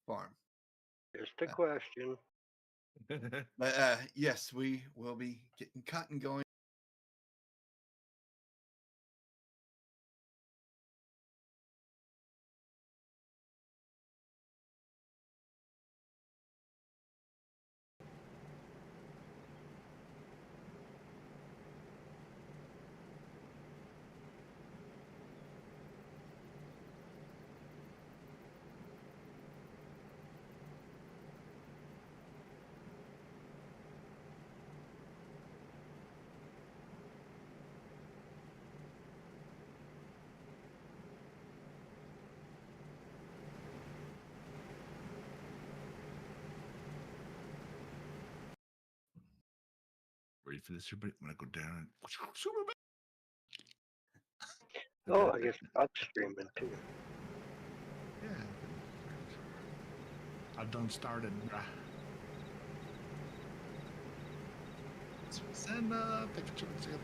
farm. Just a question. But yes, we will be getting cotton going. Ready for this, everybody? I'm gonna go down and super Oh, I guess Bob's streaming too. yeah. I've done started. Send a picture together.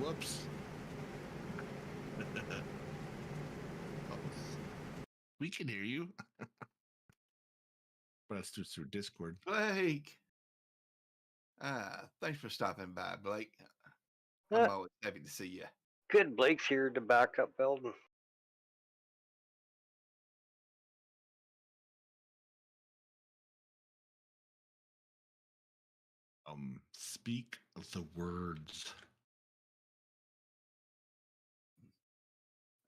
Whoops. We can hear you. But that's through Discord. Blake. Thanks for stopping by, Blake. I'm always happy to see you. Good, Blake's here to back up Belden. Speak the words.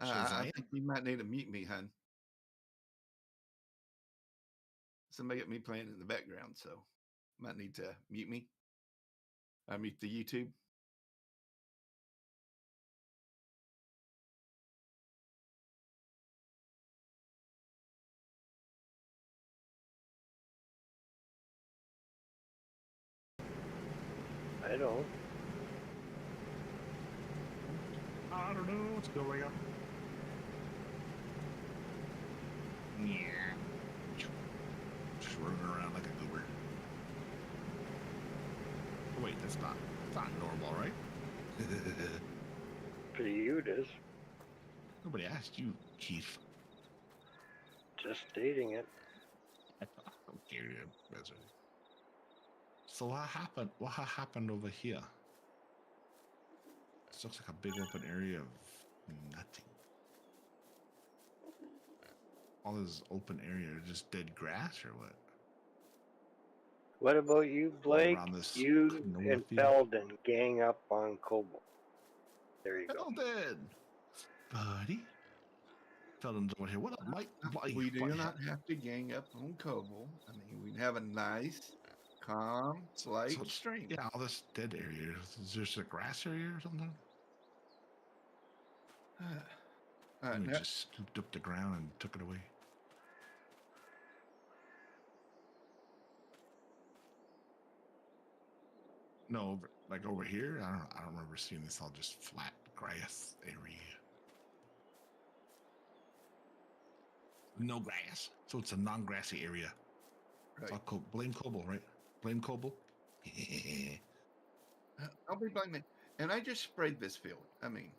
I think you might need to mute me, hun. Somebody got me playing in the background, so might need to mute me. I mute the YouTube. I don't. I don't know what's going on. Yeah. Just running around like a goober. Oh, wait, that's not normal, right? For you, it is. Nobody asked you, Keith. Just stating it. Okay, so what happened? What happened over here? This looks like a big open area of nothing. All this open area, just dead grass or what? What about you, Blake? You and Belden gang up on Coble. There you go. Belden! Buddy. Belden's over here. What up, Mike? We do not have to gang up on Coble. I mean, we have a nice, calm, slight stream. Yeah, all this dead area. Is there a grass area or something? We just scooped up the ground and took it away. No, like over here, I don't remember seeing this all just flat grass area. No grass, so it's a non-grassy area. Right. So blame Coble, right? Blame Coble. I'll be blaming. And I just sprayed this field. I mean,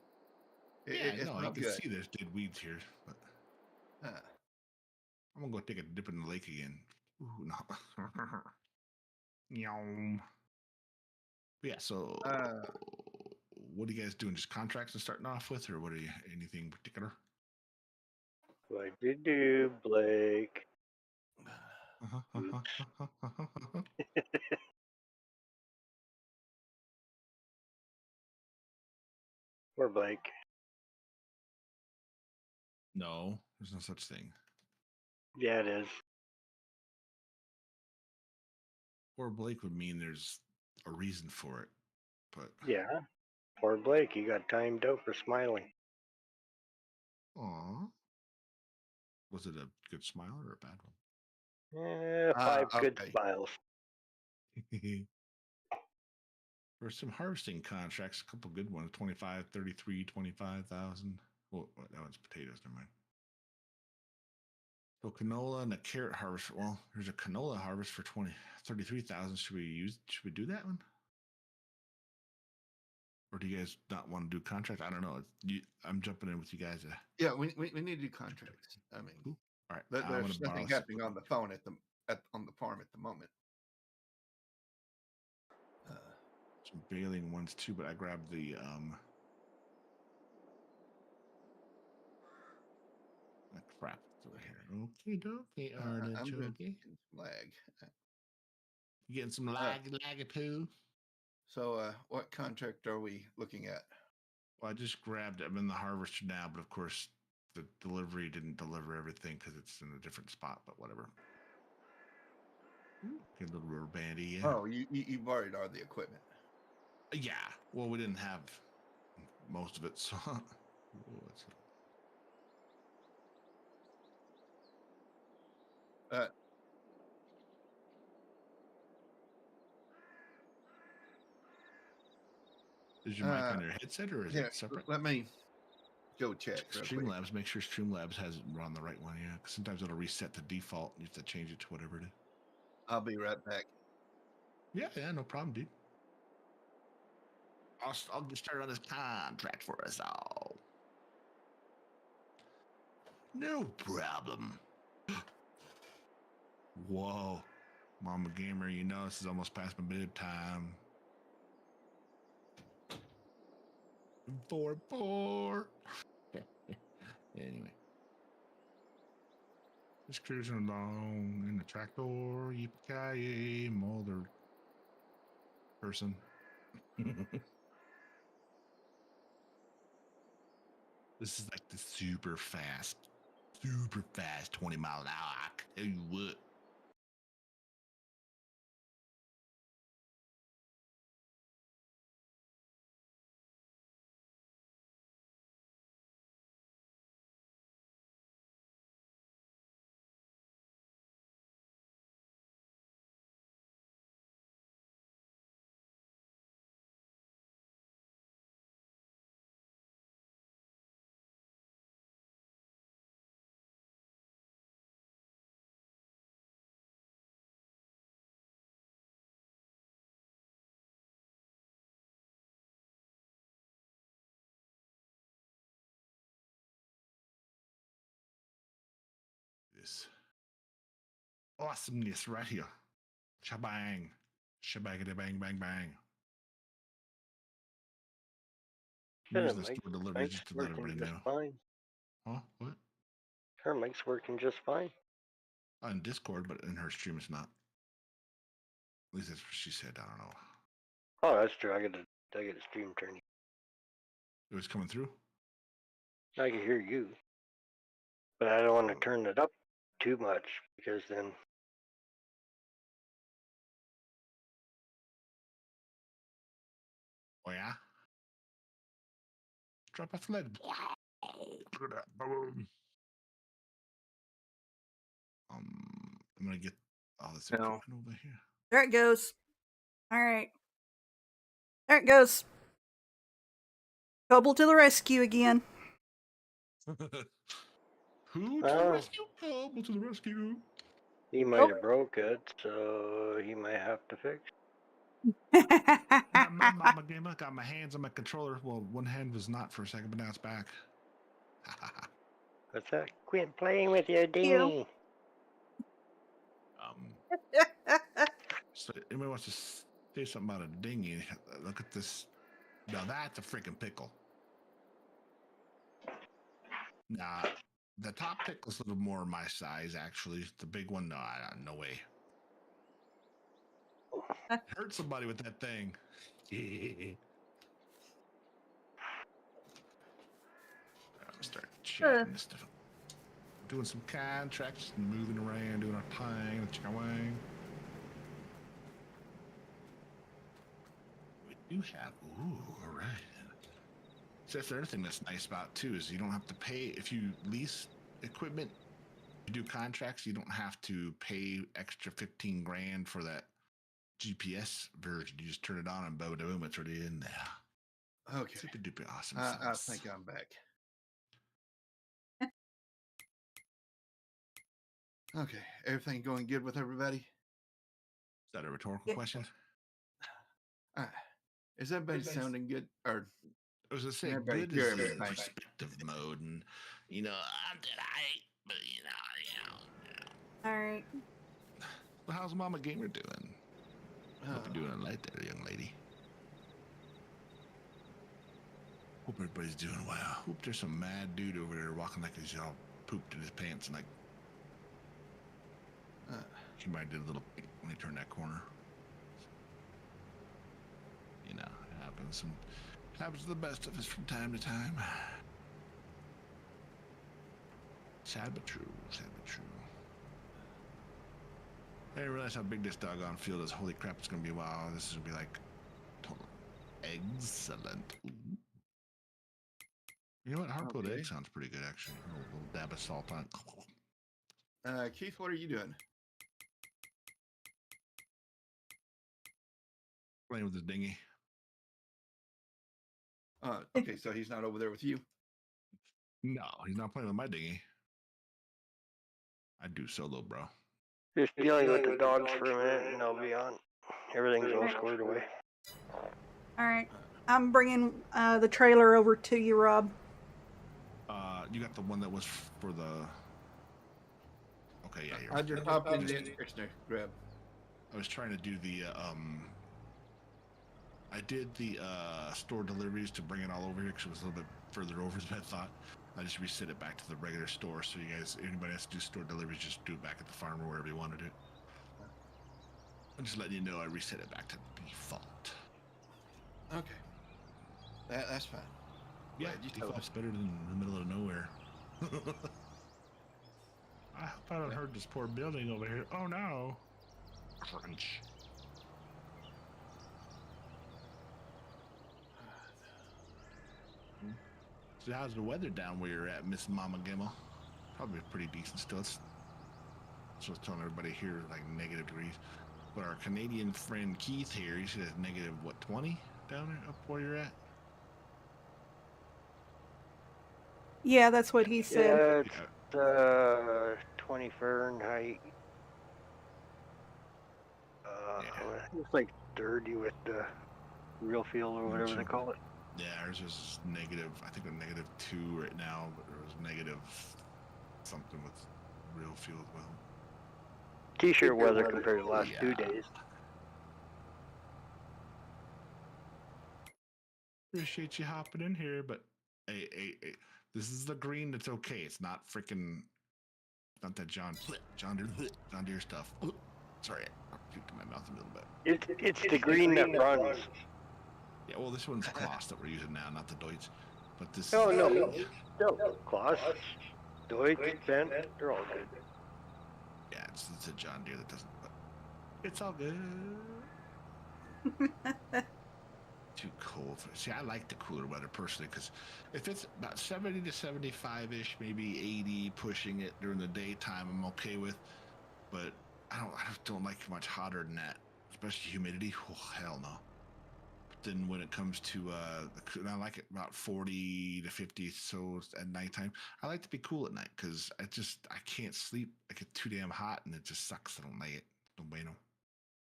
it's no, not you can see there's dead weeds here, but I'm gonna go take a dip in the lake again. Ooh, no. Yeah, so what are you guys doing? Just contracts to starting off with, or what are you? Anything particular? What you do, Blake? Or Blake? No, there's no such thing. Yeah, it is. Or Blake would mean there's a reason for it, but yeah, poor Blake, he got timed out for smiling. Aw. Was it a good smile or a bad one? Yeah, 5 good smiles. There's some harvesting contracts, a couple good ones, 25, 33, 25,000. Well, that one's potatoes, never mind. So canola and a carrot harvest. Well, there's a canola harvest for 33,000. Should we do that one? Or do you guys not want to do contract? I don't know. I'm jumping in with you guys. Yeah, we need to do contracts. I mean, Cool. All right. there's nothing happening on the phone on the farm at the moment. Some baling ones too, but I grabbed the crap. It's over here. Okay, dokie, I'm getting artichoke. some lag. You getting some laggy poo? So, what contract are we looking at? Well, I just grabbed. I'm in the harvester now, but of course, the delivery didn't deliver everything because it's in a different spot. But whatever. Get a little rubber bandy. Yeah. Oh, you borrowed all the equipment. Yeah. Well, we didn't have most of it, so. Is your mic on your headset or is it separate? Let me go check. Streamlabs, make sure Streamlabs has it on the right one. Yeah, because sometimes it'll reset the default. You have to change it to whatever it is. I'll be right back. Yeah, no problem, dude. I'll get started on this contract for us all. No problem. Whoa. Mama Gamer, you know this is almost past my bedtime. 4-4. Anyway. Just cruising along in the tractor. Yippee-ki-yay, mother person. This is like the super fast 20 mile an hour. I tell you what. This awesomeness right here. Shabang. Shabagity bang bang bang. Usually store delivery just to let everybody know. Fine. Huh? What? Her mic's working just fine. On Discord, but in her stream it's not. At least that's what she said. I don't know. Oh, that's true. I got a stream turn. It was coming through? I can hear you. But I don't want to turn it up too much because then oh yeah? Drop off the lid. Look at that. Boom. I'm gonna get all this equipment over here. There it goes. All right. There it goes. Coble to the rescue again. Who to the rescue? Coble to the rescue. He might have broke it, so he might have to fix My Mama Gamer got my hands on my controller. Well, one hand was not for a second, but now it's back. What's that? Quit playing with your dinghy. So anybody wants to say something about a dinghy? Look at this. Now that's a freaking pickle. Nah, the top pickle's a little more my size, actually. The big one, no way. Hurt somebody with that thing. I'm gonna start checking this stuff. Doing some contracts and moving around, doing our thing, chicken wing. We do have, all right. So that's the other thing that's nice about too is you don't have to pay if you lease equipment. You do contracts, you don't have to pay extra 15 grand for that GPS version. You just turn it on and boom, it's already in there. Okay. Super duper awesome. I think I'm back. Okay. Everything going good with everybody? Is that a rhetorical question? Is that been sounding good? Or I was gonna say, everybody good hear is everything? perspective mode, and I'm alright, but All right. Well, how's Mama Gamer doing? Hope you're doing all right there, young lady. Hope everybody's doing well. Hope there's some mad dude over there walking like he's all pooped in his pants and like. He might do a little when he turned that corner. It happens. Happens to the best of us from time to time. Sad but true. Sad but true. I didn't realize how big this doggone field is. Holy crap, it's going to be wow. This is going to be like total excellent. Ooh. You know what? Hard-boiled egg sounds pretty good, actually. A little dab of salt on it. Keith, what are you doing? Playing with his dinghy. Okay, so he's not over there with you? No, he's not playing with my dinghy. I do solo, bro. Just dealing with the dogs for a minute and I'll be on. Everything's all squared away. All right. I'm bringing the trailer over to you, Rob. You got the one that was for the... Okay, yeah. I just popped in the grab. I was trying to do the... I did the store deliveries to bring it all over here because it was a little bit further over than I thought. I just reset it back to the regular store, so you guys, anybody has to do store deliveries, just do it back at the farm or wherever you want to do it. I'm just letting you know I reset it back to default. Okay. That's fine. Yeah, default's better than the middle of nowhere. I hope I don't hurt this poor building over here. Oh no. Crunch. So how's the weather down where you're at, Miss Mama Gimmel? Probably pretty decent still. So I was telling everybody here, like negative degrees. But our Canadian friend Keith here, he says negative, what, 20 down there up where you're at? Yeah, that's what he said. Yeah, it's 20 Fahrenheit. It's like 30 with the real feel or whatever they call it. Yeah, ours is negative, I think a negative 2 right now, but there was negative something with real feel as well. T-shirt weather compared to the last 2 days. Appreciate you hopping in here, but hey, this is the green that's okay. It's not freaking, not that John Deere stuff. Sorry, I puked in my mouth a little bit. It's the green that runs. Yeah, well, this one's Kloss that we're using now, not the Deutz. But this. No, Kloss, Deutz, Bent, they're all good. Yeah, it's a John Deere that doesn't. But it's all good. Too cold. See, I like the cooler weather personally because if it's about 70 to 75-ish, maybe 80, pushing it during the daytime, I'm okay with. But I don't like much hotter than that, especially humidity. Oh, hell no. But then when it comes to I like it about 40 to 50. So at nighttime, I like to be cool at night because I can't sleep. I get too damn hot and it just sucks. I don't like it. No bueno.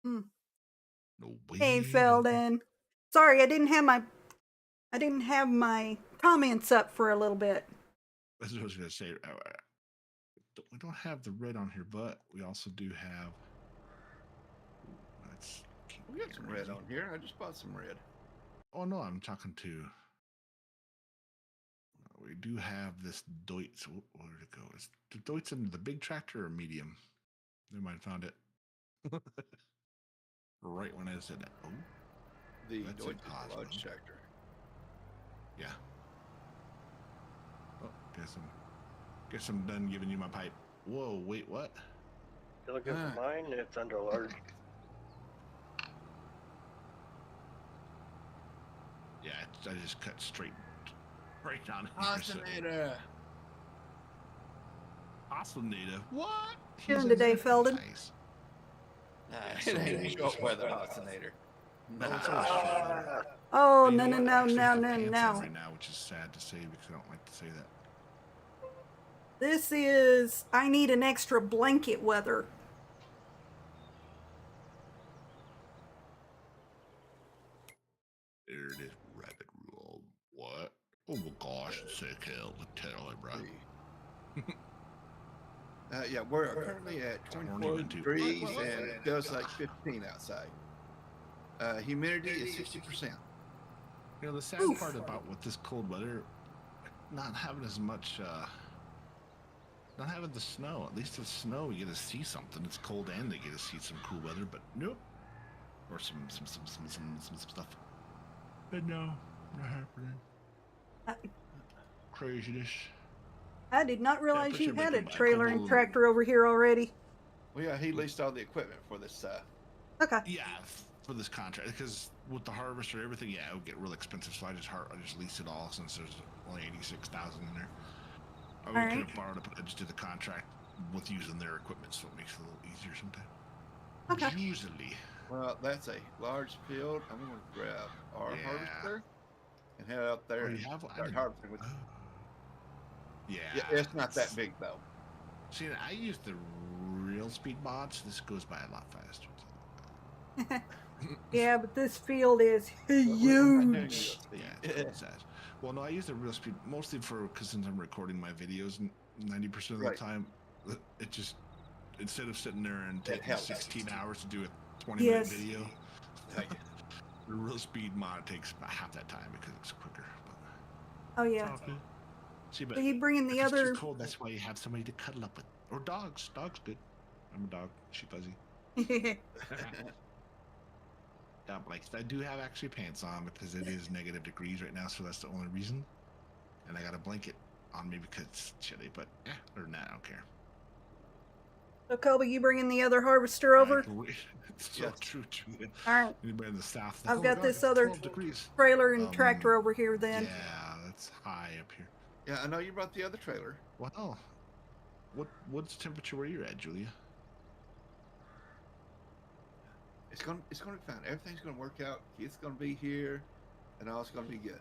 No bueno. Hey, Felden. Sorry, I didn't have my comments up for a little bit. That's what I was gonna say. We don't have the red on here, but we also do have. We got some red on here. I just bought some red. Oh no, I'm talking to. We do have this Deutz. Where did it go? Is the Deutz in the big tractor or medium? Never mind, found it. Right when I said that. Oh. The Deutz large tractor. Yeah. Oh, guess I'm done giving you my pipe. Whoa, wait, what? You're looking for mine? It's under large. Yeah, I just cut straight right on Oscillator. Oscillator. What? Doing today, Felden? Nice. It ain't a short weather oscillator. Oh, You no. know what? I actually have pants on No. right now, which is sad to say because I don't like to say that. This is, I need an extra blanket weather. it is. Rabbit rule. What? Oh my gosh, sick hell. Tell it, bro. Yeah, we're currently at 24 degrees and it feels like 15 outside. Humidity is 60%. You know, the sad part about with this cold weather, not having as much, not having the snow. At least the snow, you get to see something. It's cold and they get to see some cool weather, but nope. Or some stuff. But no, not happening. Craziness. I did not realize you had a making trailer and tractor over here already. Well, yeah, he leased all the equipment for this. Okay. Yeah, for this contract, because with the harvester and everything, yeah, it would get real expensive. So I just leased it all since there's only 86,000 in there. We could have borrowed it, but I just did the contract with using their equipment, so it makes it a little easier sometimes. Okay. Usually. Well, that's a large field. I'm going to grab our harvester and head out there and start harvesting with. Yeah, it's not that big though. See, I use the real speed mods. This goes by a lot faster. Yeah, but this field is huge. Yeah, it's size. Well, no, I use the real speed mostly because since I'm recording my videos 90% of the time, it just instead of sitting there and taking 16 hours to do a 20-minute video, the real speed mod takes about half that time because it's quicker. But oh yeah. See, but so you bring in the other. It's too cold. That's why you have somebody to cuddle up with, or dogs. Dogs good. I'm a dog. She fuzzy. I do have actually pants on because it is negative degrees right now, so that's the only reason. And I got a blanket on me because it's chilly, but other than that, I don't care. So, Kobe, you bringing the other harvester over? It's so true. All right. Anybody in the south? I've got this other trailer and tractor over here then. Yeah, that's high up here. Yeah, I know you brought the other trailer. Wow. What's the temperature where you're at, Julia? It's gonna be fine. Everything's gonna work out. It's gonna be here, and all's gonna be good.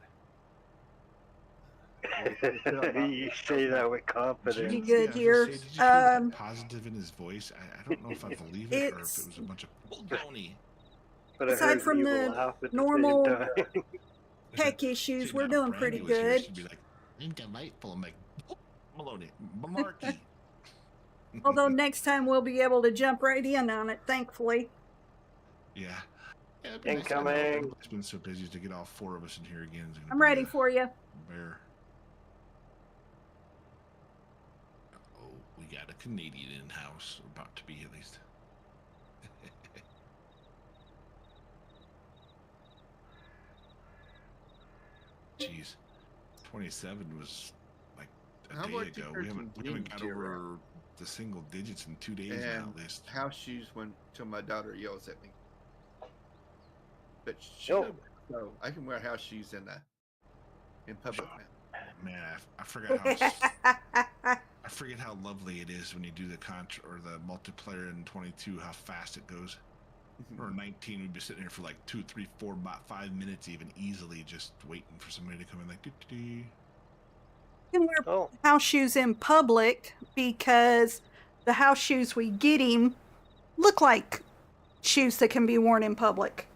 You say that with confidence. Be good here. Did you hear that positive in his voice? I don't know if I believe it or if it was a bunch of baloney. Aside from the normal tech issues, we're doing pretty good. She'd be like, "I'm delightful." I'm like, baloney, malarkey. Although next time we'll be able to jump right in on it, thankfully. Yeah. Incoming. It's been so busy to get all four of us in here again. I'm ready for you. Bear. Oh, we got a Canadian in house, about to be at least. Jeez, 27 was like a day ago. We haven't got over the single digits in 2 days now, at least. House shoes went till my daughter yells at me. But so I can wear house shoes in public now. Man, I forgot I forget how lovely it is when you do the the multiplayer in 22. How fast it goes. Or 19, we'd be sitting here for like 2, 3, 4, about 5 minutes, even easily, just waiting for somebody to come in. Like, you can wear house shoes in public because the house shoes we get him look like shoes that can be worn in public.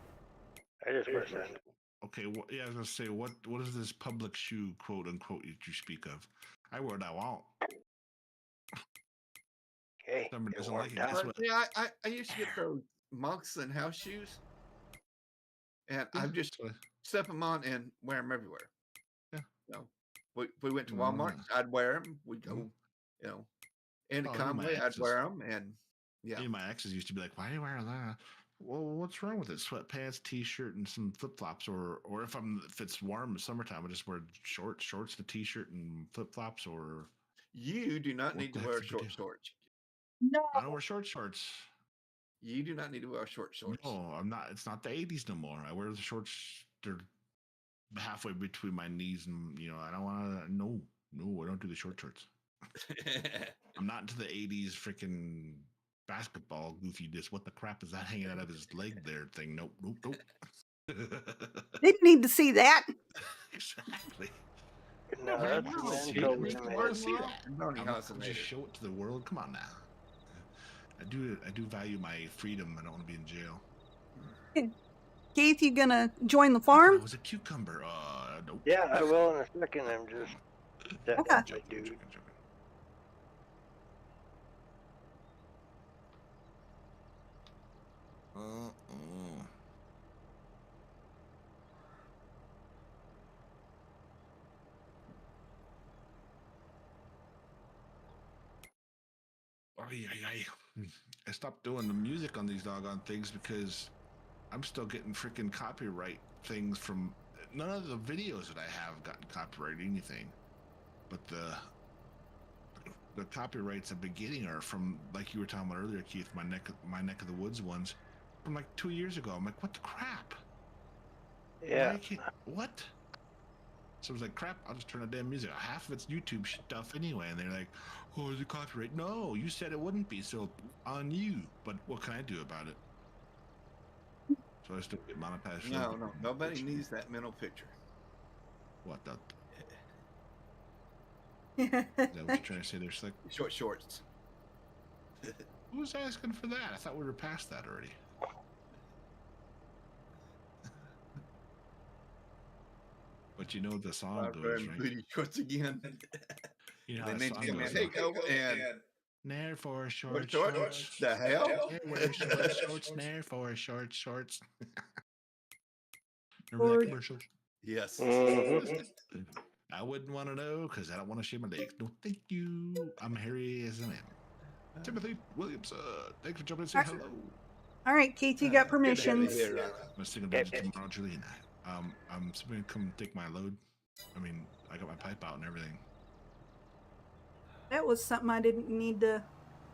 I just wear that. Okay, I was gonna say, what is this public shoe, quote unquote, that you speak of? I wear what I want. Okay. Somebody doesn't like it. Yeah, I used to get those monks and house shoes, and I just step them on and wear them everywhere. Yeah. So we went to Walmart. I'd wear them. We'd go, in a convoy. I'd wear them, and my exes used to be like, "Why are you wearing that?" Well, what's wrong with it? Sweatpants, t-shirt, and some flip-flops, or if it's warm in summertime, I just wear shorts, the t-shirt, and flip-flops. Or you do not need to wear short shorts. No, I don't wear short shorts. You do not need to wear short shorts. No, I'm not. It's not the 80s no more. I wear the shorts. They're halfway between my knees, and I don't want to. No, I don't do the short shorts. I'm not into the 80s freaking basketball goofy. What the crap is that hanging out of his leg there thing? Nope. Didn't need to see that. Exactly. No, I want to see that. I'm just show it to the world. Come on now. I do value my freedom. I don't want to be in jail. Keith, you gonna join the farm? It was a cucumber. Nope. Yeah, I will in a second. I'm just setting Okay. up my dude. I stopped doing the music on these doggone things because I'm still getting freaking copyright things from none of the videos that I have gotten copyright anything, but the copyrights I've been getting are from, like you were talking about earlier, Keith, my neck of the woods ones from like 2 years ago. I'm like, what the crap? Yeah. What? So I was like, crap, I'll just turn the damn music. Half of it's YouTube stuff anyway. And they're like, oh, is it copyright? No, you said it wouldn't be, so on you. But what can I do about it? So I still get monetized. No, nobody needs that mental picture. What the? Is that what you're trying to say there, Slick? Short shorts. Who was asking for that? I thought we were past that already. But you know the song goes, right? Booty shorts again. You know how the song goes. Take over and nair for short shorts. The hell? Wear short shorts. Nair for short shorts. Remember that commercial? Yes. I wouldn't want to know because I don't want to shave my legs. No, thank you. I'm hairy as I am. Timothy Williams, thanks for jumping in and saying hello. All right, Keith, you got permissions. I'm singing tomorrow, Julie. I'm going to come take my load. I mean, I got my pipe out and everything. That was something I didn't need to.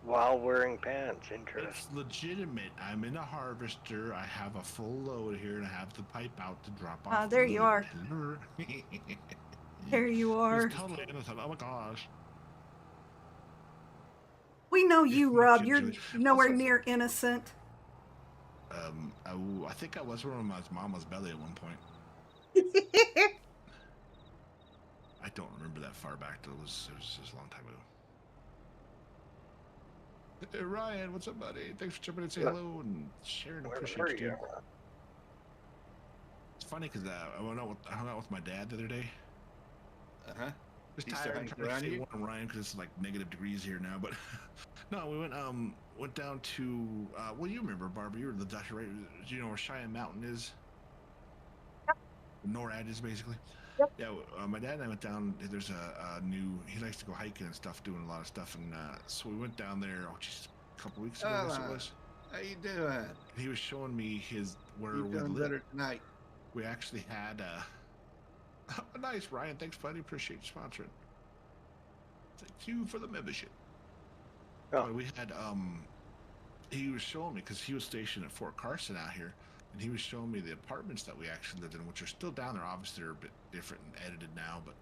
While wearing pants, interesting. It's legitimate. I'm in a harvester. I have a full load here, and I have the pipe out to drop off. There you are. There you are. It's totally innocent. Oh my gosh. We know you, Rob. You're nowhere near innocent. I think I was from my mama's belly at one point. I don't remember that far back. It was just a long time ago. Hey, Ryan, what's up, buddy? Thanks for jumping in and saying hello and sharing. Appreciate you. It's funny because I hung out with my dad the other day. Just tired. I'm trying to stay warm, Ryan, because it's like negative degrees here now. But no, we went down to well, you remember, Barbara? You were the doctor, right? Do you know where Cheyenne Mountain is? Yep. NORAD is basically. Yep. Yeah, my dad and I went down. There's a new. He likes to go hiking and stuff, doing a lot of stuff, and so we went down there. Oh, just a couple weeks ago. I guess it was. How you doing? He was showing me where we live. Better tonight. We actually had nice, Ryan. Thanks, buddy. Appreciate you sponsoring. Thank you for the membership. Oh. We had he was showing me because he was stationed at Fort Carson out here, and he was showing me the apartments that we actually lived in, which are still down there. Obviously, they're a bit different and edited now, but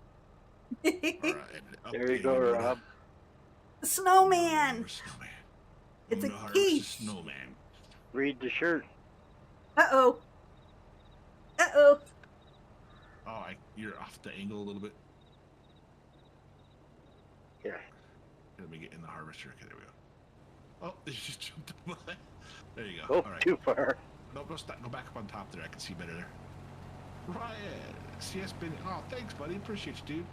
there you go, Rob. The snowman. It's a key. Snowman. Read the shirt. Uh-oh. Oh, you're off the angle a little bit. Yeah. Let me get in the harvester. Okay, there we go. Oh, you just jumped up. There you go. Oh, all right. Too far. No, go back up on top there. I can see better there. Ryan, CS Bin. Oh, thanks, buddy. Appreciate you, dude.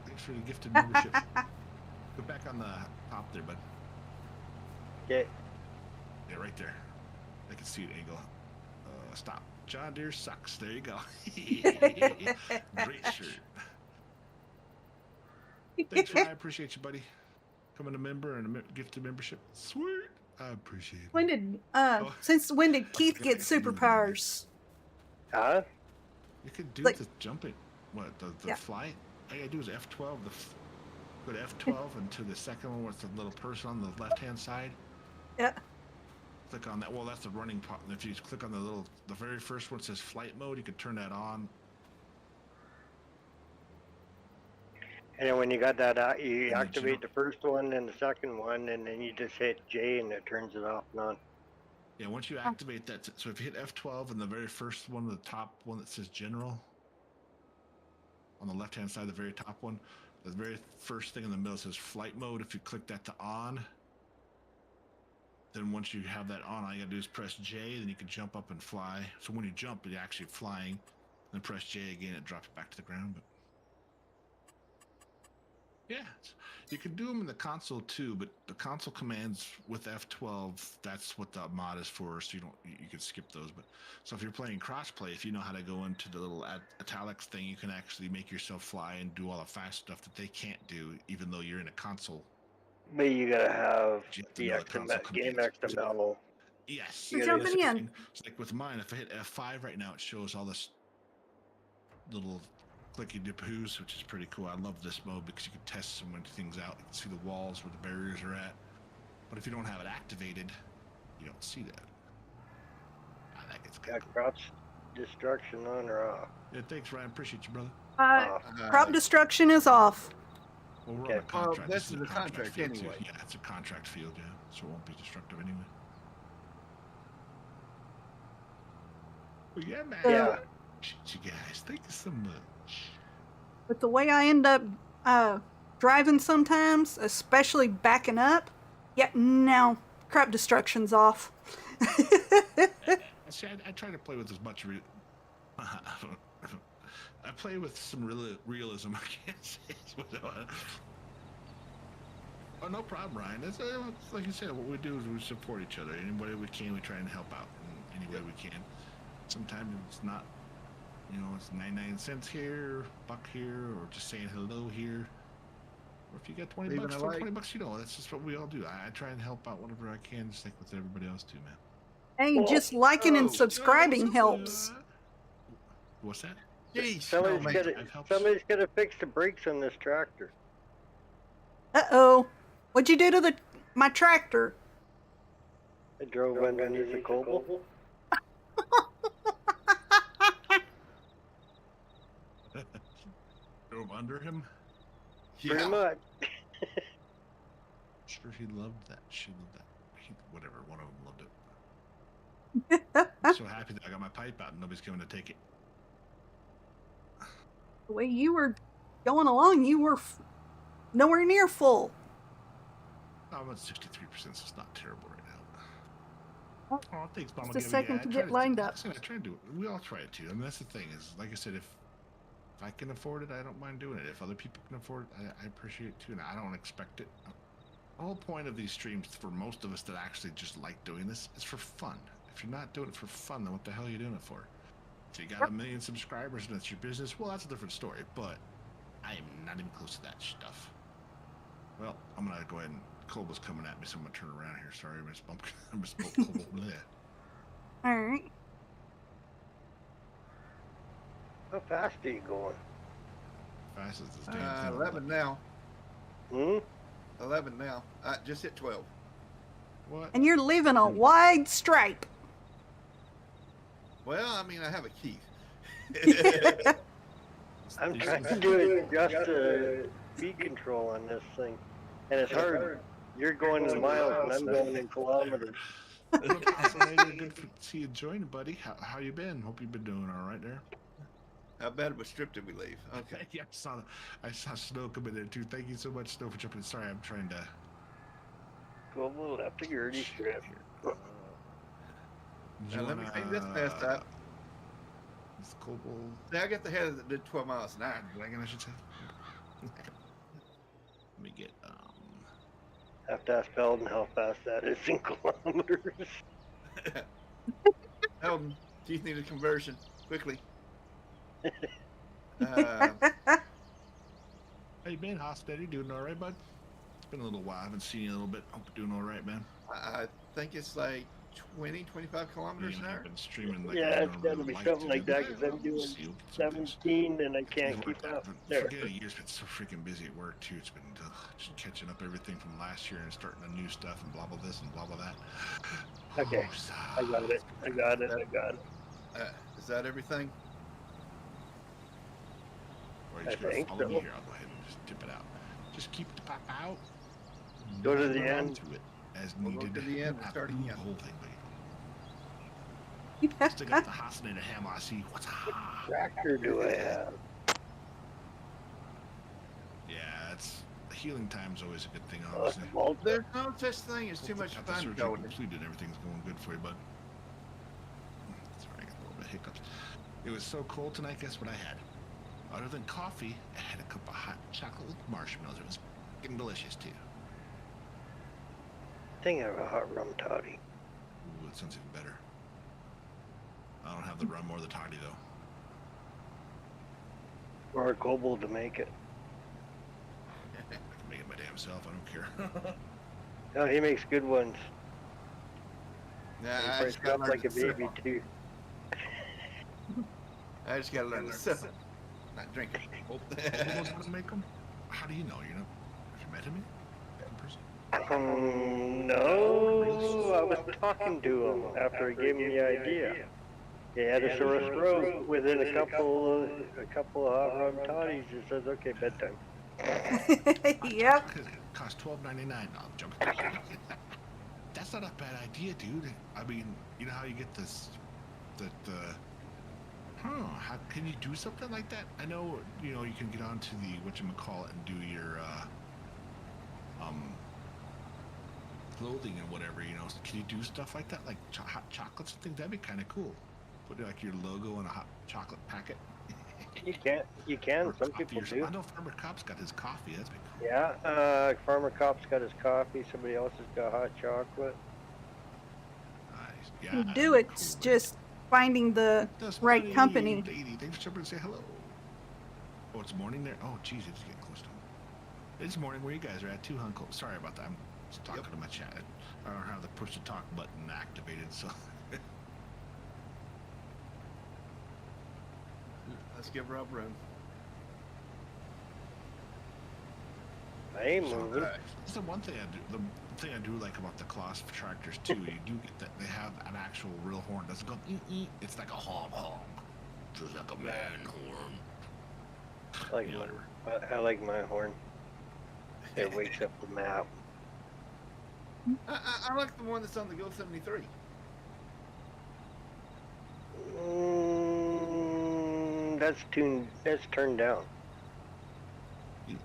Thanks for the gifted membership. Go back on the top there, bud. Okay. Yeah, right there. I can see an angle. Stop. John Deere sucks. There you go. Great shirt. Thanks, Ryan. I appreciate you, buddy. Coming a member and a gifted membership. Sweet. I appreciate it. When did since when did Keith get superpowers? Huh? You could do the jumping. What the flight? All you gotta do is F12. Go to F12 and to the second one where it's the little person on the left hand side. Yeah. Click on that. Well, that's the running part. If you click on the very first one that says flight mode, you could turn that on. And then when you got that out, you activate the first one and the second one, and then you just hit J and it turns it off and on. Yeah, once you activate that, so if you hit F12 and the very first one, the top one that says general, on the left-hand side, the very top one, the very first thing in the middle says flight mode. If you click that to on, then once you have that on, all you gotta do is press J, then you can jump up and fly. So when you jump, you're actually flying. Then press J again, it drops back to the ground. But yeah, you can do them in the console too, but the console commands with F12, that's what the mod is for, so you can skip those. But so if you're playing crossplay, if you know how to go into the little italics thing, you can actually make yourself fly and do all the fast stuff that they can't do, even though you're in a console. But you gotta have the game XML. Yes. You're jumping in. It's like with mine, if I hit F5 right now, it shows all this little clicky dip-hoos, which is pretty cool. I love this mode because you can test so many things out. You can see the walls where the barriers are at. But if you don't have it activated, you don't see that. That gets good. Crouch destruction on or off? Yeah, thanks, Ryan. Appreciate you, brother. Crop destruction is off. Well, we're on a contract. This is a contract anyway. Yeah, it's a contract field, yeah. So it won't be destructive anyway. Well, yeah, man. Yeah. You guys, thank you so much. But the way I end up driving sometimes, especially backing up, now crop destruction's off. See, I try to play with as much I play with some realism, I can't say. Oh, no problem, Ryan. It's like you said, what we do is we support each other. Any way we can, we try and help out in any way we can. Sometimes it's not, it's 99 cents here, $1 here, or just saying hello here. Or if you got 20 bucks, for 20 bucks, that's just what we all do. I try and help out whatever I can, just like with everybody else too, man. Hey, just liking and subscribing helps. What's that? Jeez, somebody's got to fix the brakes on this tractor. Uh-oh. What'd you do to my tractor? I drove underneath the Coble. Drove under him? Pretty much. Sure, he loved that. She loved that. Whatever, one of them loved it. I'm so happy that I got my pipe out and nobody's coming to take it. The way you were going along, you were nowhere near full. I'm at 63%, so it's not terrible right now. Oh, thanks, Mama. Just a second to get lined up. I try to do it. We all try it too. I mean, that's the thing is, like I said, if I can afford it, I don't mind doing it. If other people can afford it, I appreciate it too, and I don't expect it. The whole point of these streams, for most of us that actually just like doing this, is for fun. If you're not doing it for fun, then what the hell are you doing it for? If you got 1 million subscribers and it's your business, well, that's a different story, but I am not even close to that stuff. Well, I'm going to go ahead and Coble's coming at me, so I'm going to turn around here. Sorry, I misspoke Coble. All right. How fast are you going? Fast as this damn thing. 11 now. 11 now. I just hit 12. What? And you're leaving a wide stripe. Well, I mean, I have a key. I'm trying to do adjust speed control on this thing, and it's hard. You're going in miles, and I'm going in kilometers. Good to see you join, buddy. How you been? Hope you've been doing all right there. How bad of a strip did we leave? Okay. Yeah, I saw Snow come in there too. Thank you so much, Snow, for jumping in. Sorry, I'm trying to. Go a little left of your strip. Now let me think this fast out. It's Coble. Now I got the head that did 12 miles an hour. Dragon, I should say. Let me get Have to ask Belden how fast that is in kilometers. Belden, Keith needs a conversion quickly. How you been, Hostetty? Doing all right, bud? It's been a little while. I haven't seen you in a little bit. Hope you're doing all right, man. I think it's like 20, 25 kilometers an hour. I've been streaming like it's got to be something like that because I'm doing 17 and I can't keep up. Forget a year's been so freaking busy at work too. It's been just catching up everything from last year and starting the new stuff and blah blah this and blah blah that. Okay, I got it. Is that everything? I think so. Here, I'll go ahead and just dip it out. Just keep the pop out. Go to the end. To it as We'll needed. go to the end and start again. The whole thing, buddy. Still got the Hasinator hammer. I see. What's What tractor do I have? Yeah, it's healing time is always a good thing, obviously. There's no such thing as too much fun going. Completed, everything's going good for you, bud. Sorry, I got a little bit of hiccups. It was so cold tonight. Guess what I had? Other than coffee, I had a cup of hot chocolate with marshmallows. It was fucking delicious too. I think I have a hot rum toddy. Ooh, that sounds even better. I don't have the rum or the toddy though. Or a Coble to make it. I can make it my damn self. I don't care. No, he makes good ones. Nah, he breaks up like a baby too. I just gotta learn to sip it, not drink it. How to make them? How do you know? Have you met him in person? No, I was talking to him after he gave me the idea. He had a sore throat within a couple of hot rum toddies. He says, "Okay, bedtime." Yep. It costs $12.99. No, I'm joking. That's not a bad idea, dude. I mean, you know how you get this, how can you do something like that? I know, you can get onto the whatchamacallit and do your, clothing and whatever, Can you do stuff like that? Like hot chocolates and things? That'd be kind of cool. Put like your logo on a hot chocolate packet. You can. Some people do. I know Farmer Cop's got his coffee. That's been cool. Yeah, Farmer Cop's got his coffee. Somebody else has got hot chocolate. Nice. Yeah, You do. It's cool, just finding the right company. Lady, thanks for jumping and say hello. Oh, it's morning there? Oh, geez, it's getting close to home. It's morning where you guys are at too, Uncle. Sorry about that. I'm just talking to my chat. I don't have the push to talk button activated, so. Let's give Rob room. I ain't moving. That's the one thing I do. The thing I do like about the Claas tractors too, you do get that they have an actual real horn. It doesn't go. It's like a honk honk, just like a man horn. I like my horn. It wakes up the map. I like the one that's on the Go73. That's turned down.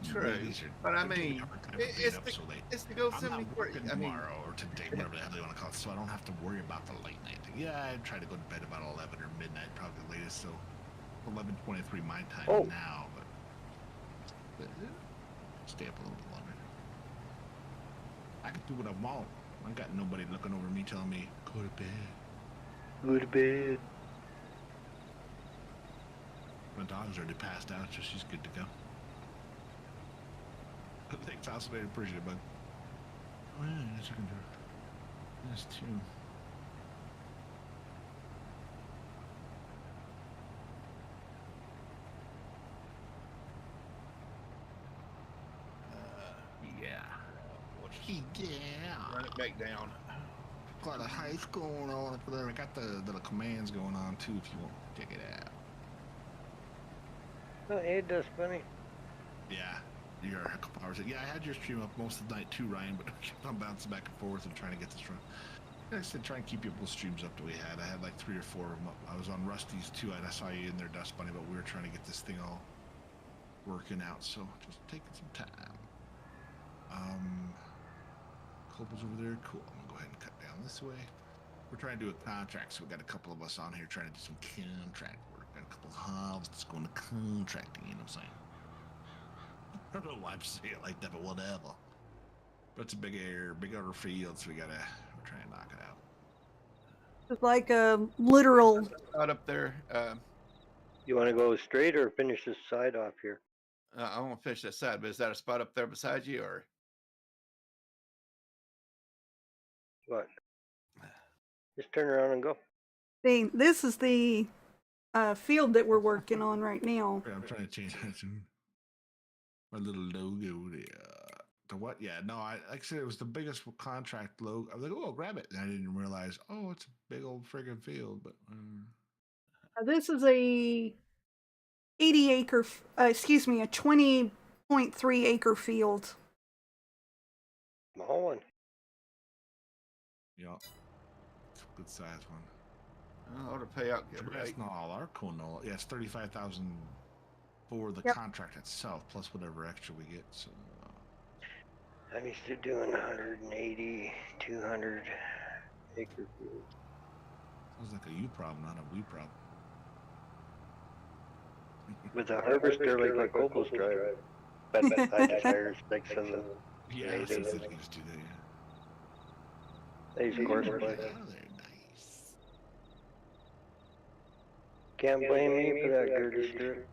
True, but I mean, it's the Go73. I mean, tomorrow or today, whatever the hell they want to call it, so I don't have to worry about the late night thing. Yeah, I try to go to bed about 11 or midnight, probably the latest. So 11:23 my time now, but stay up a little bit longer. I can do what I want. I got nobody looking over me telling me go to bed. Go to bed. My dog's already passed out, so she's good to go. Thanks, Fascinated. Appreciate it, bud. Oh, yeah, yes, I can do it. Yes, too. Yeah. Run it back down. Got a heist going on up there. I got the little commands going on, too, if you want to check it out. Oh, it does funny. Yeah, you're a couple hours. Yeah, I had your stream up most of the night too, Ryan, but I'm bouncing back and forth and trying to get this run. Like I said, try and keep your little streams up that we had. I had like 3 or 4 of them up. I was on Rusty's too, and I saw you in there, Dust Bunny, but we were trying to get this thing all working out, so just taking some time. Coble's over there. Cool. I'm gonna go ahead and cut down this way. We're trying to do a contract, so we got a couple of us on here trying to do some contract work. Got a couple of hubs that's going to contracting, you know what I'm saying? I don't know why I'm saying it like that, but whatever. But it's a bigger field, so we're trying to knock it out. It's like a literal. Out up there. You want to go straight or finish this side off here? I want to finish that side, but is that a spot up there beside you, or? What? Just turn around and go. This is the field that we're working on right now. I'm trying to change that to my little logo. The what? Yeah, no, like I said, it was the biggest contract logo. I was like, oh, grab it. And I didn't realize, oh, it's a big old friggin' field. But this is a 80-acre, a 20.3 acre field. Small one. Yeah, it's a good size one. I ought to pay out good, right? That's not all our cool. Yeah, it's $35,000 for the contract itself, plus whatever extra we get. So I'm used to doing 180, 200 acre fields. Sounds like a you problem, not a we problem. With a harvester like my Coble's drive. But I just hired 6 of them. Yeah, you can just do that, yeah. They use course play. Oh, they're nice. Can't blame me for that, Gertie Stewart.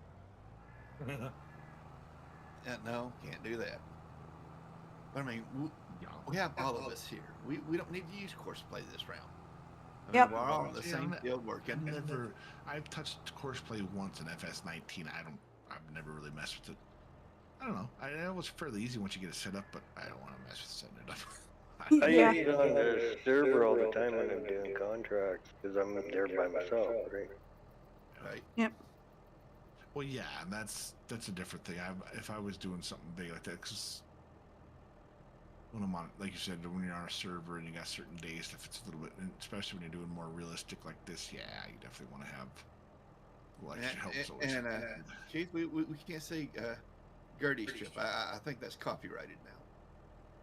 No, can't do that. But I mean, we have all of us here. We don't need to use course play this round. I mean, we're all on the same field working. I've touched course play once in FS19. I've never really messed with it. I don't know. I know it's fairly easy once you get it set up, but I don't want to mess with setting it up. I use it on the server all the time when I'm doing contracts because I'm there by myself, right? Right. Yep. Well, yeah, and that's a different thing. If I was doing something big like that, because when I'm on, like you said, when you're on a server and you got certain days, if it's a little bit, especially when you're doing more realistic like this, yeah, you definitely want to have extra help. And Keith, we can't say Gertie's trip. I think that's copyrighted now.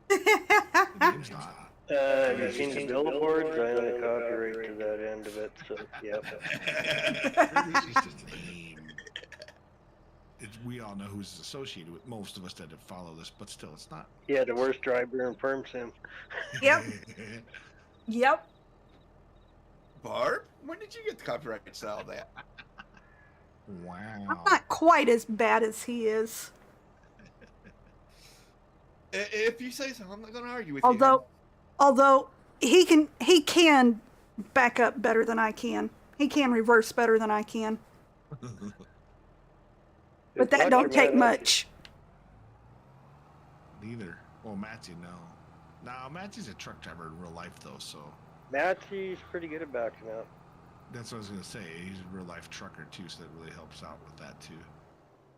The name's not. Have you seen the billboards? I own a copyright to that end of it, so yep. It's just a name. We all know who's associated with most of us that follow this, but still, it's not. Yeah, the worst driver in Firm Sim. Yep. Yep. Barb, when did you get the copyright to sell that? Wow. I'm not quite as bad as he is. If you say so, I'm not going to argue with you. Although he can back up better than I can. He can reverse better than I can. But that don't take much. Neither. Well, Matthew, no. Now, Matthew's a truck driver in real life, though, so. Matthew's pretty good at backing up. That's what I was going to say. He's a real life trucker, too, so that really helps out with that, too.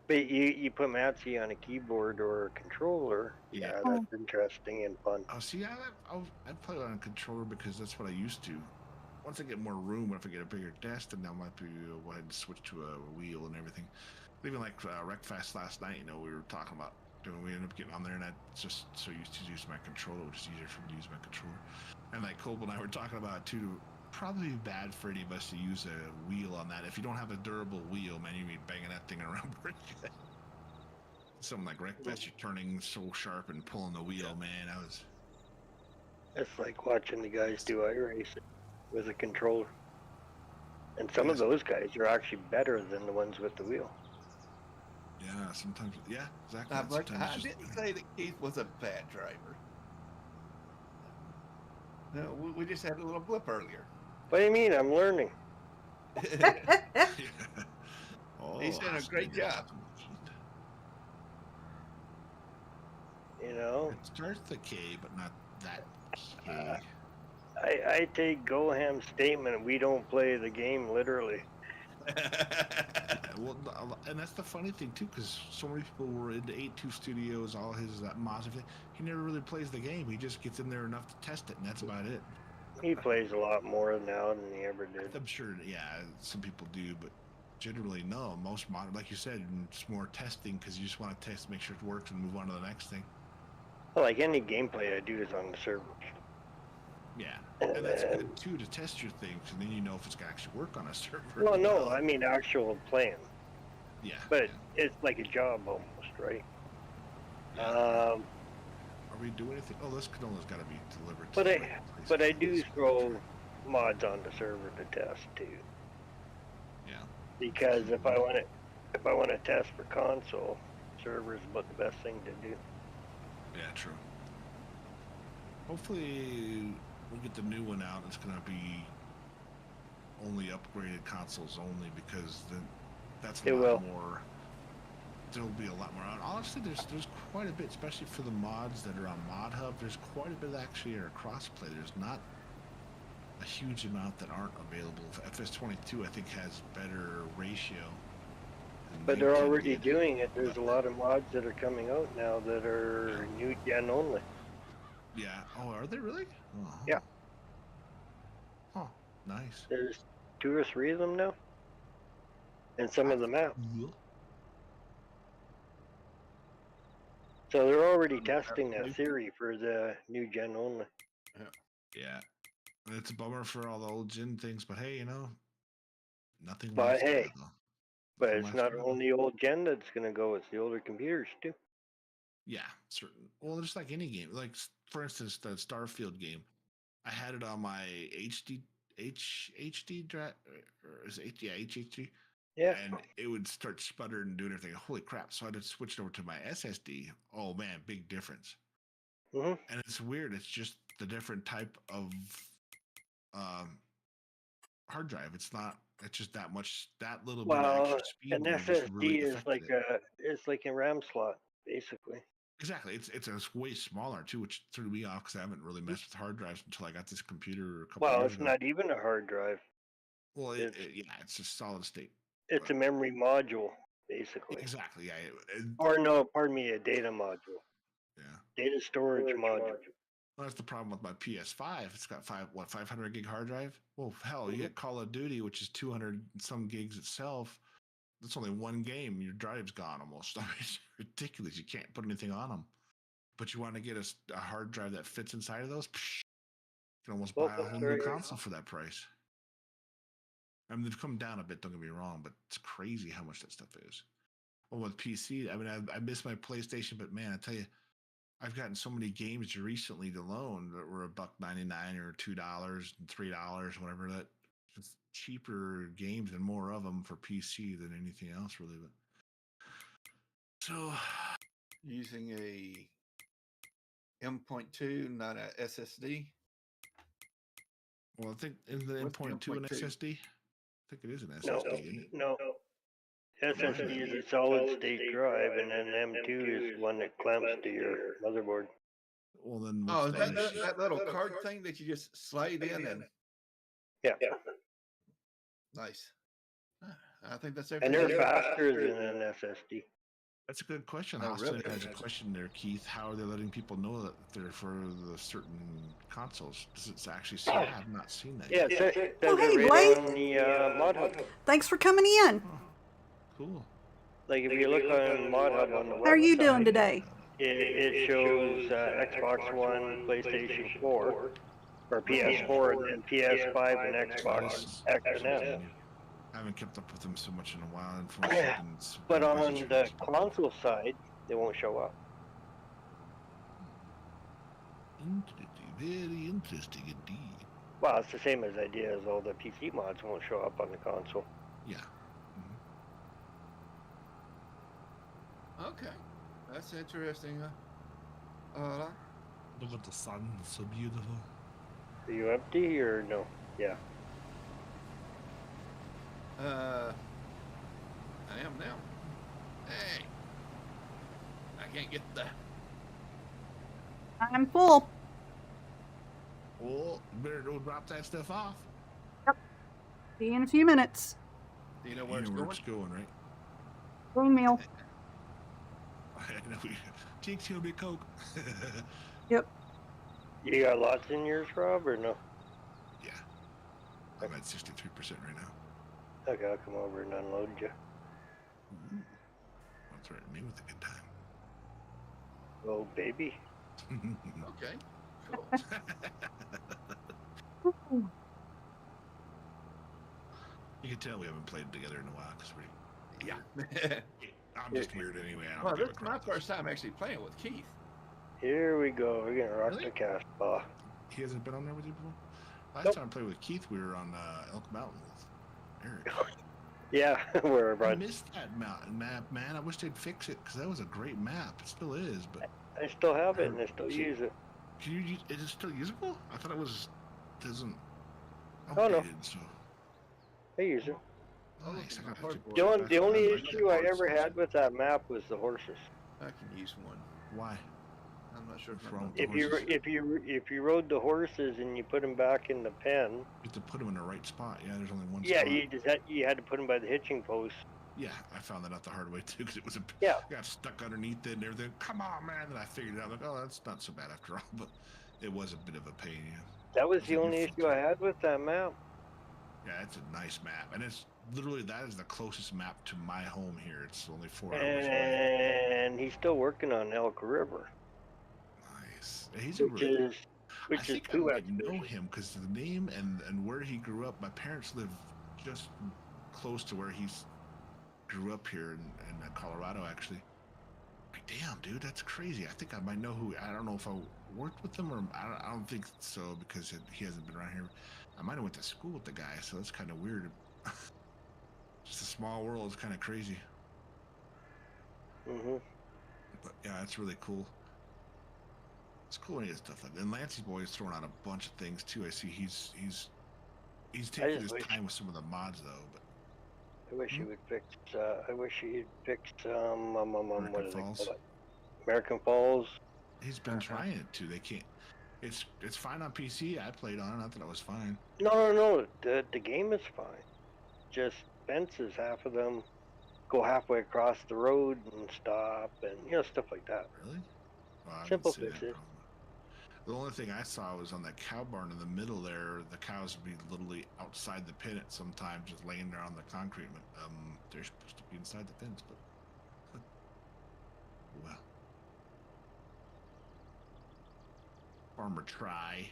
But you put Matthew on a keyboard or a controller. Yeah, that's interesting and fun. Oh, see, I'd play on a controller because that's what I used to. Once I get more room, if I get a bigger desk, then I might be go ahead and switch to a wheel and everything. Even like Wreckfest last night, we were talking about we ended up getting on there, and I just so used to use my controller, which is easier for me to use my controller. And like Coble and I were talking about it too. Probably bad for any of us to use a wheel on that. If you don't have a durable wheel, man, you'd be banging that thing around pretty good. Something like Wreckfest, you're turning so sharp and pulling the wheel, man. It's like watching the guys do iRacing with a controller. And some of those guys are actually better than the ones with the wheel. Yeah, sometimes. Yeah, exactly. I didn't say that Keith was a bad driver. No, we just had a little blip earlier. What do you mean? I'm learning. He's done a great job. You know? It starts the K, but not that K. I take Goham's statement, we don't play the game literally. Well, and that's the funny thing too, because so many people were into 8.2 Studios, all his mods, everything. He never really plays the game. He just gets in there enough to test it, and that's about it. He plays a lot more now than he ever did. I'm sure, yeah, some people do, but generally no. Most mod, like you said, it's more testing because you just want to test, make sure it works, and move on to the next thing. Well, like any gameplay I do is on the server. Yeah, and that's good too, to test your things, and then you know if it's gonna actually work on a server. Well, no, I mean actual playing. Yeah. But it's like a job almost, right? Yeah. Are we doing anything? Oh, this canola's got to be delivered. But I do throw mods on the server to test too. Yeah. Because if I want to test for console, server is about the best thing to do. Yeah, true. Hopefully we'll get the new one out. It's gonna be only upgraded consoles only, because then that's a lot more. There'll be a lot more. Honestly, there's quite a bit, especially for the mods that are on Mod Hub. There's quite a bit actually are crossplay. There's not a huge amount that aren't available. FS22 I think has better ratio. But they're already doing it. There's a lot of mods that are coming out now that are new gen only. Yeah. Oh, are they really? Oh. Yeah. Oh, nice. There's 2 or 3 of them now. And some of the maps. So they're already testing that theory for the new gen only. Yeah. It's a bummer for all the old gen things, but hey, nothing But lasts hey, forever, though. but it's not only old gen that's going to go, it's the older computers too. Yeah, certain. Well, just like any game. Like, for instance, the Starfield game. I had it on my HD drive, or is it, yeah, HHD? Yeah. And it would start sputtering and doing everything. Holy crap. So I just switched over to my SSD. Oh, man, big difference. Mm-hmm. And it's weird. It's just the different type of hard drive. It's just that little bit of extra speed. An SSD is like it's like a RAM slot, basically. Exactly. It's way smaller too, which threw me off because I haven't really messed with hard drives until I got this computer a couple years ago. Well, it's not even a hard drive. Well, it's just solid state. It's a memory module, basically. Exactly. Yeah. Or no, pardon me, a data module. Yeah. Data storage module. Well, that's the problem with my PS5. It's got 500 gig hard drive. Well, hell, you get Call of Duty, which is 200 some gigs itself. That's only one game. Your drive's gone almost. I mean, it's ridiculous. You can't put anything on them. But you want to get a hard drive that fits inside of those? Psh, you can almost buy a whole new console for that price. I mean, they've come down a bit, don't get me wrong, but it's crazy how much that stuff is. Well, with PC, I mean, I miss my PlayStation, but man, I tell you, I've gotten so many games recently alone that were $1.99 or $2 and $3, whatever. That just cheaper games and more of them for PC than anything else, really. But so using a M.2, not a SSD. Well, I think is the M.2 an SSD? I think it is an SSD, isn't it? No. SSD is a solid state drive, and then M2 is one that clamps to your motherboard. Well, then. Is that little card thing that you just slide in and? Yeah. Nice. I think that's everything. And they're faster than an SSD. That's a good question. Austin has a question there, Keith. How are they letting people know that they're for the certain consoles? Does it actually say? I have not seen that yet. Oh, hey, Blake. Mod Hub. Thanks for coming in. Oh, cool. Like if you look on Mod Hub on the website. How are you doing today? It shows Xbox One, PlayStation 4, or PS4, and PS5, and Xbox X and S. I haven't kept up with them so much in a while. But on the console side, they won't show up. Very interesting indeed. Well, it's the same idea as all the PC mods won't show up on the console. Yeah. Okay, that's interesting. Look at the sun, it's so beautiful. Are you empty or no? Yeah. I am now. Hey, I can't get the. I'm full. Well, you better go drop that stuff off. Yep. See you in a few minutes. Do you know where it's going, right? Green meal. Jake's gonna be Coke. Yep. You got lots in yours, Rob, or no? Yeah. I'm at 63% right now. Okay, I'll come over and unload you. Don't threaten me with a good time. Oh, baby. Okay, cool. You can tell we haven't played together in a while because we're. Yeah. I'm just weird anyway. Well, this is my first time actually playing with Keith. Here we go. We're gonna rock the cast ball. He hasn't been on there with you before? Last time I played with Keith, we were on Elk Mountain with Eric. Yeah, we're about. I missed that mountain map, man. I wish they'd fix it because that was a great map. It still is, but I still have it and I still use it. Can you? Is it still usable? I thought it was. Doesn't. Oh no. So. I use it. Nice. The only issue I ever had with that map was the horses. I can use one. Why? I'm not sure if you rode the horses and you put them back in the pen. You have to put them in the right spot. Yeah, there's only one spot. Yeah, you had to put them by the hitching post. Yeah, I found that out the hard way too because it was got stuck underneath it and everything. Come on, man! And I figured it out. Like, oh, that's not so bad after all. But it was a bit of a pain. Yeah. That was the only issue I had with that map. Yeah, it's a nice map, and it's literally that is the closest map to my home here. It's only 4 hours away. And he's still working on Elk River. Nice. He's a Which really. is I think I might know him because the name and where he grew up. My parents live just close to where he's grew up here in Colorado, actually. Like, damn, dude, that's crazy. I think I might know who. I don't know if I worked with him or I don't think so because he hasn't been around here. I might have went to school with the guy, so that's kind of weird. Just a small world. It's kind of crazy. But yeah, that's really cool. It's cool when he does stuff like that. And Lancey's boy's throwing out a bunch of things too. I see he's taking his time with some of the mods though. But I wish he would fix. I wish he'd fix what is Falls. it called? American Falls. He's been trying it too. They can't. It's fine on PC. I played on it. I thought it was fine. No. The game is fine. Just fences. Half of them go halfway across the road and stop, and stuff like that. Really? Well, Simple fixes. The only thing I saw was on that cow barn in the middle there. The cows would be literally outside the pen at sometimes, just laying there on the concrete. They're supposed to be inside the fence, but well. Farmer try.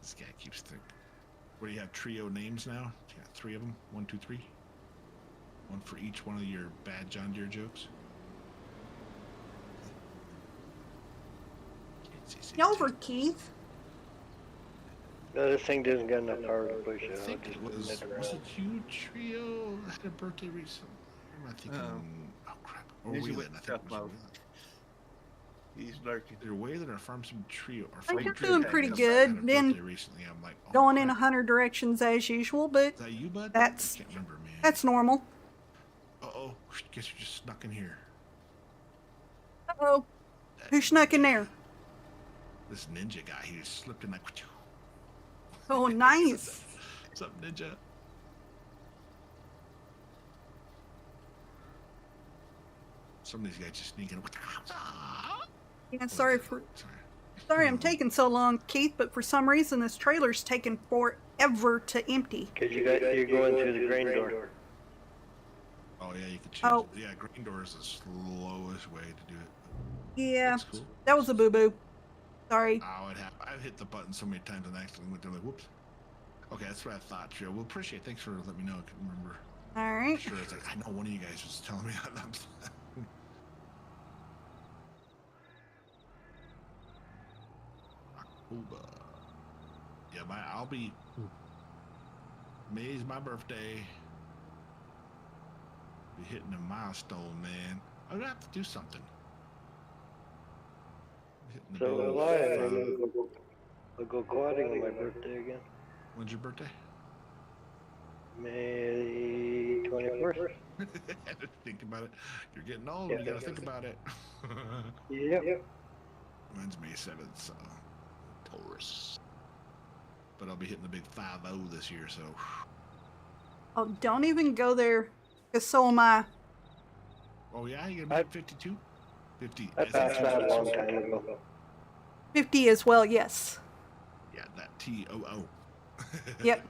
This guy keeps thinking. What do you have? Trio names now? You got 3 of them? 1, 2, 3. One for each one of your bad John Deere jokes. Over, Keith. No, this thing doesn't got enough power to push it. I think it was it you, Trio? Had a birthday recently. Am I thinking? Oh crap! Or Wheelan, I think it was Wheelan. He's lurking. Either Wheelan or Farm Sim Trio. You're doing pretty good. Been recently. I'm like, going in 100 directions as usual, but is that you, bud? That's I can't remember, man. That's normal. Uh-oh. Guess you just snuck in here. Uh-oh. Who snuck in there? This ninja guy. He just slipped in like. Oh, nice. What's up, ninja? Some of these guys just sneaking. Yeah, sorry, I'm taking so long, Keith, but for some reason this trailer's taking forever to empty. Because you're going through the grain door. Oh yeah, you can change it. Yeah, grain door is the slowest way to do it. Yeah, cool. That was a boo-boo. Sorry. Oh, it happened. I've hit the button so many times and accidentally went there like, whoops. Okay, that's what I thought, Trio. Well, appreciate it. Thanks for letting me know. I couldn't remember. All right. Sure, it's like, I know one of you guys was telling me that. Yeah, I'll be. May's my birthday. Be hitting a milestone, man. I'm gonna have to do something. So I'll go quadding on my birthday again. When's your birthday? May 21st. I didn't think about it. You're getting old. You gotta think about it. Yep. Mine's May 7th, so Taurus. But I'll be hitting the big 5-0 this year, so. Oh, don't even go there, because so am I. Oh yeah, you gonna be 52? 50. I passed that a long time ago. 50 as well, yes. Yeah, that TOO. Yep.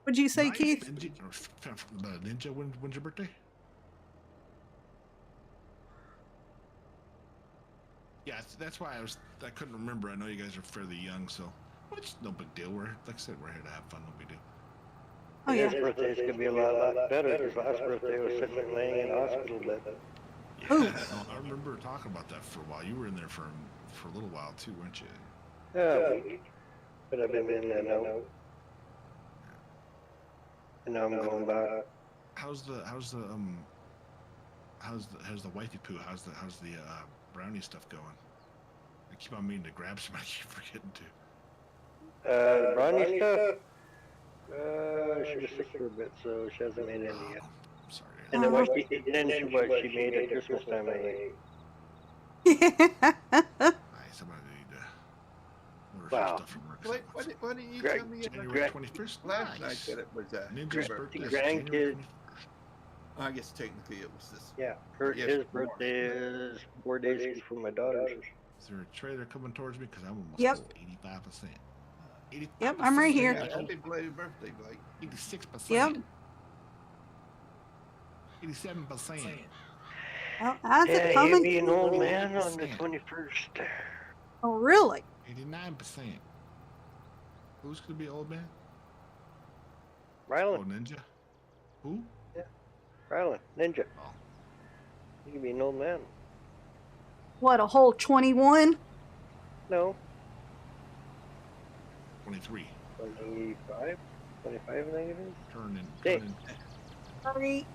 What'd you say, Nice. Keith? Ninja, when's your birthday? Yeah, that's why I couldn't remember. I know you guys are fairly young, so it's no big deal. Like I said, we're here to have fun. No big deal. Oh yeah. His birthday's gonna be a lot better. His last birthday was sitting laying in hospital bed. Yeah, I remember talking about that for a while. You were in there for a little while too, weren't you? Yeah, but I've been in and out. And now I'm going back. How's the wifey poo? How's the brownie stuff going? I keep on meaning to grab some. I keep forgetting to. Brownie stuff. She was sick for a bit, so she hasn't made any yet. I'm sorry. And then what she made at Christmas time, I ate. Nice. I'm gonna need to order some stuff from work. Why didn't you tell me January 21st? last night Nice. that it was Ninja's birthday? birthday. grandkids. I guess technically it was this. Yeah, Yes, his birthday is 4 days before my daughter's. Is there a trailer coming towards me? Because I'm almost Yep. full 85%. Yep, I'm right here. Happy belated birthday, Blake. 86%. Yep. 87%. Well, how's it Yeah, coming? he'd be an old man on the 21st. Oh, really? 89%. Who's gonna be old man? Rylan. Oh, Ninja. Who? Yeah. Rylan, Ninja. Oh. He could be an old man. What, a whole 21? No. 23. 25? 25, I think it is. Turning. Sorry.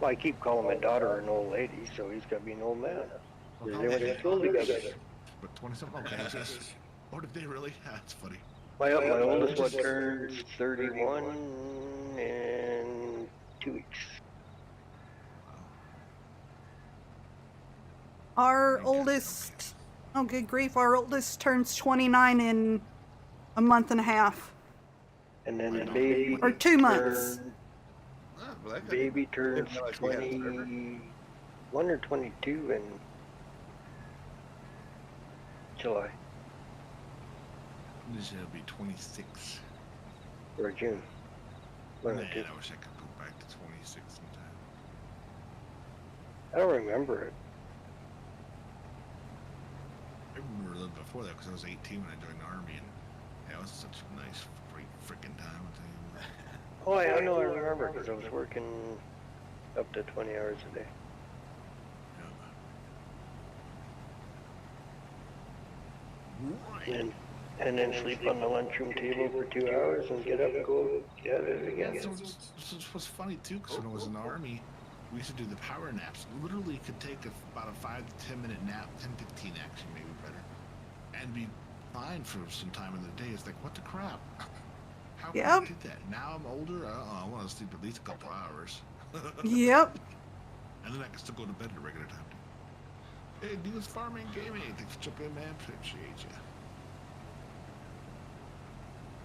Well, I keep calling my daughter an old lady, so he's got to be an old man. Because they went to school together. But 20-something? Okay. Oh, did they really? That's funny. My oldest one turns 31 in 2 weeks. Our oldest, oh good grief, our oldest turns 29 in a month and a half. And then the baby... Or 2 months. Baby turns 21 or 22 in July. This will be 26. Or June. Man, I wish I could go back to 26 sometime. I don't remember it. I remember a little before that because I was 18 when I joined the Army, and yeah, it was such a nice, great freaking time. I'll tell you what. Oh, I know, I remember, because I was working up to 20 hours a day. Yeah. And then sleep on the lunchroom table for 2 hours and get up and go at it again. So it was funny too, because when I was in the Army, we used to do the power naps. Literally could take about a 5 to 10 minute nap, 10, 15 actually, maybe better, and be fine for some time in the day. It's like, what the crap? How can I do that? Now I'm older, I want to sleep at least a couple hours. Yep. And then I can still go to bed at a regular time. Hey, do this farming gaming. Thanks for jumping in, man. Appreciate you.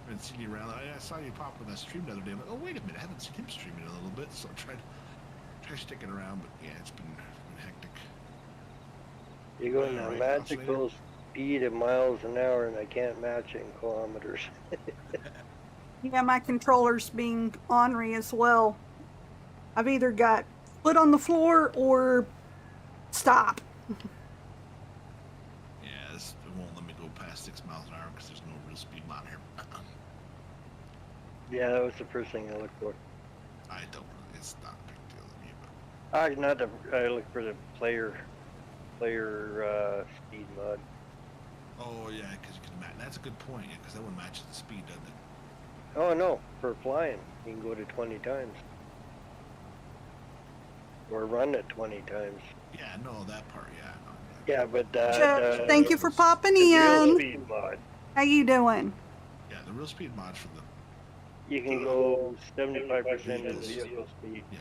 I haven't seen you around. I saw you pop on that stream the other day. I'm like, oh, wait a minute. I haven't seen him streaming in a little bit, so I tried sticking around, but yeah, it's been hectic. You go in a magical speed of miles an hour, and I can't match it in kilometers. Yeah, my controller's being ornery as well. I've either got foot on the floor or stop. Yeah, it won't let me go past 6 miles an hour because there's no real speed monitor. Yeah, that was the first thing I looked for. I don't really. It's not a big deal to me, but I looked for the player speed mod. oh yeah, because you can match. That's a good point. Yeah, because that one matches the speed, doesn't it? Oh no, for flying, you can go to 20 times. Or run at 20 times. Yeah, no, that part. Yeah. No, Yeah, but thank you for popping the real in. speed mod. How you doing? yeah, the real speed mod for the You can go 75% of vehicle speed. yeah.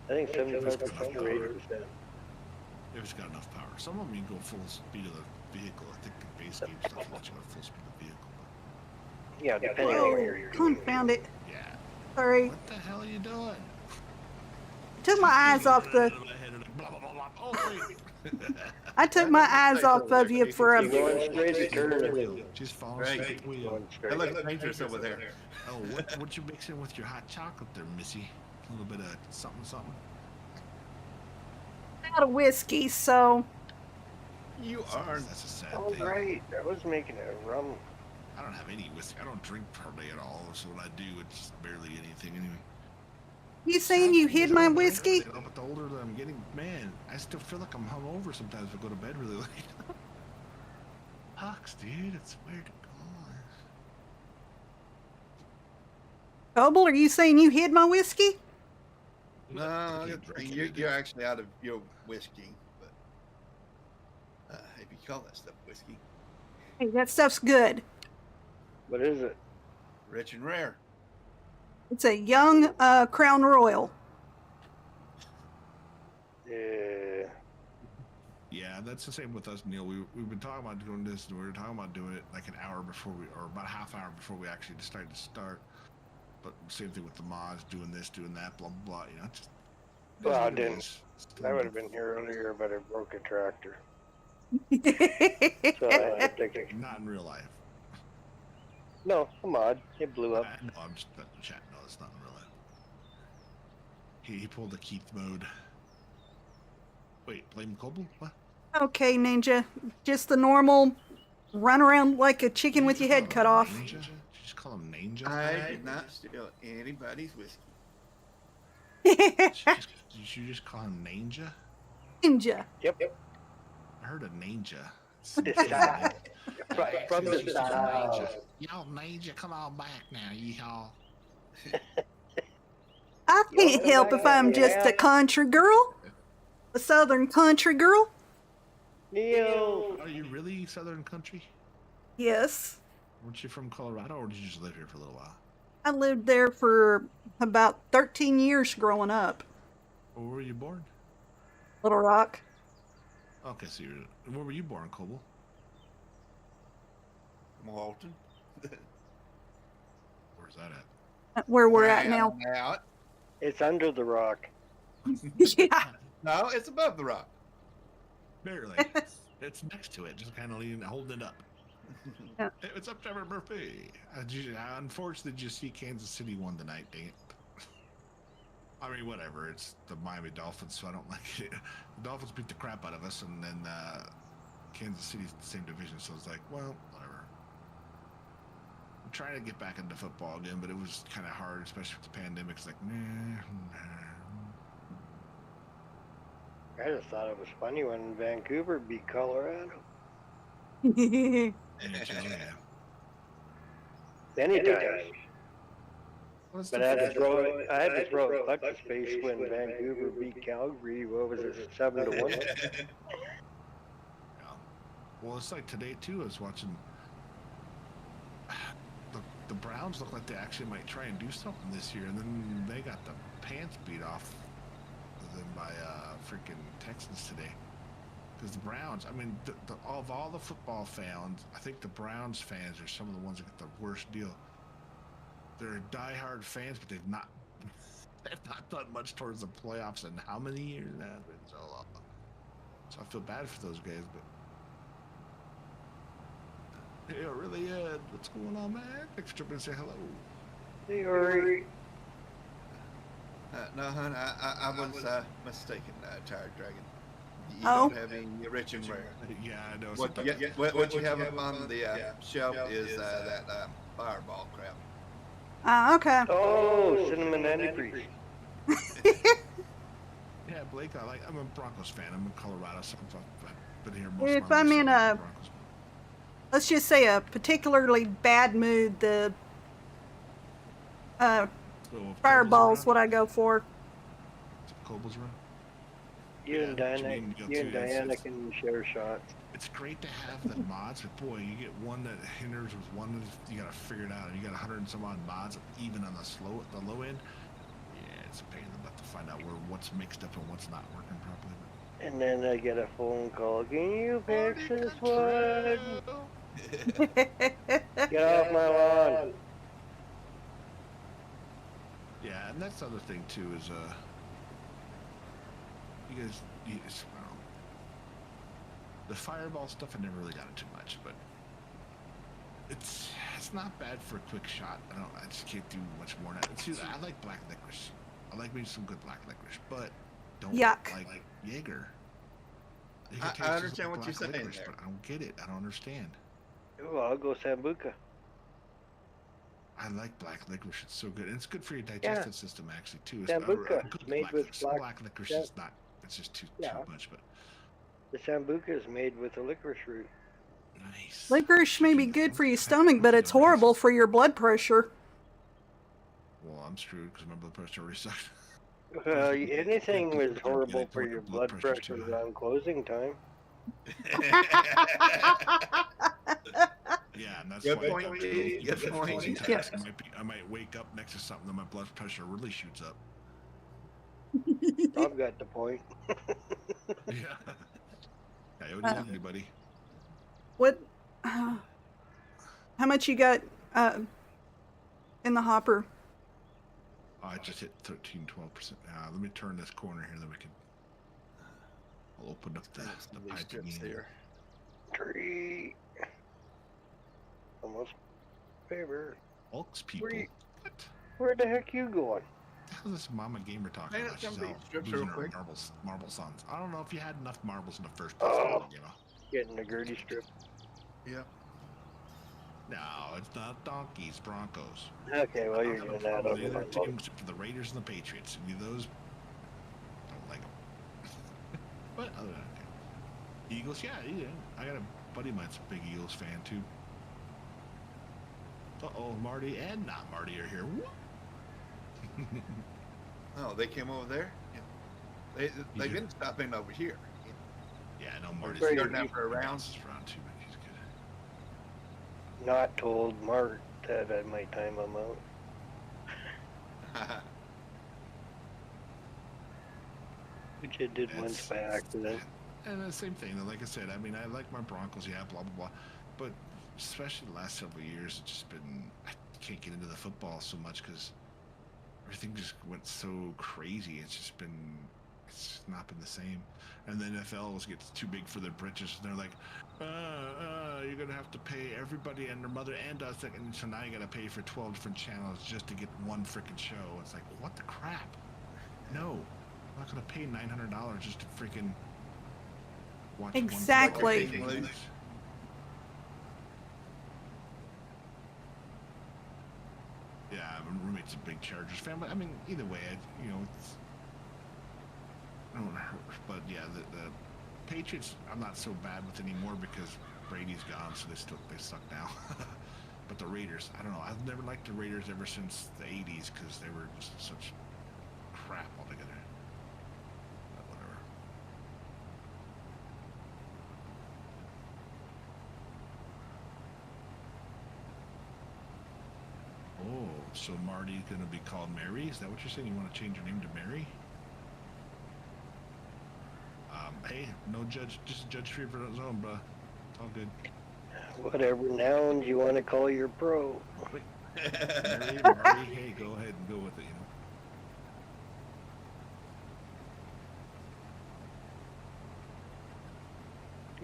I think 75% or 80%. If it's got enough power. Some of them you can go full speed of the vehicle. I think the base game stuff will let you go full speed of the vehicle. Yeah, depending on where you're Confound it. Yeah. Sorry. What the hell are you doing? Took my eyes off the. I took my eyes off of you for a. You're going straight to turn. She's falling Right. straight wheel. Going straight. I look dangerous over there. Oh, what you mixing with your hot chocolate there, Missy? A little bit of something. Out of whiskey, so. You are. That's a sad Oh, thing. right. I was making a rum. I don't have any whiskey. I don't drink hardly at all. So when I do, it's barely anything anyway. You saying you hid my whiskey? You know, but the older that I'm getting, man, I still feel like I'm hungover sometimes if I go to bed really late. Hucks, dude, it's weird. Coble, are you saying you hid my whiskey? No, can't drink you're actually out of your whiskey, but if you call that stuff whiskey, Hey, that stuff's good. What is it? rich and rare. It's a young Crown Royal. Yeah. Yeah, that's the same with us, Neil. We've been talking about doing this, and we were talking about doing it like an hour before or about a half hour before we actually decided to start. But same thing with the mods, doing this, doing that, blah blah blah. Well, I didn't. I would have been here earlier, but I broke a tractor. So I had to take Not in real life. No, a mod. It blew up. No, I'm just putting the chat. No, it's not in real life. He pulled the Keith mode. Wait, blame Coble? What? Okay, Ninja. Just the normal run around like a chicken with your head cut off. Ninja? Did you just call him Ninja? I did not steal anybody's whiskey. Did you just call him Ninja? Ninja. Yep. I heard a ninja. From the south. Yo, Ninja, come on back now, y'all. I can't help if I'm just a country girl. A southern country girl. Neil. Are you really Southern country? Yes. Weren't you from Colorado, or did you just live here for a little while? I lived there for about 13 years growing up. Where were you born? Little Rock. Okay, so where were you born, Coble? Walton. Where's that at? Where we're at now. Out. It's under the rock. Yeah. No, it's above the rock. Barely. It's next to it, just kind of holding it up. Yeah. Hey, what's up, Trevor Murphy? Unfortunately, did you see Kansas City won tonight, dang it. I mean, whatever. It's the Miami Dolphins, so I don't like it. The Dolphins beat the crap out of us, and then Kansas City's the same division, so it's like, well, whatever. I'm trying to get back into football again, but it was kind of hard, especially with the pandemic. It's like, nah. I just thought it was funny when Vancouver beat Colorado. Yeah. Anytime. But I had to throw a clutch of space when Vancouver beat Calgary. What was it, 7-1? Yeah. Well, it's like today too. I was watching. The Browns look like they actually might try and do something this year, and then they got the pants beat off them by freaking Texans today. Because the Browns, I mean, of all the football fans, I think the Browns fans are some of the ones that get the worst deal. They're diehard fans, but they've not done much towards the playoffs in how many years now? It's been so long. So I feel bad for those guys, but yeah, really, what's going on, man? Thanks for jumping and say hello. Hey, Ori. No, hon, I was mistaken, Tired Dragon. You Oh. don't have any rich and rare. Yeah, I know. What you have up on the shelf is that fireball crap. Okay. Oh, cinnamon antifreeze. Yeah, Blake, I'm a Broncos fan. I'm in Colorado, so I've been here most If of my life, I'm in so a- I'm Broncos fan. Let's just say a particularly bad mood, the So, fireball's what I go for. Coble's run. You and Yeah, Diana, you you and too, it's- Diana can share shots. It's great to have the mods, but boy, you get one that hinders with one that you gotta figure it out. You got 100 and some odd mods, even on the low end. Yeah, it's a pain in the butt to find out what's mixed up and what's not working properly. And then I get a phone call. Can you fix this one? Get off my lawn. Yeah, and that's the other thing too is you guys, well, the fireball stuff I never really got into much, but it's not bad for a quick shot. I just can't do much more than that. See, I like black licorice. I like me some good black licorice, but don't Yuck. like Jaeger. I understand what you're saying licorice, there. but I don't get it. I don't understand. Oh, I'll go Sambuca. I like black licorice. It's so good. And it's good for your digestive system, actually, too. It's Sambuca, good made black with licorice. black- Black licorice yeah. is not. It's just too much, but The Sambuca is made with a licorice root. nice. Licorice may be good for your stomach, but it's horrible for your blood pressure. Well, I'm screwed because my blood pressure already sucked. Anything was Don't horrible get for it. your Blood blood pressure's pressure too high. around closing time. Yeah, and that's Good why point, I'm Pete. screwed. Good point. Sometimes I might wake up next to something and my blood pressure really shoots up. I've got the point. Yeah. Coyote, anybody? What? How much you got in the hopper? Oh, I just hit 13, 12%. Let me turn this corner here, then we can. I'll open up the These pipe strips again. here. Tree. Almost favor. Folks, people. What? Where the heck you going? The hell is this Mama Gamer talking about? She's all losing her marble sons. I don't know if you had enough marbles in the first place. You know. Getting the Gertie strip. Yep. No, it's not donkeys, Broncos. Okay, well you're doing that. The other teams, the Raiders and the Patriots. Any of those, don't like them. But other than that, Eagles, yeah. I got a buddy of mine's a big Eagles fan too. Uh-oh, Marty and not Marty are here. Oh, they came over there? Yeah. They didn't stop in over here. Yeah, I know Marty's starting out for a round. Round two, but he's good. Not told Mark that I might time him out. Which I did once by accident. And the same thing, like I said, I mean, I like my Broncos, yeah, blah, blah, blah. But especially the last several years, it's just been, I can't get into the football so much because everything just went so crazy. It's not been the same. And the NFL gets too big for their britches. And they're like, you're going to have to pay everybody and their mother and us. And so now you got to pay for 12 different channels just to get one freaking show. It's like, what the crap? No, I'm not going to pay $900 just to freaking watch exactly. one. Yeah, my roommate's a big Chargers fan, but I mean, either way, it's, I don't know, but yeah, the Patriots, I'm not so bad with anymore because Brady's gone, so they suck now. But the Raiders, I don't know, I've never liked the Raiders ever since the 80s because they were just such crap altogether. But whatever. Oh, so Marty's gonna be called Mary? Is that what you're saying? You want to change your name to Mary? Hey, no judge, just judge free for his own, bro. It's all good. Whatever nouns you want to call your pro. Mary, Marty, hey, go ahead and go with it,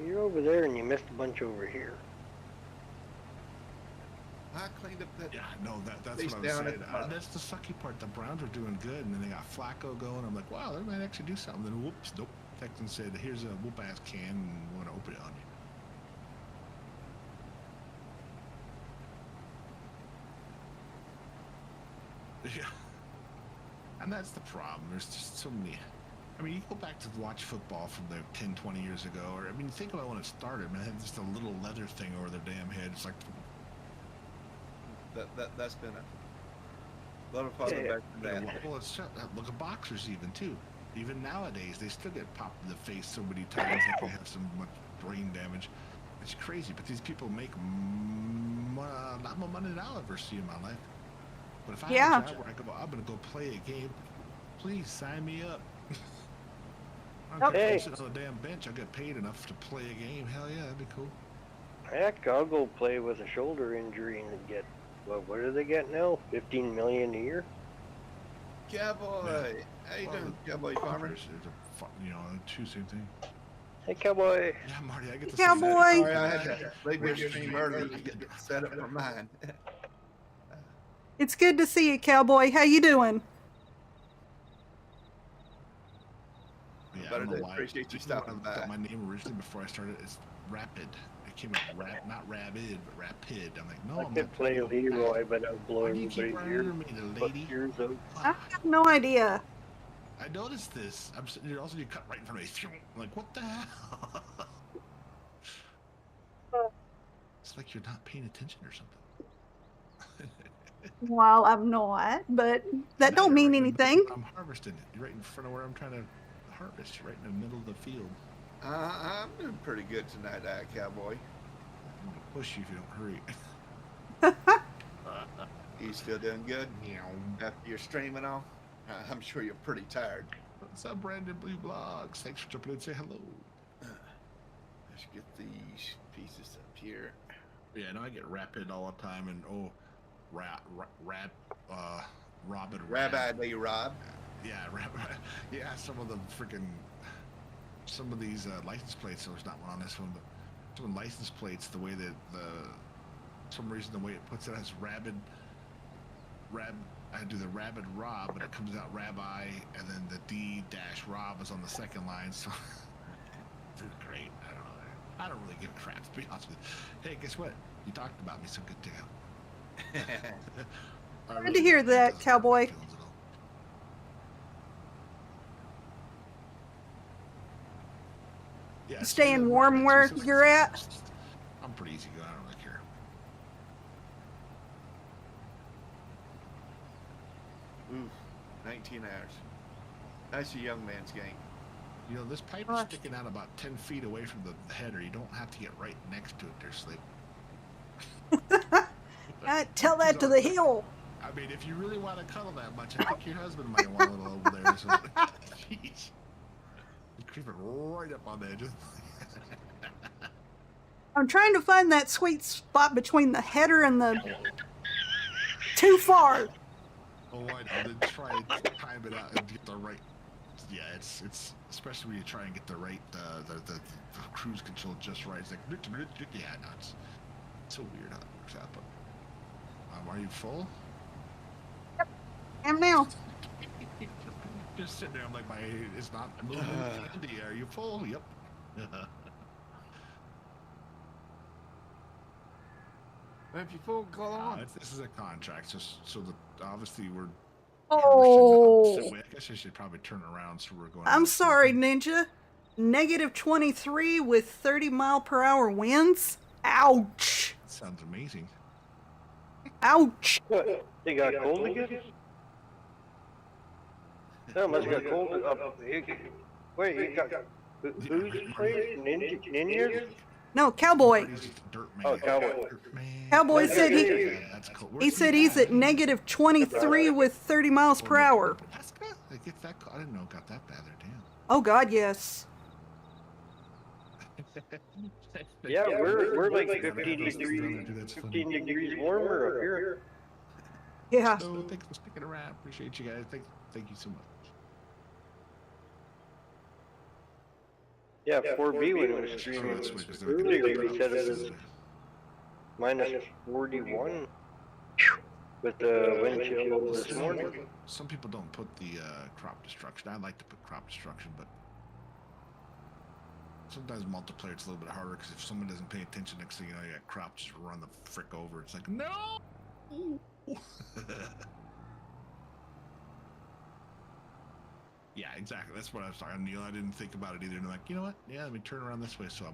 You're over there and you missed a bunch over here. I cleaned up that. Yeah, no, that's what I was saying. That's the sucky part. The Browns are doing good, and then they got Flacco going. I'm like, wow, they might actually do something. Then whoops, nope. Texan said, here's a whoop-ass can, and we're going to open it on you. Yeah. And that's the problem. There's just so many. I mean, you go back to watch football from 10, 20 years ago, or, I mean, think about when it started. Man, it had just a little leather thing over their damn head. It's like... That's been a lot of fun back to that. Well, it's look at boxers even too. Even nowadays, they still get popped in the face so many times that they have so much brain damage. It's crazy, but these people make a lot more money than I'll ever see in my life. But if I have a job where I go, I'm going to go play a game, please sign me up. I'm sit on a damn bench. I get paid enough to play a game. Hell yeah, that'd be cool. Heck, I'll go play with a shoulder injury and get, well, what do they get now? $15 million a year? Cowboy, how you doing, Cowboy Farmer? Two same thing. Hey, Cowboy. Yeah, Marty, I get to Cowboy. Sorry, I had to leave your stream early to get set up for mine. It's good to see you, Cowboy. How you doing? Yeah, But I appreciate you stopping by. My name originally before I started is Rapid. It came up not Rabid, but Rapid. I'm like, no, I could play Leroy, but I'll blow everybody's ears. I have no idea. I noticed this. I'm sitting here, also you cut right in front of me. I'm like, what the hell? It's like you're not paying attention or something. Well, I'm not, but that don't mean anything. I'm harvesting it. You're right in front of where I'm trying to harvest. You're right in the middle of the field. I'm doing pretty good tonight, Cowboy. I'm gonna push you if you don't hurry. You still doing good? After your streaming on? I'm sure you're pretty tired. What's up, Brandon Blue Blogs? Thanks for jumping in and say hello. Let's get these pieces up here. Yeah, no, I get Rapid all the time, and Robin. Rabbi Day Rob. Yeah, yeah, some of these license plates, so there's not one on this one, but some license plates, the way that some reason the way it puts it as I do the rabid Rob, but it comes out Rabbi, and then the D-Rob is on the second line. So it's great. I don't know. I don't really give a crap, to be honest with you. Hey, guess what? You talked about me, so good to go. Good to hear that, Cowboy. Yeah, staying warm where you're at? I'm pretty easy going. I don't really care. Ooh, 19 hours. That's a young man's game. You know, this pipe is sticking out about 10 feet away from the header. You don't have to get right next to it there, Sleep. Tell that to the hill. I mean, if you really want to cuddle that much, I think your husband might want a little over there. So, jeez. You're creeping right up on the edges. I'm trying to find that sweet spot between the header and the... Too far. Oh, I know. Then try and time it out and get the right... Yeah, it's especially when you try and get the right, the cruise control just right. It's like, yeah, no, it's so weird how that works out. But are you full? Yep, I am now. Just sitting there, I'm like, it's not a little candy. Are you full? Yep. If you full, go on. This is a contract, so obviously we're. Oh. I guess I should probably turn around so we're going. I'm sorry, Ninja. -23 with 30-mile-per-hour winds? Ouch. That sounds amazing. Ouch. What? They got cold again? No, must got cold up. Wait, you got who's playing? Ninjas? No, Cowboy. Oh, Cowboy. Cowboy said he said he's at -23 with 30 miles per hour. I didn't know it got that bad there, damn. Oh God, yes. Yeah, we're like 15 degrees warmer up here. Yeah. So thanks for sticking around. Appreciate you guys. Thank you so much. Yeah, 4B when it was streaming earlier, we said it was -41 with the wind chill this morning. Some people don't put the crop destruction. I like to put crop destruction, but sometimes multiplayer it's a little bit harder because if someone doesn't pay attention, next thing you know, you got crop just run the frick over. It's like, no! Yeah, exactly. That's what I was talking. I didn't think about it either. And I'm like, you know what? Yeah, let me turn around this way so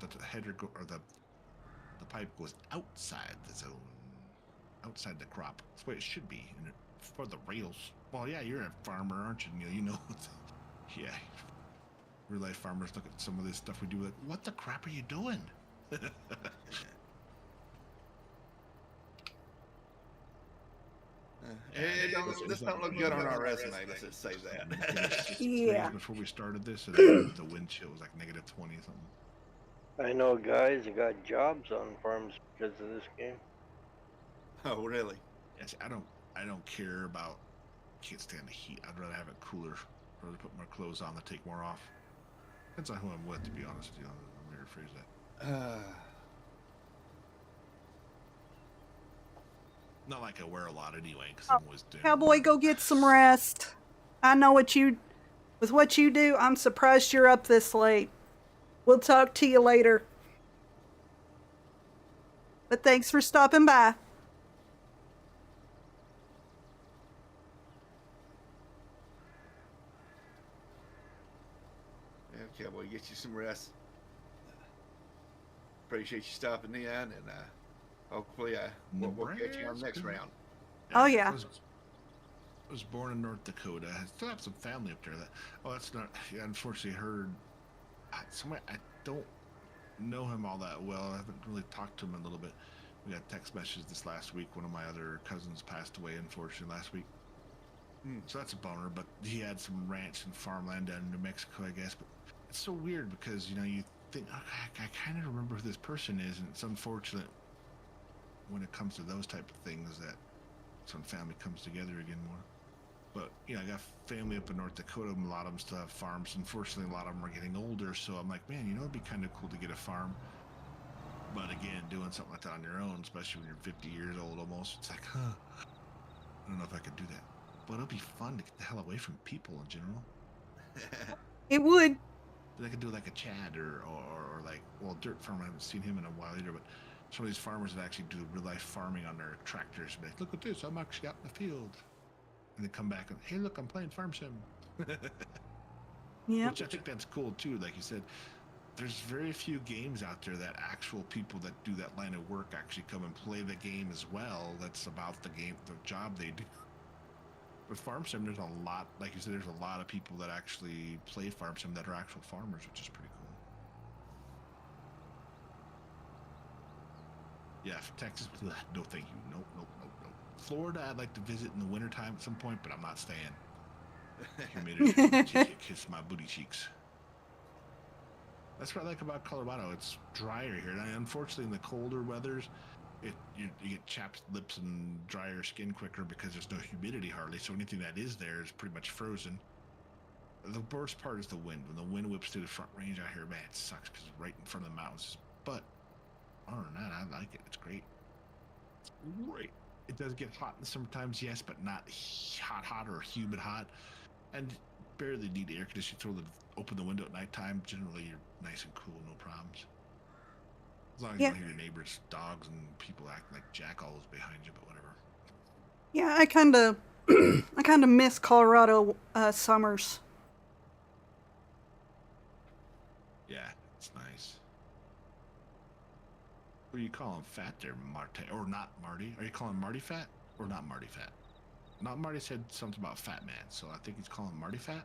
the header or the pipe goes outside the zone, outside the crop. That's the way it should be. And for the rails. Well, yeah, you're a farmer, aren't you, Neil? You know. Yeah. Real life farmers look at some of this stuff we do. Like, what the crap are you doing? This don't look good on our resume. Let's just say that. Yeah. Before we started this, the wind chill was like -20 something. I know guys that got jobs on farms because of this game. Oh, really? Yes, I don't care about. Can't stand the heat. I'd rather have it cooler. I'd rather put more clothes on than take more off. Depends on who I'm with, to be honest with you. Let me rephrase that. Not like I wear a lot anyway, because I'm always doing. Cowboy, go get some rest. I know with what you do, I'm surprised you're up this late. We'll talk to you later. But thanks for stopping by. Yeah, Cowboy, get you some rest. Appreciate you stopping in, and hopefully we'll get you on the next round. Oh, yeah. I was born in North Dakota. I still have some family up there. That's not. Yeah, unfortunately, heard. I don't know him all that well. I haven't really talked to him a little bit. We got text messages this last week. One of my other cousins passed away, unfortunately, last week. So that's a bummer. But he had some ranch and farmland down in New Mexico, I guess. But it's so weird because you think, okay, I kind of remember who this person is, and it's unfortunate when it comes to those type of things that some family comes together again more. But I got family up in North Dakota, and a lot of them still have farms. Unfortunately, a lot of them are getting older, so I'm like, man, it'd be kind of cool to get a farm. But again, doing something like that on your own, especially when you're 50 years old almost, it's like, I don't know if I could do that. But it'll be fun to get the hell away from people in general. It would. But I could do like a Chad or like, well, Dirt Farm, I haven't seen him in a while either, but some of these farmers that actually do real life farming on their tractors. Be like, look at this, I'm actually out in the field. And they come back and, hey, look, I'm playing Farm Sim. Yeah. Which I think that's cool too. Like you said, there's very few games out there that actual people that do that line of work actually come and play the game as well. That's about the game, the job they do. With Farm Sim, there's a lot, like you said, there's a lot of people that actually play Farm Sim that are actual farmers, which is pretty cool. Yeah, Texas, no thank you. Nope. Florida, I'd like to visit in the wintertime at some point, but I'm not staying. Humidity kiss my booty cheeks. That's what I like about Colorado. It's drier here. And unfortunately, in the colder weathers, you get chapped lips and drier skin quicker because there's no humidity hardly. So anything that is there is pretty much frozen. The worst part is the wind. When the wind whips through the front range out here, man, it sucks because it's right in front of the mountains. But other than that, I like it. It's great. It's great. It does get hot in the summertimes, yes, but not hot or humid hot. And barely need air conditioning. Open the window at nighttime. Generally, you're nice and cool, no problems. As long as you don't hear your neighbors' dogs and people acting like jackalls behind you, but whatever. Yeah, I kind of miss Colorado summers. Yeah, it's nice. What are you calling fat there, Marty? Or not Marty? Are you calling Marty fat or not Marty fat? Not Marty said something about fat man, so I think he's calling Marty fat.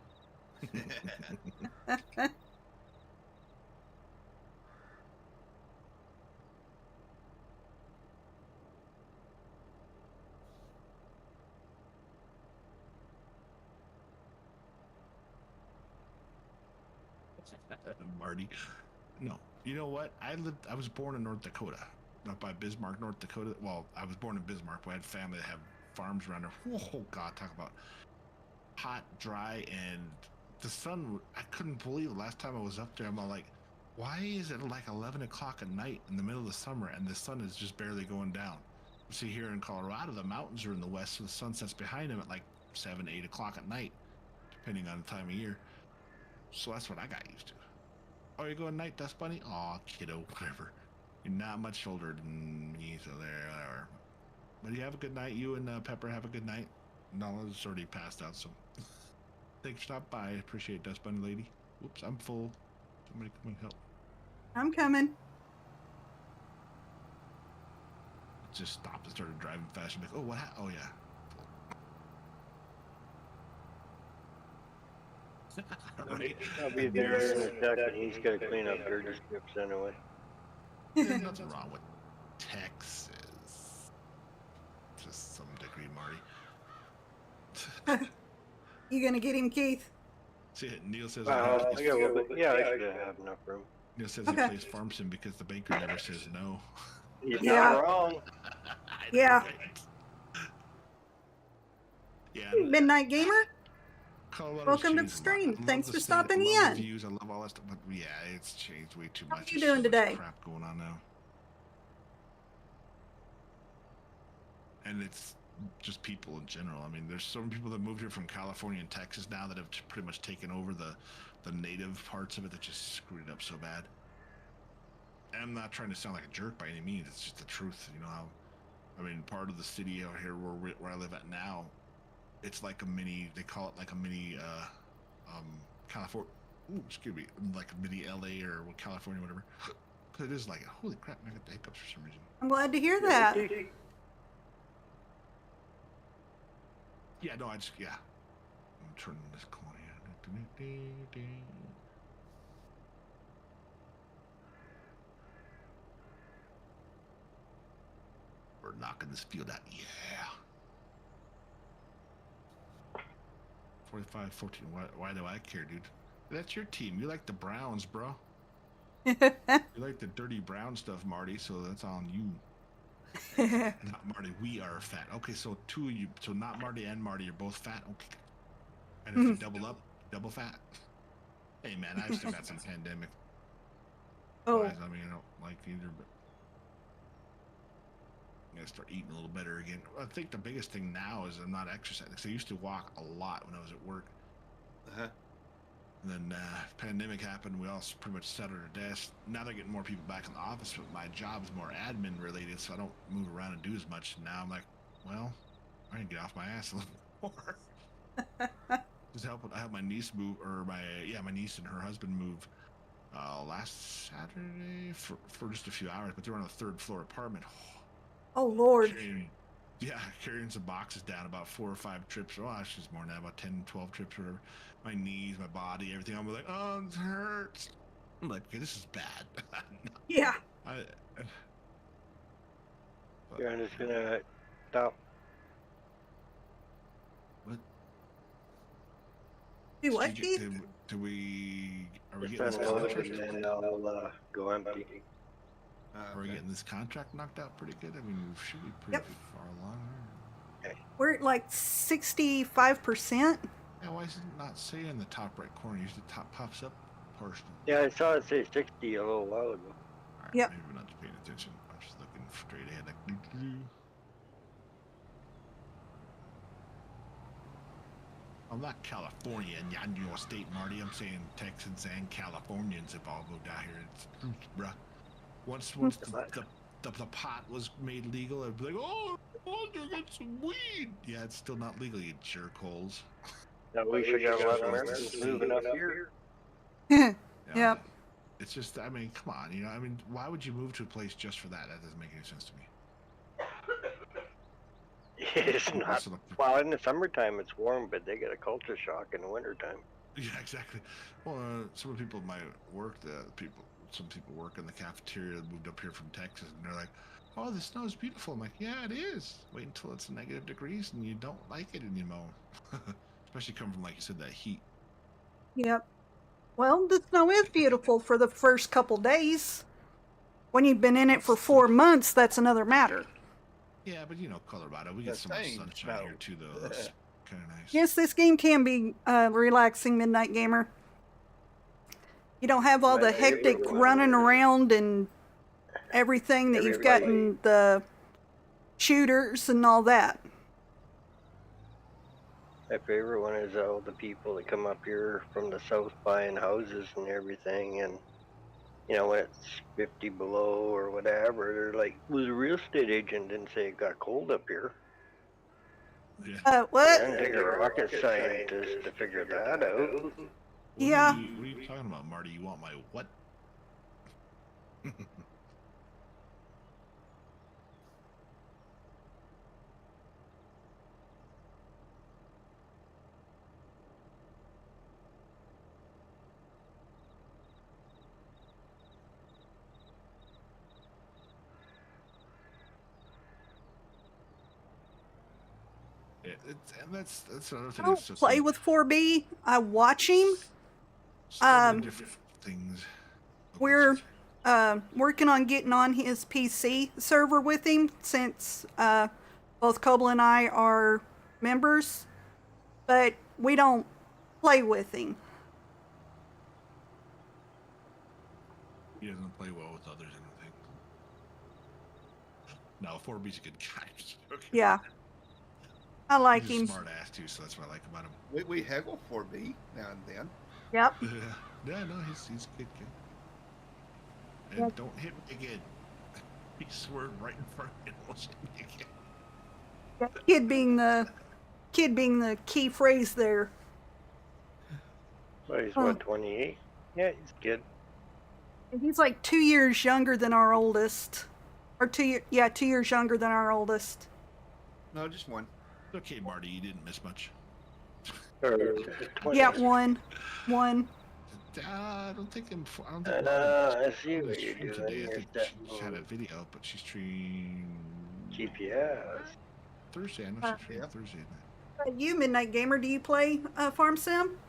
Marty. No. You know what? I was born in North Dakota. Up by Bismarck, North Dakota. Well, I was born in Bismarck. We had family that have farms around there. Oh God, talk about hot, dry, and the sun. I couldn't believe the last time I was up there. I'm all like, why is it like 11 o'clock at night in the middle of the summer and the sun is just barely going down? See, here in Colorado, the mountains are in the west, so the sun sets behind them at like 7, 8 o'clock at night, depending on the time of year. So that's what I got used to. Oh, you're going night, Dust Bunny? Aw, kiddo, whatever. You're not much older than me, so there you are. But you have a good night. You and Pepper have a good night. Nala's already passed out, so thanks for stopping by. I appreciate it, Dust Bunny lady. Whoops, I'm full. Somebody come and help. I'm coming. Just stopped and started driving fast. I'm like, oh, what happened? Oh, yeah. Right. I'll be there in a second. He's got to clean up dirty strips anyway. There's nothing wrong with Texas. Just some degree, Marty. You gonna get him, Keith? See, Neil says, I got a little bit. Yeah, I should have enough room. Neil says he plays Farm Sim because the banker never says no. You're not wrong. Yeah. Yeah. Midnight Gamer? Colorado's Welcome to the changed a lot. stream. I love Thanks the for state. stopping I love in. the views. I love all that stuff, but yeah, it's changed way too much. How are you There's doing so much today? crap going on now. And it's just people in general. I mean, there's some people that moved here from California and Texas now that have pretty much taken over the native parts of it that just screwed it up so bad. And I'm not trying to sound like a jerk by any means. It's just the truth. You know how, I mean, part of the city out here where I live at now, it's like a mini, they call it like a mini California, excuse me, like a mini LA or California, whatever. Because it is like, holy crap, I got the hiccups for some reason. I'm glad to hear that. Yeah, no, I'm turning this corner. We're knocking this field out. Yeah. 45-14. Why do I care, dude? That's your team. You like the Browns, bro. You like the dirty brown stuff, Marty, so that's on you. Not Marty, we are fat. Okay, so two of you, so not Marty and Marty, you're both fat? Okay. And if you double up, double fat? Hey, man, I've still got some pandemic. Oh. I mean, I don't like either, but gotta start eating a little better again. I think the biggest thing now is I'm not exercising. Because I used to walk a lot when I was at work. Uh-huh. And then pandemic happened. We all pretty much sat at our desks. Now they're getting more people back in the office, but my job's more admin related, so I don't move around and do as much. Now I'm like, well, I can get off my ass a little more. Just helping. I have my niece move, or my niece and her husband move last Saturday for just a few hours, but they're on a 3rd floor apartment. Oh Lord. Carrying some boxes down about 4 or 5 trips. Oh, actually, it's more than that, about 10, 12 trips, whatever. My knees, my body, everything. I'm like, oh, it hurts. I'm like, okay, this is bad. Yeah. I'm just gonna stop. What? Do what, Keith? Are we Just getting this unload contract? and then I'll go empty. Are we getting this contract knocked out pretty good? I mean, we should be pretty far along. We're at like 65%. Yeah, why is it not saying in the top right corner? Usually the top pops up portion. Yeah, I saw it say 60 a little while ago. All right, Yep. maybe we're not paying attention. I'm just looking straight ahead. Like, I'm not California and your state, Marty. I'm saying Texans and Californians if all go down here. It's bruh. Once the pot was made legal, I'd be like, oh, I want to get some weed. Yeah, it's still not legal, you jerkholes. At least we got a lot of Americans moving up here. Yep. It's just, I mean, come on, I mean, why would you move to a place just for that? That doesn't make any sense to me. It's not. Well, in the summertime it's warm, but they get a culture shock in the wintertime. Yeah, exactly. Well, some of the people at my work, some people work in the cafeteria that moved up here from Texas, and they're like, oh, the snow's beautiful. I'm like, yeah, it is. Wait until it's negative degrees and you don't like it anymore. Especially coming from, like you said, that heat. Yep. Well, the snow is beautiful for the first couple days. When you've been in it for 4 months, that's another matter. Yeah, but Colorado, we get so much sunshine here too, though. That's kind of nice. Yes, this game can be relaxing, Midnight Gamer. You don't have all the hectic running around and everything that you've got in the shooters and all that. My favorite one is all the people that come up here from the south buying houses and everything, and when it's 50 below or whatever, they're like, well, the real estate agent didn't say it got cold up here. Yeah. What? I didn't take a rocket scientist to figure that out. Yeah. What are you talking about, Marty? You want my what? That's another thing. I don't play with 4B. I watch him. Different things. We're working on getting on his PC server with him since both Coble and I are members, but we don't play with him. He doesn't play well with others, I don't think. No, 4B's a good guy. Okay. Yeah. I like He's him. a smart ass too, so that's what I like about him. We haggle 4B now and then. Yep. Yeah, no, he's a good kid. And Yep. don't hit me again. He swerved right in front of me. Don't hit me again. Kid being the key phrase there. So he's what, 28? Yeah, he's good. He's like 2 years younger than our oldest. Or 2 years younger than our oldest. No, just one. Okay, Marty, you didn't miss much. Yeah, one. I don't think I see what you're streamed doing. today. I Here's think she had a video, but she's streamed GPS. Thursday. I know she's streamed Thursday night. You, Midnight Gamer, do you play Farm Sim?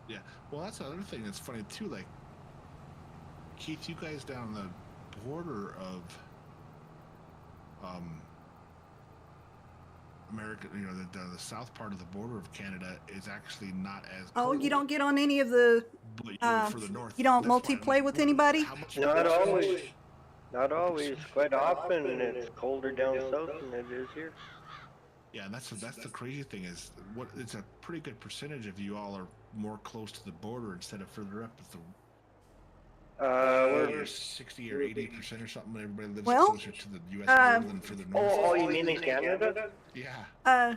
Yeah, well, that's another thing that's funny too. Like, Keith, you guys down the border of America, the south part of the border of Canada is actually not as Oh, cold. you don't get on any of the. But you go further north. You don't That's why I'm multi-play like, with anybody? how much Not percentage- always. Not always. Quite often, it's colder down south than it is here. Yeah, and that's the crazy thing is it's a pretty good percentage if you all are more close to the border instead of further up. If the We're 60 or 80% or something. Everybody lives Well, closer to the U.S. border than further north. Oh, you mean in Canada? Yeah.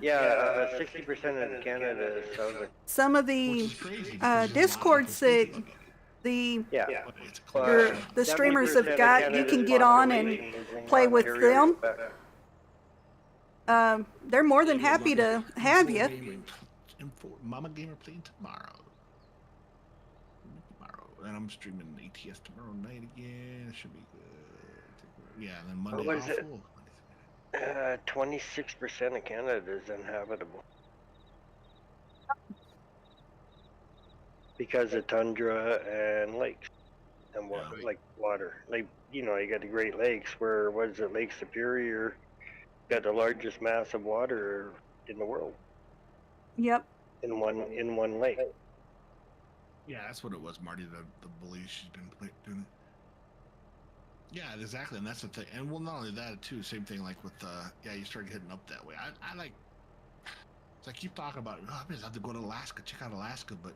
Yeah, 60% of Canada is southern. Some of Which the is crazy. because there's a lot of discords that people speaking the Yeah. it. It's But close. the streamers have 70% of got, you Canada's can get on and population is in play with Ontario, them. Quebec. They're more than happy to have you. Mama Gamer playing tomorrow. And I'm streaming ATS tomorrow night again. It should be good. Yeah, and then Monday What off. is it? 26% of Canada is inhabitable. Because of tundra and lakes and like water. Like, you got the Great Lakes where, Lake Superior got the largest mass of water in the world. Yep. In one lake. Yeah, that's what it was, Marty. The bully she's been doing it. Yeah, exactly, and that's the thing. And well, not only that, too. Same thing like with you start hitting up that way. I like. So I keep talking about. I have to go to Alaska, check out Alaska, but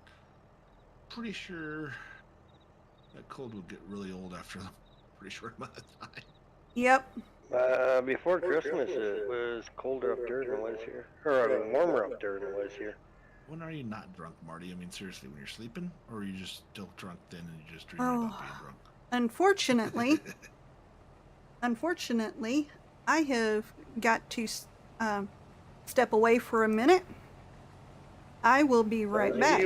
pretty sure that cold will get really old after a pretty short amount of time. Yep. Before Christmas, it was colder up there than it was here, or warmer up there than it was here. When are you not drunk, Marty? I mean, seriously, when you're sleeping, or are you just still drunk then and you're just dreaming about being drunk? Unfortunately, I have got to step away for a minute. I will be right back.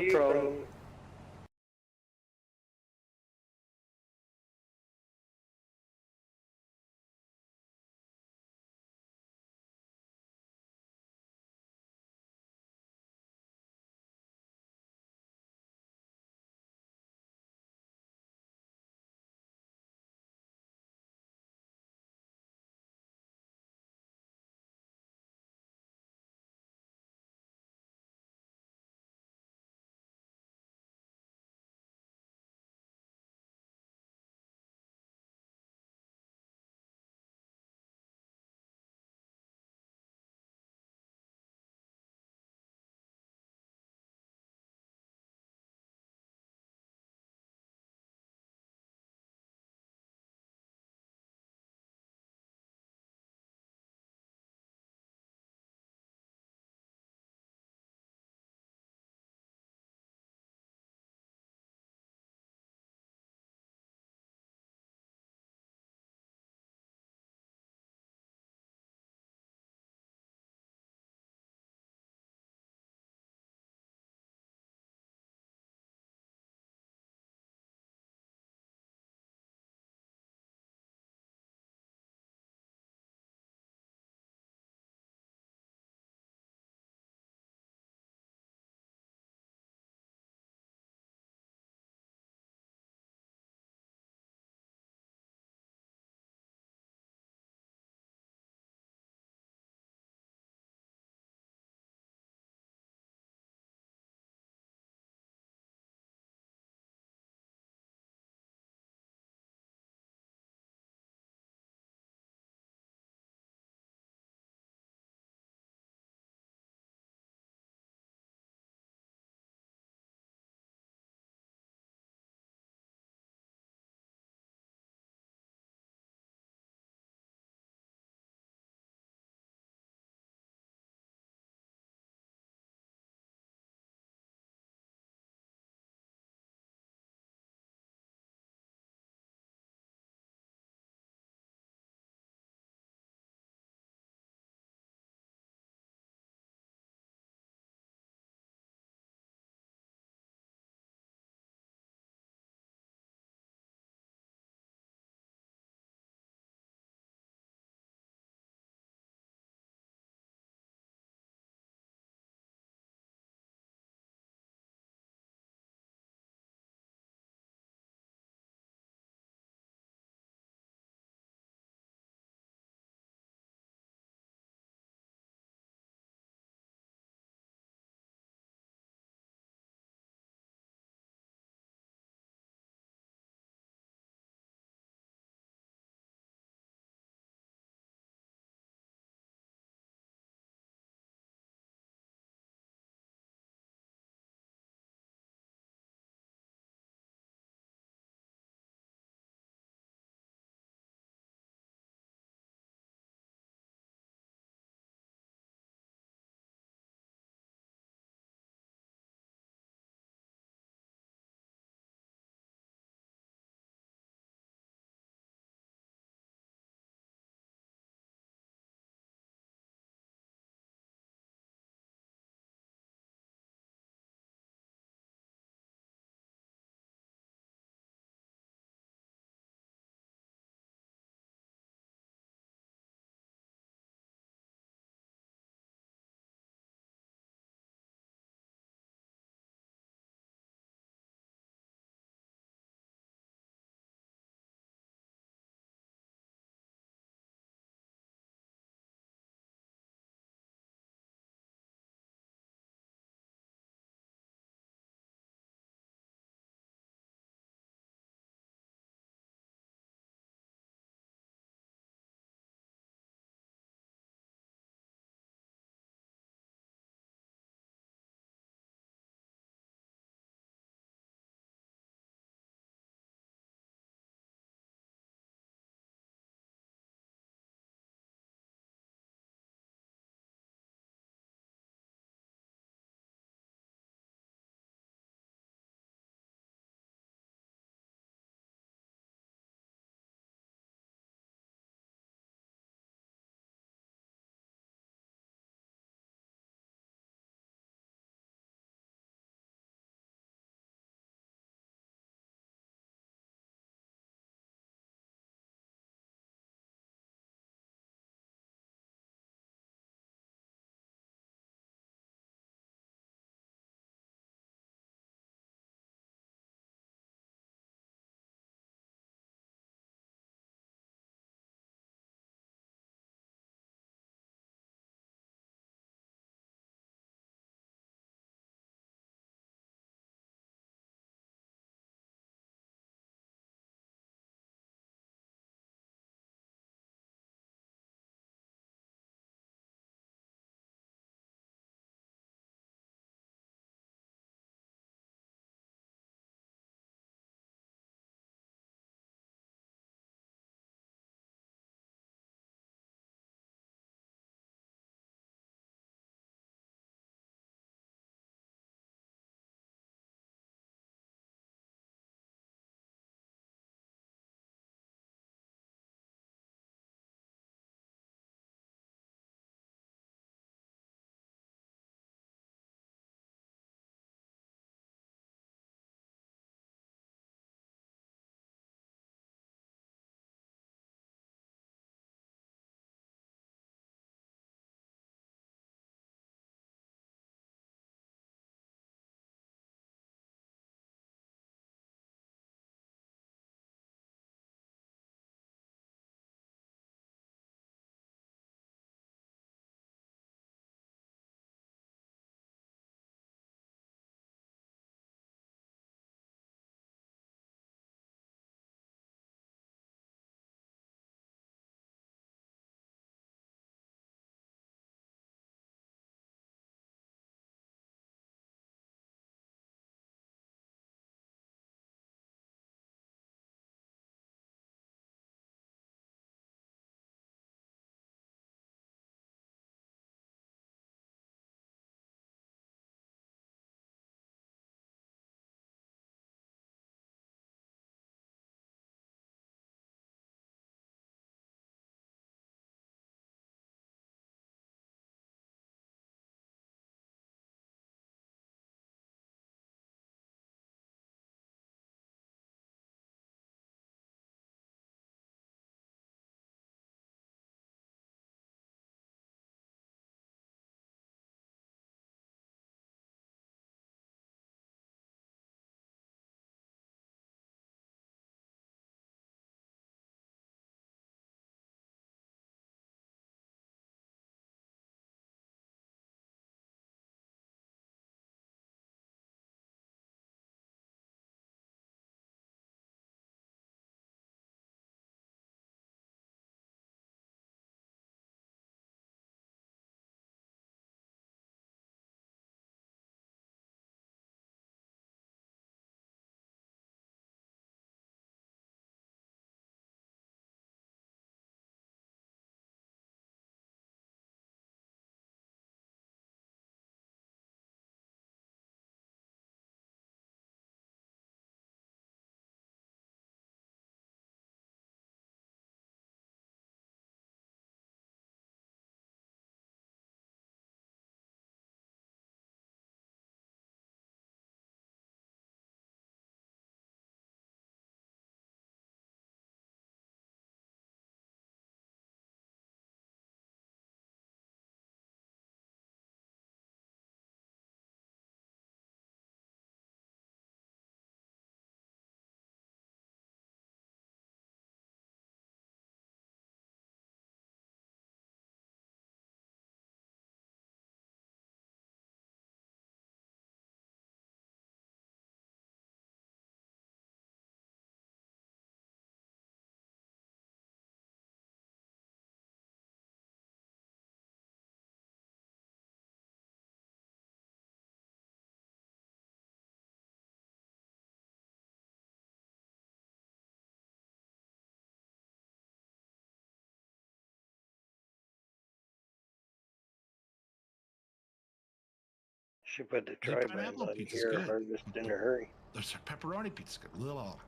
Should put the See, tri-band pineapple on pizza's here, good. harvest in a hurry. There's pepperoni pizza's good. Little.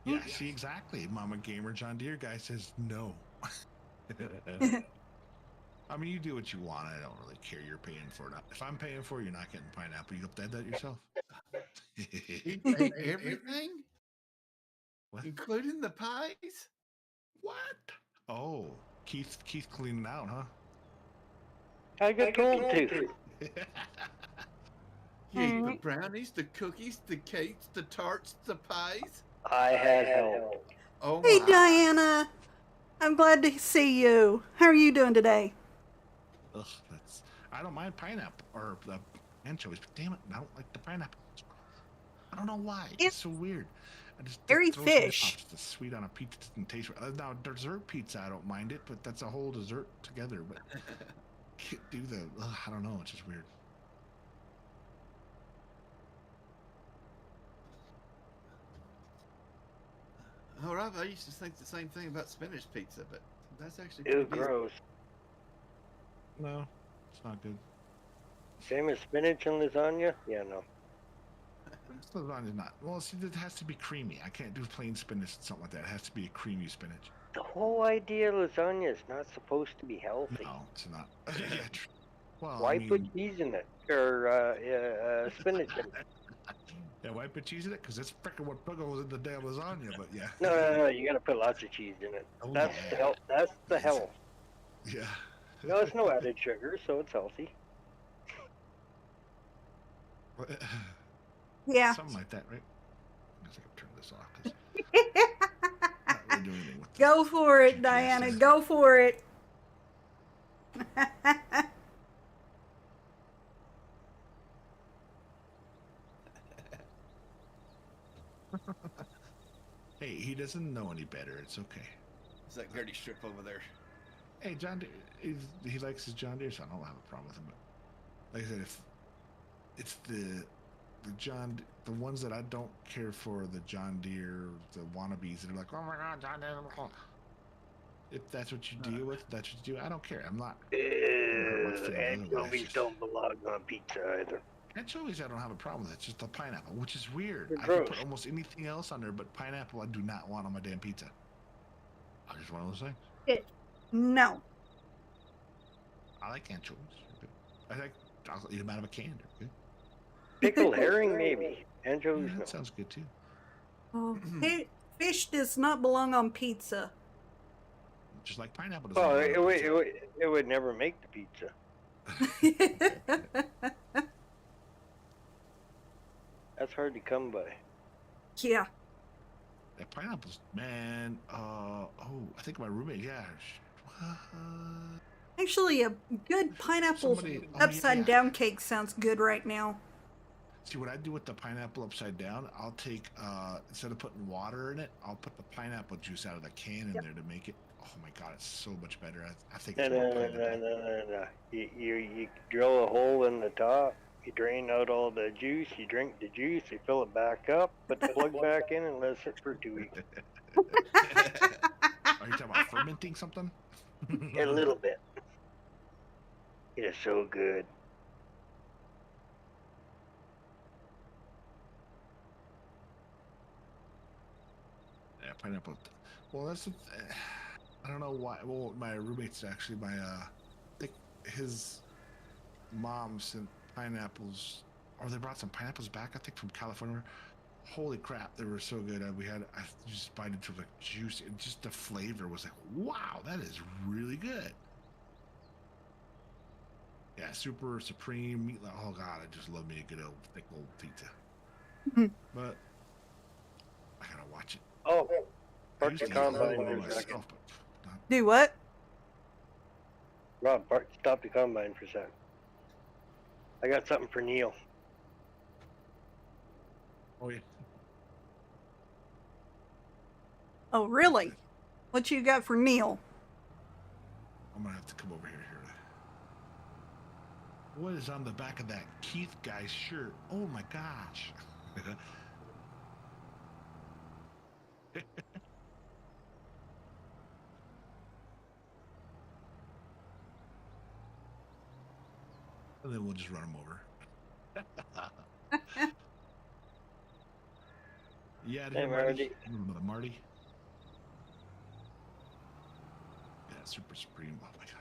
Yeah, see, exactly. Mama Gamer John Deere guy says no. I mean, you do what you want. I don't really care. You're paying for it. If I'm paying for it, you're not getting pineapple. You have to add that yourself. He paid everything? What? Including the pies? What? Oh, Keith cleaning out, huh? I got told to. You ate the brownies, the cookies, the cakes, the tarts, the pies? I had help. Oh Hey, my. Diana. I'm glad to see you. How are you doing today? Ugh, I don't mind pineapple or the anchovies, but damn it, I don't like the pineapple. I don't know why. It's so weird. I just Very throws me fish. off. The sweet on a pizza doesn't taste right. Now dessert pizza, I don't mind it, but that's a whole dessert together. But can't do I don't know. It's just weird. Oh, Rob, I used to think the same thing about spinach pizza, but that's actually Ew, pretty gross. No, it's not good. Same as spinach and lasagna? Yeah, no. Lasagna's not. Well, see, it has to be creamy. I can't do plain spinach and something like that. It has to be a creamy spinach. The whole idea of lasagna is not supposed to be healthy. No, it's not. Yeah, well, Why I mean, put cheese in it? Or spinach in it? yeah, why put cheese in it? Because that's freaking what goes in the damn lasagna. But yeah. No. You gotta put lots of cheese in it. Oh, That's yeah. the health. That's the health. Yeah. No, it's no added sugar, so it's healthy. Yeah. Something like that, right? I guess I can turn this off because not really doing anything with Go for it, GPS Diana. there. Go for it. Hey, he doesn't know any better. It's okay. It's that dirty strip over there. Hey, John Deere, he likes his John Deere, so I don't have a problem with him. But like I said, if it's the ones that I don't care for, the John Deere, the wannabes that are like, oh my God, John Deere. If that's what you deal with, that's what you do. I don't care. I'm not. Anchovies don't belong on pizza either. Anchovies, I don't have a problem with. It's just the pineapple, which is weird. They're I can gross. put almost anything else on there, but pineapple, I do not want on my damn pizza. I just one of those things. No. I like anchovies. I'll eat them out of a can. They're good. Pickled herring, maybe. Anchovies, Yeah, no. that sounds good too. Oh, fish does not belong on pizza. Just like pineapple doesn't. Well, belong on pizza. it would never make the pizza. That's hard to come by. Yeah. That pineapples, man. I think my roommate. Yeah. Actually, a good pineapple upside down cake sounds good right now. See, what I do with the pineapple upside down, I'll take instead of putting water in it, I'll put the pineapple juice out of the can in there to make it. Oh my God, it's so much better. I think it's more pineapple. No. You drill a hole in the top. You drain out all the juice. You drink the juice. You fill it back up. Put the plug back in and let it sit for 2 weeks. Are you talking about fermenting something? A little bit. It is so good. Yeah, pineapple. Well, that's. I don't know why. Well, my roommate's actually I think his mom sent pineapples, or they brought some pineapples back. I think from California. Holy crap, they were so good. I just bite into like juice, and just the flavor was like, wow, that is really good. Yeah, super supreme meat. Oh God, I just love me a good old thick old pizza. But I gotta watch it. Oh, I park used the to eat a lot combine more for a myself, second. but not. Do what? Rob, stop the combine for a sec. I got something for Neil. Oh yeah. Oh, really? What you got for Neil? I'm gonna have to come over here. What is on the back of that Keith guy's shirt? Oh my gosh. And then we'll just run them over. Yeah, Hey, Marty. Marty. Yeah, Super Supreme. Oh my gosh.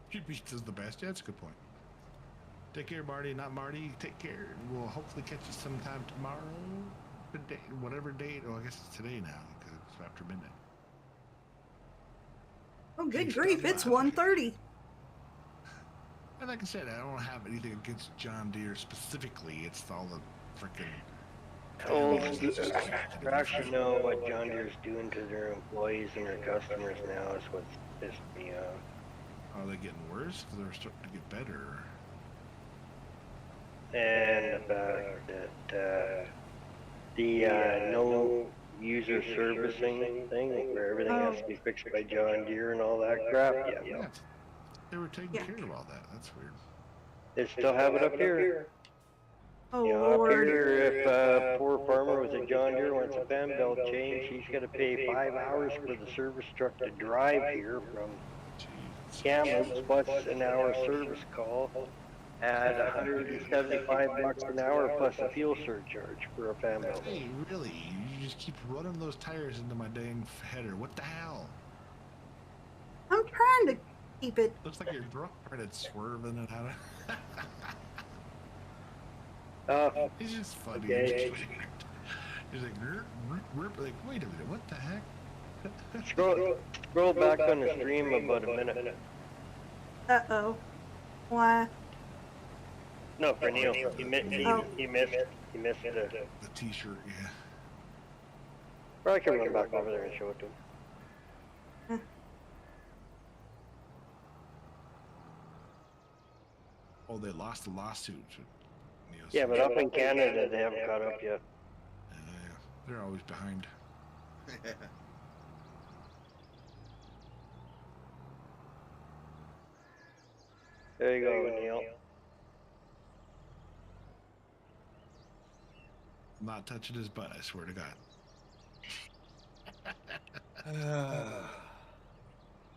She beats is the best. Yeah, that's a good point. Take care, Marty. Not Marty. Take care. We'll hopefully catch you sometime tomorrow. Today, whatever date. Oh, I guess it's today now because it's after midnight. Oh, good grief! It's 1:30. And like I said, I don't have anything against John Deere specifically. It's all the freaking. Actually, know what John Deere's doing to their employees and their customers now is what's pissed me off. Are they getting worse? Because they're starting to get better. And the fact that the no user servicing thing, where everything has to be fixed by John Deere and all that crap. Yeah. They were taking care of all that. That's weird. They still have it up here. Oh, You know, up Lord. here, if a poor farmer with a John Deere wants a fan belt change, he's got to pay 5 hours for the service truck to drive here from Kamloops, plus an hour service call at $175 an hour plus a fuel surcharge for a fan belt. Hey, really? You just keep running those tires into my dang header. What the hell? I'm trying to keep it. Looks like you're drunk, trying to swerving and out of. He's just funny. Okay. He's like, like, wait a minute, what the heck? Scroll back on the stream about a minute. Uh-oh. Why? No, for Neil. He missed the The t-shirt, yeah. Or I can run back over there and show it to him. Oh, they lost the lawsuit. Yeah, but up in Canada, they haven't caught up yet. They're always behind. There you go, Neil. I'm not touching his butt, I swear to God.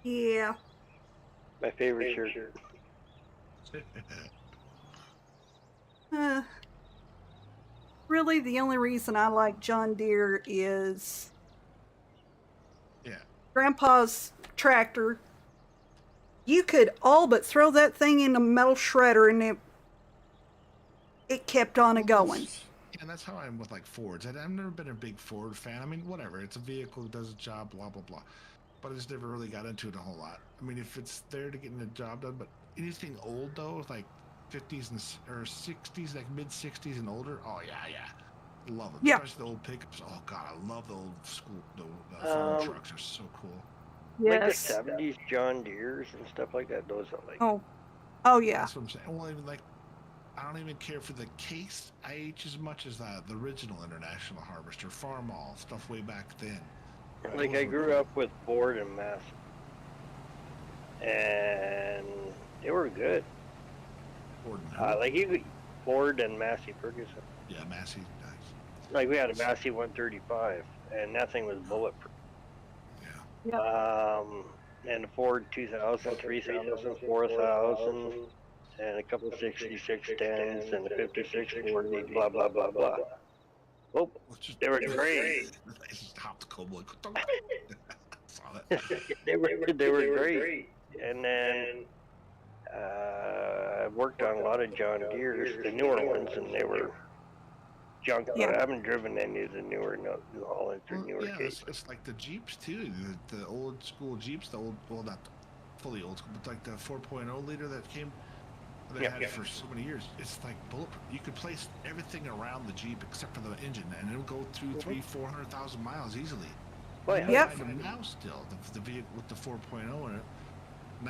Yeah. My favorite shirt. Really, the only reason I like John Deere is Grandpa's tractor. You could all but throw that thing in a metal shredder and it kept on going. And that's how I am with like Fords. I've never been a big Ford fan. I mean, whatever. It's a vehicle, it does a job, blah, blah, blah. But I just never really got into it a whole lot. I mean, if it's there to get the job done, but anything old though, like 50s or 60s, like mid 60s and older, oh yeah. Love them. Yeah. Especially the old pickups. Oh God, I love the old school, the farm trucks are so cool. Yes. Like the 70s John Deeres and stuff like that, those are like... Oh yeah. That's what I'm saying. Well, even like, I don't even care for the case IH as much as the original International Harvester, Farm All, stuff way back then. Like I grew up with Ford and Massey. And they were good. Ford and like you could... Ford and Massey Ferguson. Yeah, Massey, nice. Like we had a Massey 135, and that thing was bulletproof. Yeah. And a Ford 2000, 3000, 4000, and a couple 66 10s, and a 56 40, blah, blah, blah, blah. Oh, they were great. I just hopped the Coble. Saw that. they were great. And then I worked on a lot of John Deere's, the newer ones, and they were junk. Yeah. I haven't driven any of the newer New Hollands or newer Cases. It's like the Jeeps too. The old school Jeeps, the old, well, not fully old school, but like the 4.0 liter that came. They had it for so many years. It's like bulletproof. You could place everything around the Jeep except for the engine, and it'll go through 300,000-400,000 miles easily. Oh, yeah. Yep. Now still, the vehicle with the 4.0 in it.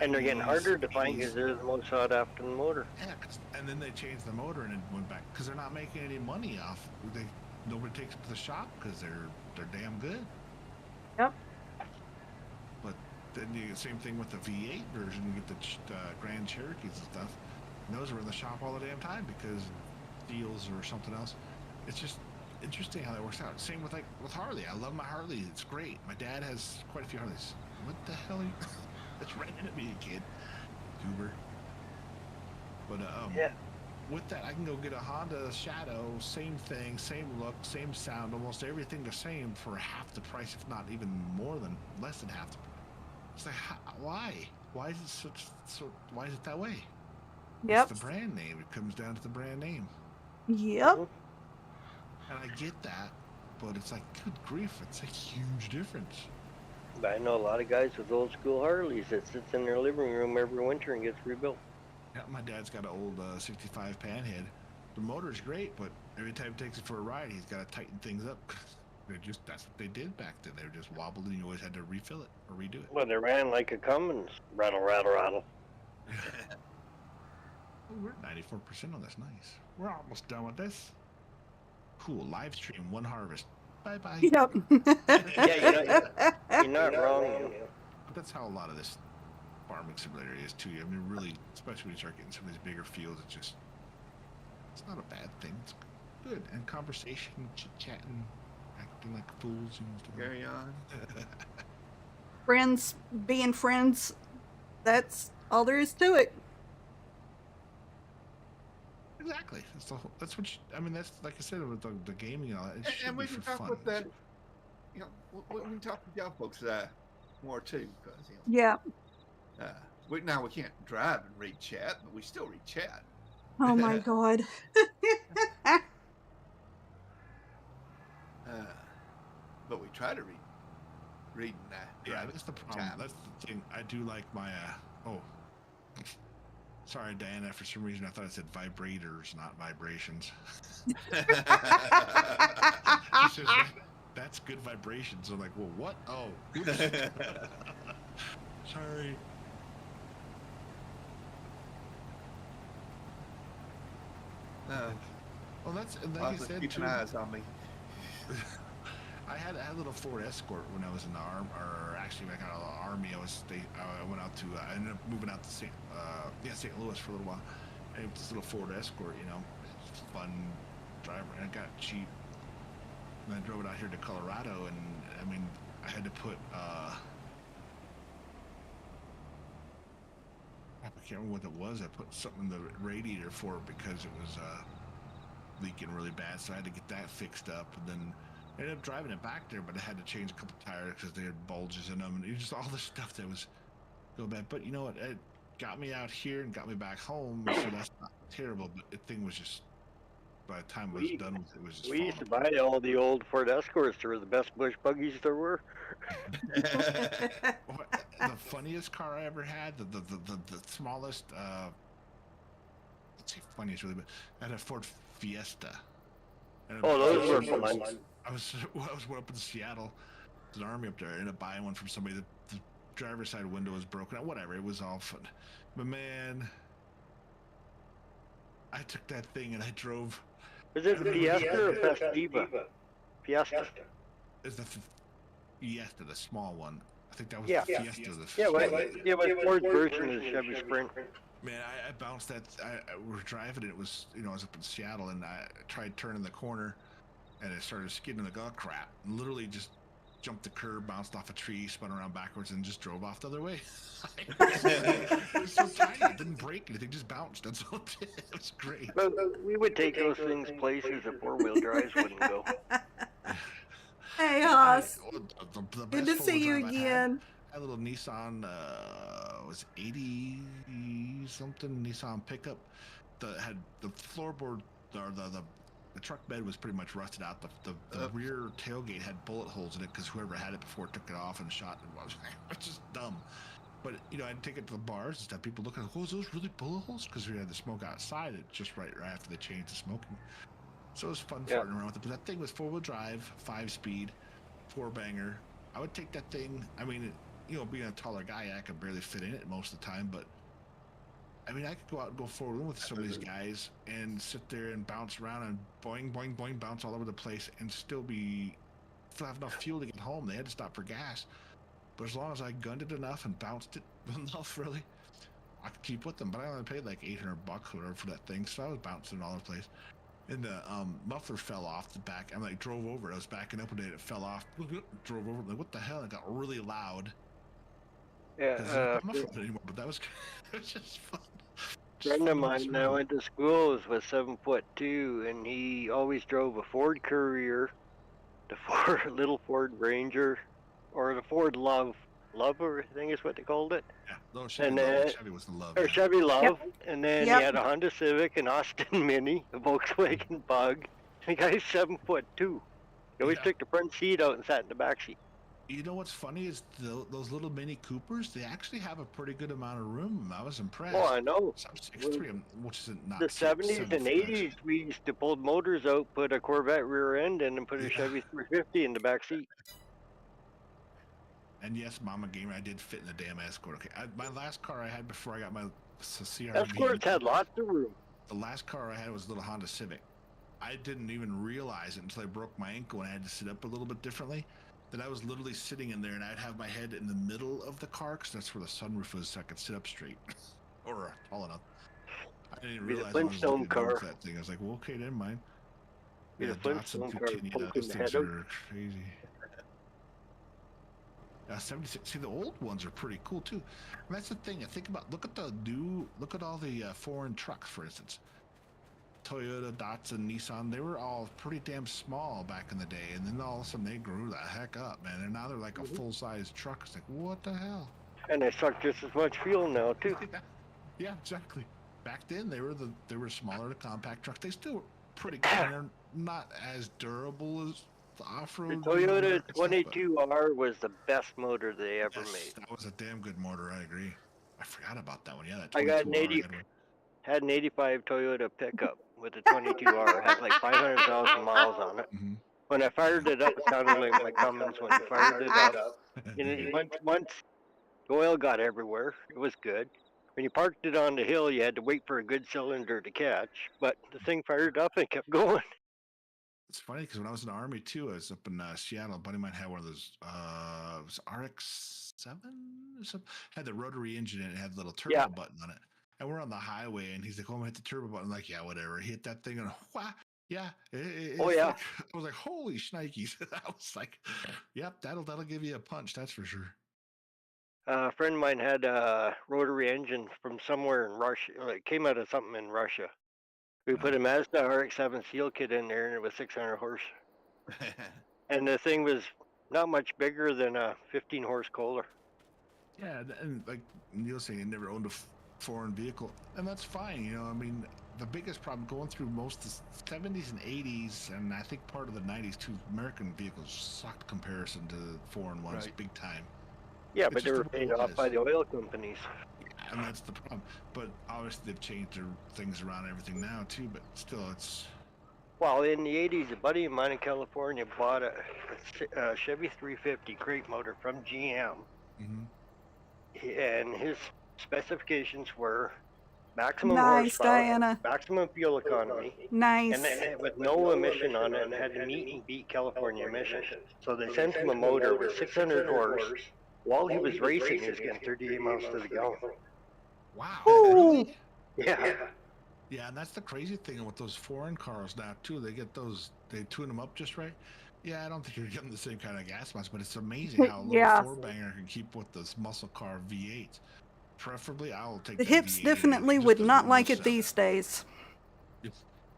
And they're getting harder to find because they're the most sought after motor. Yeah, and then they changed the motor and it went back because they're not making any money off. Nobody takes them to the shop because they're damn good. Yep. But then you get the same thing with the V8 version. You get the Grand Cherokees and stuff. And those are in the shop all the damn time because deals or something else. It's just interesting how that works out. Same with Harley. I love my Harley. It's great. My dad has quite a few Harleys. What the hell are you? That's right into me, kid. Goober. But Yeah. with that, I can go get a Honda Shadow, same thing, same look, same sound, almost everything the same for half the price, if not even less than half the price. It's like, why? Why is it why is it that way? Yep. It's the brand name. It comes down to the brand name. Yep. And I get that, but it's like, good grief, it's a huge difference. But I know a lot of guys with old school Harleys that sits in their living room every winter and gets rebuilt. Yeah, my dad's got an old 65 Panhead. The motor's great, but every time he takes it for a ride, he's got to tighten things up. That's what they did back then. They were just wobbled, and you always had to refill it or redo it. Well, they ran like a Cummins. Rattle, rattle, rattle. We're 94% on this. Nice. We're almost done with this. Cool. Live stream, one harvest. Bye-bye. Yep. Yeah, you're not wrong. But that's how a lot of this farming simulator is, too. I mean, really, especially when you start getting some of these bigger fields, it's not a bad thing. It's good. And conversation, chit-chatting, acting like fools. Carry on. Friends being friends, that's all there is to it. Exactly. That's what that's like I said with the gaming and all that. And we can talk with that. We can talk with y'all folks more too, because Yeah. we can't drive and read chat, but we still read chat. Oh my God. But we try to read that. Yeah, that's the problem. That's the thing. I do like my sorry, Diana. For some reason, I thought I said vibrators, not vibrations. She says, that's good vibrations. I'm like, well, what? Oh, oops. Sorry. Well, that's like you said. Keep an eyes on me. I had a little Ford Escort when I was in the army, or actually when I got out of the army. I went out to, I ended up moving out to St. Louis for a little while. And it was this little Ford Escort, it's fun driver, and it got cheap. And I drove it out here to Colorado, and I mean, I had to put, I can't remember what it was. I put something in the radiator for it because it was leaking really bad, so I had to get that fixed up, and then I ended up driving it back there, but I had to change a couple tires because they had bulges in them, and it was just all this stuff that was so bad. But you know what? It got me out here and got me back home, so that's not terrible. But the thing was just, by the time I was done with it, was just. We used to buy all the old Ford Escorts. They were the best bush buggies there were. The funniest car I ever had, the smallest. Let's say funniest really, but I had a Ford Fiesta. Oh, those were fun. I was up in Seattle, there's an army up there. I ended up buying one from somebody. The driver's side window was broken. Whatever, it was all fun. But man, I took that thing and I drove. Is it Fiesta or Festiva? Fiesta. Is the Fiesta the small one? I think that was Yeah. the Fiesta. But Ford's version of the Chevy Sprint. Man, I bounced that. We were driving it. It was, I was up in Seattle, and I tried turning the corner, and it started skidding. The crap! And literally just jumped the curb, bounced off a tree, spun around backwards, and just drove off the other way. It was so tiny, it didn't break anything, just bounced. That's all it did. It was great. But we would take those things places that four-wheel drives wouldn't go. Hey, Hoss. The Good best to see you four-wheel drive I again. had a little Nissan, was 80 something Nissan pickup that had the floorboard, or the truck bed was pretty much rusted out. The rear tailgate had bullet holes in it because whoever had it before took it off and shot it. It was just dumb. But I'd take it to the bars and stuff. People looking, oh, is those really bullet holes? Because we had the smoke outside. It just right after they changed the smoking. So it was fun farting around with it. But that thing was 4-wheel drive, 5-speed, 4-banger. I would take that thing. I mean, being a taller guy, I could barely fit in it most of the time. But I mean, I could go out and go forward with some of these guys and sit there and bounce around and boing, boing, boing, bounce all over the place and still have enough fuel to get home. They had to stop for gas. But as long as I gunned it enough and bounced it enough, really, I could keep with them. But I only paid like $800 or whatever for that thing, so I was bouncing all over the place. And the muffler fell off the back. I drove over it. I was backing up one day and it fell off. Drove over. Like, what the hell? It got really loud. Yeah. I'm not anymore, but that was it was just fun. friend of mine that I went to school was 7'2", and he always drove a Ford Courier, the Ford little Ford Ranger, or the Ford Lover, I think is what they called it. Yeah, no, Chevy And Love. Chevy was the Love. or Yeah. Chevy Love, and then he Yep. had a Honda Civic, an Austin Mini, a Volkswagen Bug. The guy's 7'2". He always took the front seat out and sat in the back seat. You know what's funny is those little Mini Coopers, they actually have a pretty good amount of room. I was impressed. Oh, I know. So 6'3", which is not The 70s and 80s, we used to pull motors out, put a Corvette rear end in, and put a Chevy 350 in the back seat. And yes, Mama Gamer, I did fit in the damn Escort. Okay, my last car I had before I got my CRV. Escorts had lots of room. The last car I had was a little Honda Civic. I didn't even realize it until I broke my ankle and I had to sit up a little bit differently. That I was literally sitting in there and I'd have my head in the middle of the car because that's where the sunroof was, so I could sit up straight or tall enough. I didn't realize I was Flintstone car. that thing. I was like, well, okay, never mind. Be the Flintstone car poking those the things head out. are crazy. 76. See, the old ones are pretty cool too. And that's the thing. I think about. Look at all the foreign trucks, for instance. Toyota, Datsun, Nissan. They were all pretty damn small back in the day, and then all of a sudden they grew the heck up, man. And now they're like a full-size truck. It's like, what the hell? And they suck just as much fuel now too. Yeah, exactly. Back then they were smaller, compact trucks. They still were pretty good. They're not as durable as the off-road. The Toyota 22R was the best motor they ever made. That was a damn good motor. I agree. I forgot about that one. Yeah, that 22R. I got had an 85 Toyota pickup with a 22R. It had like 500,000 miles on it. Mm-hmm. When I fired it up, it sounded like my Cummins when I fired it up. And once the oil got everywhere, it was good. When you parked it on the hill, you had to wait for a good cylinder to catch, but the thing fired up and kept going. It's funny because when I was in the Army too, I was up in Seattle. A buddy of mine had one of those, it was RX-7 or something. Had the rotary engine and it had the little turbo button on it. And we're on the highway and he's like, oh, I'm going to hit the turbo button. I'm like, yeah, whatever. He hit that thing and wha! Yeah. Like, I was like, holy shnikes. I was like, yep, that'll give you a punch, that's for sure. A friend of mine had a rotary engine from somewhere in Russia. It came out of something in Russia. We put a Mazda RX-7 seal kit in there, and it was 600 horse. And the thing was not much bigger than a 15-horse Kohler. Yeah, and like Neil saying, he never owned a foreign vehicle, and that's fine. You know, I mean, the biggest problem going through most of the 70s and 80s, and I think part of the 90s too, American vehicles sucked comparison to foreign ones big time. Yeah, but they were paid off by the oil companies. And that's the problem. But obviously they've changed their things around and everything now too, but still it's... Well, in the 80s, a buddy of mine in California bought a Chevy 350 crate motor from GM. Mm-hmm. And his specifications were maximum horsepower, maximum fuel economy, and with no emission on it, and had to meet and beat California emissions. So they sent him a motor with 600 horse. While he was racing, he was getting 38 miles to the gallon. Wow. Really? Yeah. Yeah, and that's the crazy thing with those foreign cars now too. They get those, they tune them up just right. Yeah, I don't think you're getting the same kind of gas mileage, but it's amazing how a little four-banger can keep with this muscle car V8. Preferably, I'll take the hips definitely would not like it these days.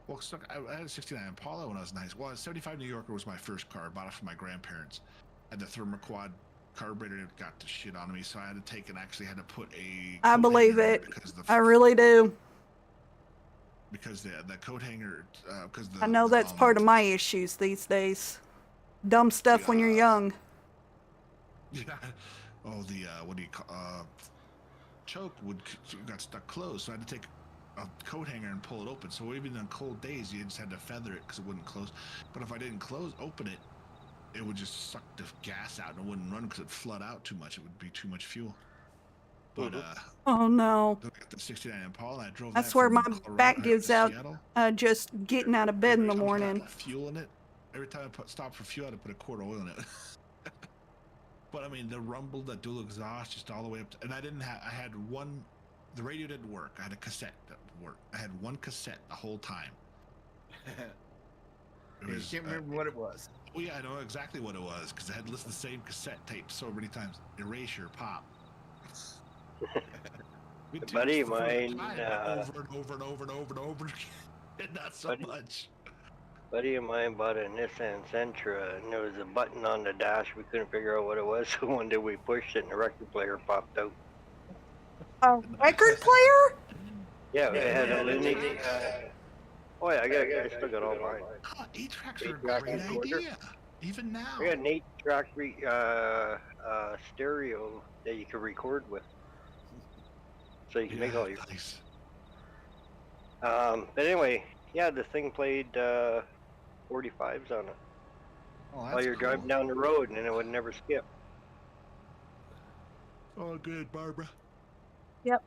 Well, I had a 69 Impala when I was in high school. Well, a 75 New Yorker was my first car. I bought it from my grandparents. I had the thermoquad carburetor that got the shit on me, so I had to take and actually had to put a... I believe it. I really do. Because the coat hanger... I know that's part of my issues these days. Dumb stuff when you're young. Yeah. Oh, the, what do you call... choke got stuck closed, so I had to take a coat hanger and pull it open. So even on cold days, you just had to feather it because it wouldn't close. But if I didn't open it, it would just suck the gas out and it wouldn't run because it'd flood out too much. It would be too much fuel. But oh no! The 69 Impala, I drove. That's where my back gives out. Just getting out of bed in the morning. Fuel in it. Every time I stop for fuel, I had to put a quart of oil in it. But I mean, the rumble, that dual exhaust, just all the way up. And I didn't have. I had one. The radio didn't work. I had a cassette that worked. I had one cassette the whole time. You can't remember what it was. Oh yeah, I know exactly what it was because I had listened to the same cassette tape so many times. Erasure, pop. We A do buddy this of for the first mine, time, over and over and over and over and over again. And not so much. buddy of mine bought a Nissan Sentra, and there was a button on the dash. We couldn't figure out what it was, so one day we pushed it, and the record player popped out. A record player? Yeah, it had a lineage. Oh yeah, I still got all mine. Oh, 8-tracks are a 8-track great recorder. idea. Even now. I got an 8-track stereo that you can record with, so you can make all your. Nice. But anyway, yeah, the thing played 45s on it while you're driving down the road, and it would never skip. Oh, good, Barbara. Yep.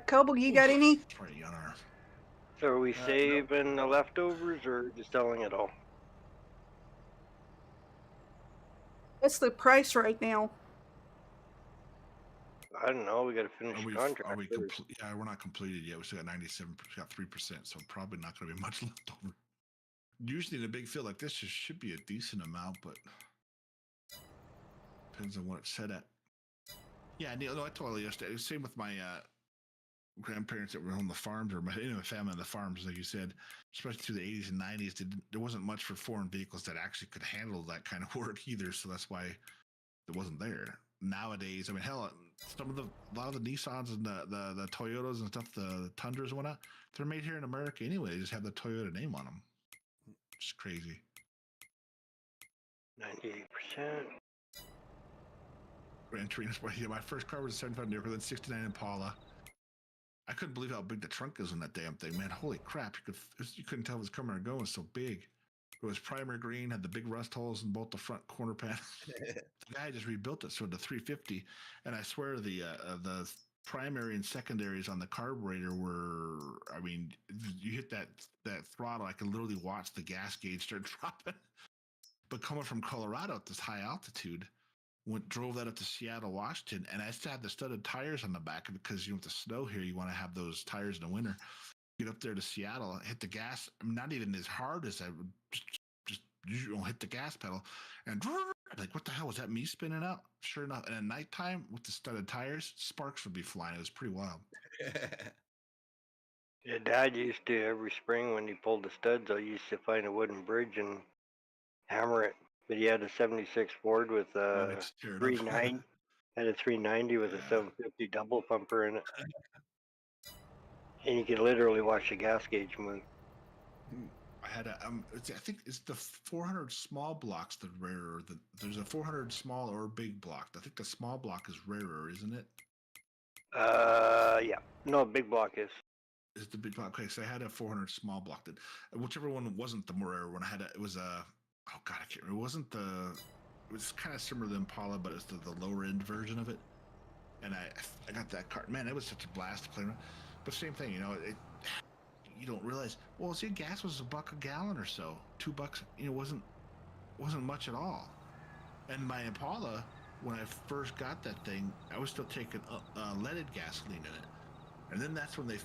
Coble, you got any? Right on our... So are we saving the leftovers or just selling it all? What's the price right now? I don't know. We got to finish the contract. Yeah, we're not completed yet. We still got 97. We got 3%, so probably not going to be much left over. Usually in a big field like this, there should be a decent amount, but depends on what it's set at. Yeah, Neil, no, I told you yesterday. Same with my grandparents that were on the farms, or my family on the farms, like you said, especially through the 80s and 90s. There wasn't much for foreign vehicles that actually could handle that kind of work either, so that's why it wasn't there. Nowadays, I mean, hell, a lot of the Nissans and the Toyotas and stuff, the Tundras and whatnot, they're made here in America anyway. They just have the Toyota name on them. It's crazy. 98%. Gran Torino, yeah, my first car was a 75 New Yorker, then 69 Impala. I couldn't believe how big the trunk is on that damn thing, man. Holy crap! You couldn't tell if it was coming or going. It was so big. It was primer green, had the big rust holes in both the front corner panels. The guy just rebuilt it, so the 350, and I swear the primary and secondaries on the carburetor were, I mean, you hit that throttle, I could literally watch the gas gauge start dropping. But coming from Colorado at this high altitude, drove that up to Seattle, Washington, and I still had the studded tires on the back because with the snow here, you want to have those tires in the winter. Get up there to Seattle, hit the gas, not even as hard as I would just hit the gas pedal, and like, what the hell was that? Me spinning out? Sure enough, and at nighttime with the studded tires, sparks would be flying. It was pretty wild. Yeah, Dad used to every spring when he pulled the studs out, he used to find a wooden bridge and hammer it. But he had a '76 Ford with a 390, had a 390 with a 750 double pumper in it. And you could literally watch the gas gauge move. I had I think it's the 400 small blocks that rarer. There's a 400 small or big block. I think the small block is rarer, isn't it? Yeah. No, big block is. Is the big block? Okay, so I had a 400 small block. That whichever one wasn't the more rare one. It was a. Oh God, I can't remember. It wasn't the. It was kind of similar to the Impala, but it's the lower end version of it. And I got that car. Man, it was such a blast to play around. But same thing, you don't realize. Well, see, gas was $1 a gallon or so, $2. Wasn't much at all. And my Impala, when I first got that thing, I was still taking leaded gasoline in it, and then that's when they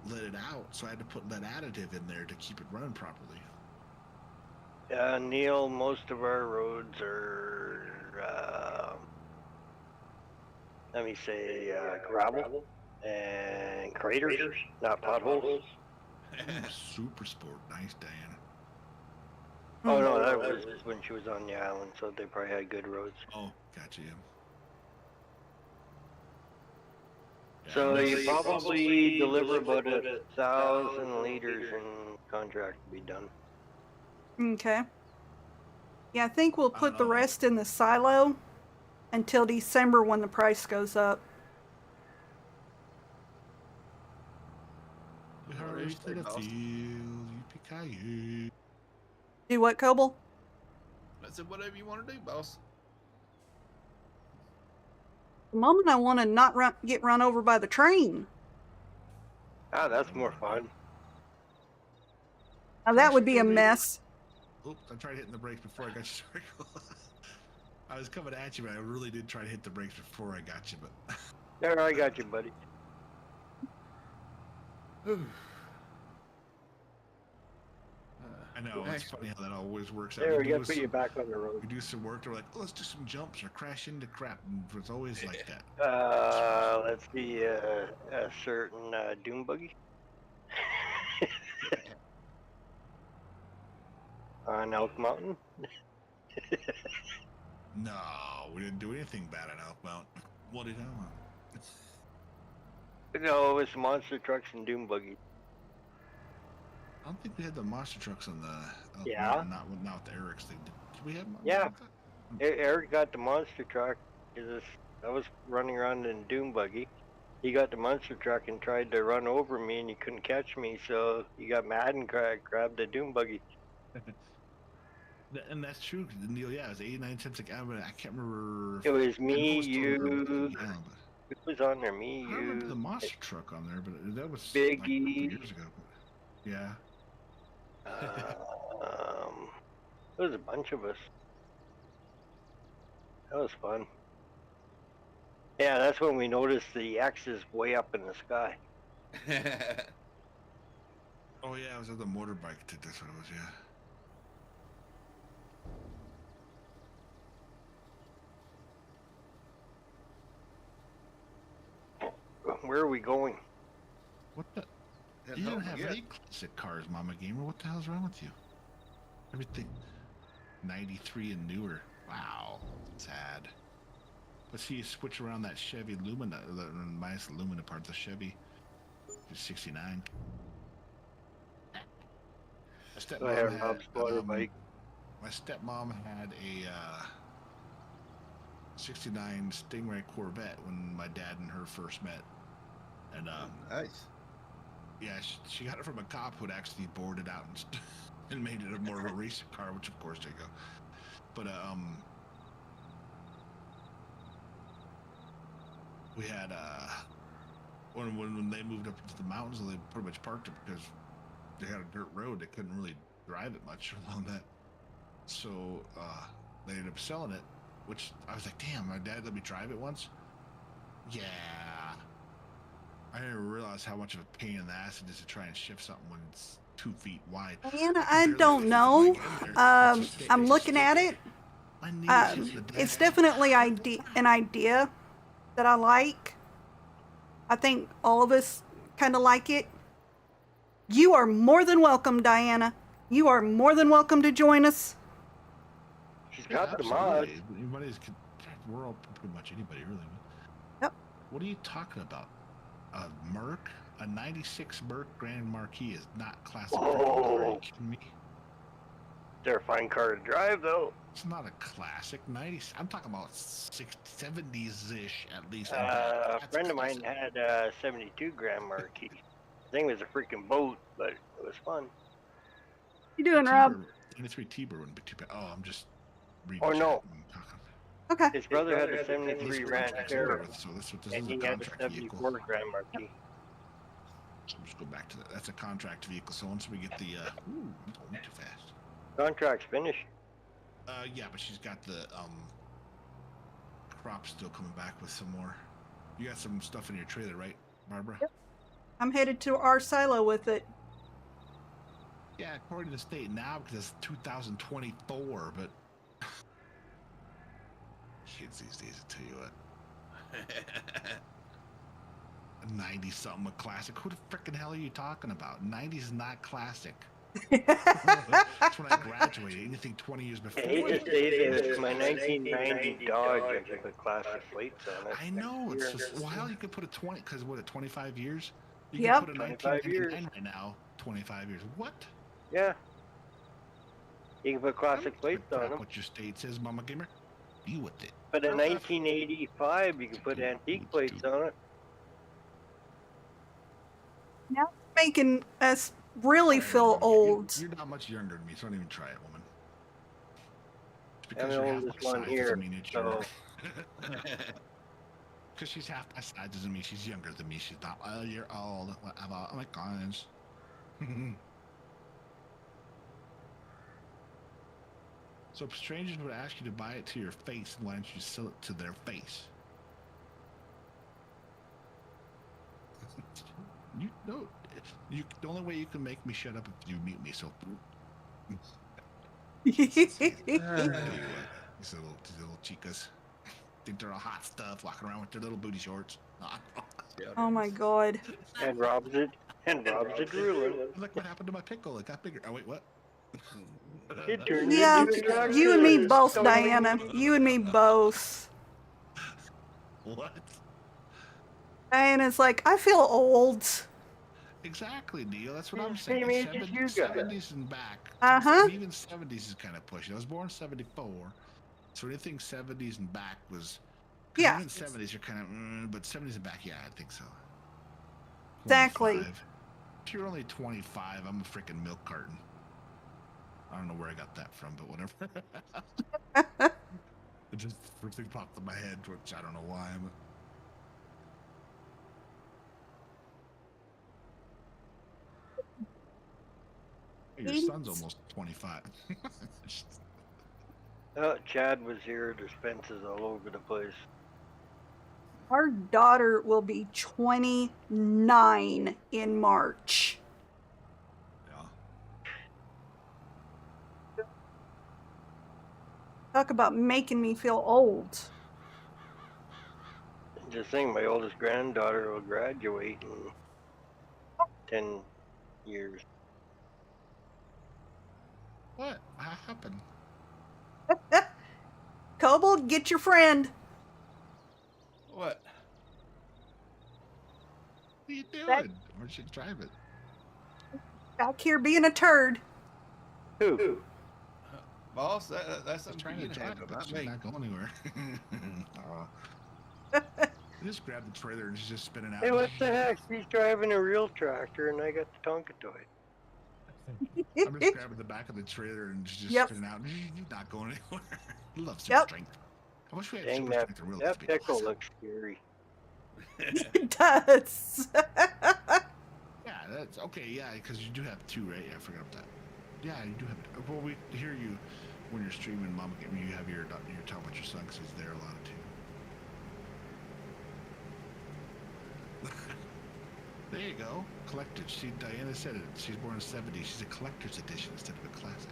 let it out. So I had to put lead additive in there to keep it running properly. Neil, most of our roads are, let me say, gravel and craters, not potholes. Super sport, nice, Diana. Oh no, that was when she was on the island, so they probably had good roads. Oh, gotcha. Yeah. So you probably deliver about 1,000 liters and contract to be done. Okay. Yeah, I think we'll put the rest in the silo until December when the price goes up. Do what, Coble? I said, whatever you want to do, boss. The moment I want to not get run over by the train. Ah, that's more fun. Now that would be a mess. Oops, I tried hitting the brakes before I got you started. I was coming at you, but I really did try to hit the brakes before I got you. But there, I got you, buddy. I know, it's funny how that always works out. There, we gotta put you back on the road. We do some work, they're like, oh, let's do some jumps or crash into crap. And it's always like that. Let's see, a certain Doom Buggy. On Elk Mountain? No, we didn't do anything bad on Elk Mountain. What did I want? No, it was monster trucks and Doom Buggy. I don't think we had the monster trucks on the Elk Yeah. Mountain, not with the Eric's thing. Did we have them? Yeah. Eric got the monster truck. I was running around in Doom Buggy. He got the monster truck and tried to run over me, and he couldn't catch me, so he got mad and grabbed the Doom Buggy. And that's true, Neil. Yeah, it was 89 cents. Like, I can't remember. It was me, it you. It was on there, me, I you. remember the monster truck on there, but that was Biggie. like a couple years ago. But yeah. There was a bunch of us. That was fun. Yeah, that's when we noticed the X's way up in the sky. Oh yeah, I was on the motorbike. That's what it was. Yeah. Where are we going? What the? You don't have any classic cars, Mama Gamer. What the hell's wrong with you? Everything 93 and newer. Wow, sad. Let's see you switch around that Chevy Lumina, the minus the Lumina part, the Chevy. Just 69. My stepmom had a 69 Stingray Corvette when my dad and her first met. And nice. Yeah, she got it from a cop who had actually boarded out and made it more of a racing car, which of course they go. But we had when they moved up into the mountains, they pretty much parked it because they had a dirt road. They couldn't really drive it much along that. So they ended up selling it, which I was like, damn, my dad let me drive it once. Yeah. I didn't realize how much of a pain in the ass it is to try and shift something when it's 2 feet wide. Diana, I don't know. I'm looking at it. It's definitely an idea that I like. I think all of us kind of like it. You are more than welcome, Diana. You are more than welcome to join us. She's got the mod. We're all pretty much anybody, really. Yep. What are you talking about? A Merc? A 96 Merc Grand Marquis is not classic. Oh. Are you kidding me? They're a fine car to drive, though. It's not a classic. 90s. I'm talking about 70s-ish, at least. A friend of mine had a 72 Grand Marquis. The thing was a freaking boat, but it was fun. You doing, Rob? 23 T-Bird wouldn't be too bad. Oh, I'm just reading. Oh, no. Okay. His brother had a 73 Ranchero, So this and is a he had a contract 74 vehicle. Grand Marquis. So just go back to that. That's a contract vehicle. So once we get the ooh, I'm going too fast. Contract's finished. Yeah, but she's got the crop still coming back with some more. You got some stuff in your trailer, right, Barbara? Yep. I'm headed to our silo with it. Yeah, according to the state now, because it's 2024, but kids these days, I tell you what. 90-something a classic. Who the frickin' hell are you talking about? 90s is not classic. That's when I graduated. Anything 20 years before. I hate to say this, my 1990 Dodge, I could put classic plates on it. I know, it's just, well, hell, you could put a 20, because what, 25 years? You Yep. can put a 25 years. 1999 right now, 25 years. What? Yeah. You can put classic plates on them. What your state says, Mama Gamer? Be with it. But in 1985, you can put antique plates on it. Now it's making us really feel old. You're not much younger than me, so don't even try it, woman. Just I'm because the you're half oldest my one size here, doesn't mean it's so- younger. Because she's half my size doesn't mean she's younger than me. She's not, oh, you're old, whatever. Oh my gosh. So if strangers would ask you to buy it to your face, why don't you sell it to their face? You know, the only way you can make me shut up is if you mute me. So These little chicas think they're all hot stuff, walking around with their little booty shorts. Oh my god. And Rob's it. And Rob's a drooling. Look what happened to my pickle. It got bigger. Oh wait, what? It turned Yeah, into a tractor. you and me both, Diana. You and me both. What? Diana's like, I feel old. Exactly, Neil. That's what Yeah, I'm saying. same age as you got. 70s and back. Uh-huh. Even 70s is kind of pushing. I was born 74, so anything 70s and back was. Yeah. Even 70s are kind of, but 70s and back, yeah, I think so. Exactly. 25. If you're only 25, I'm a freaking milk carton. I don't know where I got that from, but whatever. It just first thing popped in my head, which I don't know why. Your son's almost 25. Chad was here. There's fences all over the place. Our daughter will be 29 in March. Yeah. Talk about making me feel old. Just saying, my oldest granddaughter will graduate in 10 years. What happened? Coble, get your friend. What? What are you doing? Where should you drive it? Back here being a turd. Who? Boss, that's I'm something trying you to can drive handle, it, but not she's me. not going anywhere. Just grab the trailer and she's just spinning out. Hey, what the heck? He's driving a real tractor and I got the Tonka toy. I'm just grabbing the back of the trailer and she's just spinning out. Not going anywhere. Love super strength. I wish we had Dang, super that, strength in real that life. pickle looks scary. It does. Yeah, that's okay. Yeah, because you do have two, right? Yeah, I forgot about that. Yeah, you do have. Well, we hear you when you're streaming, Mom. You have your talking about your son because he's there a lot too. There you go, collector's. See, Diana said it. She's born in the '70s. She's a collector's edition instead of a classic.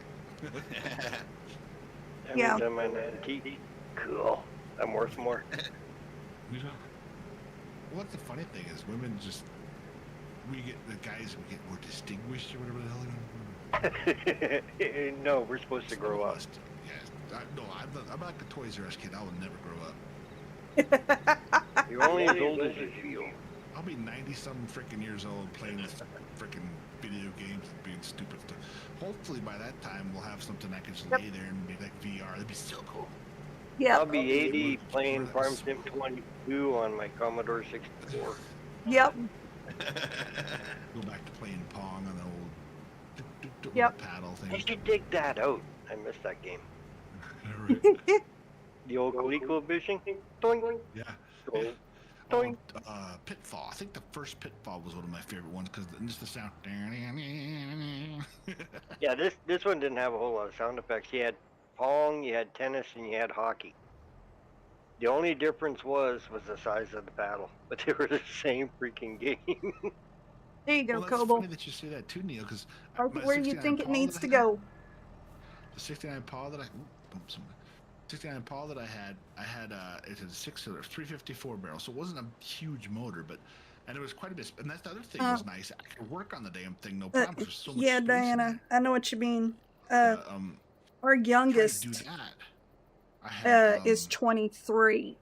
Yeah. I'm an antique. Cool. I'm worth more. You know, what's the funny thing is, women just we get the guys we get more distinguished or whatever the hell. No, we're supposed to grow up. Yes, no, I'm like a Toys R Us kid. I will never grow up. You're only as old as you feel. I'll be 90-something freaking years old playing with freaking video games and being stupid stuff. Hopefully by that time we'll have something I can just lay there and be like VR. That'd be so cool. Yeah. I'll be 80 playing Farm Sim 22 on my Commodore 64. Yep. Go back to playing Pong on the old paddle thing. I should dig that out. I missed that game. The old ColecoVision. Doink. Yeah. Doink. Oh, Pitfall. I think the first Pitfall was one of my favorite ones because just the sound. Yeah, this one didn't have a whole lot of sound effects. You had Pong, you had tennis, and you had hockey. The only difference was the size of the paddle, but they were the same freaking game. There you go, Well, that's Coble. funny that you say that too, Neil, because Where you think it needs to go. The 69 Paul that I 69 Paul that I had it's a 6-cylinder 354 barrel, so it wasn't a huge motor, and it was quite a bit. And that's the other thing was nice. I could work on the damn thing, no problem. There's so much space Diana, in I know what you mean. there. Our youngest do that. I had, is 23,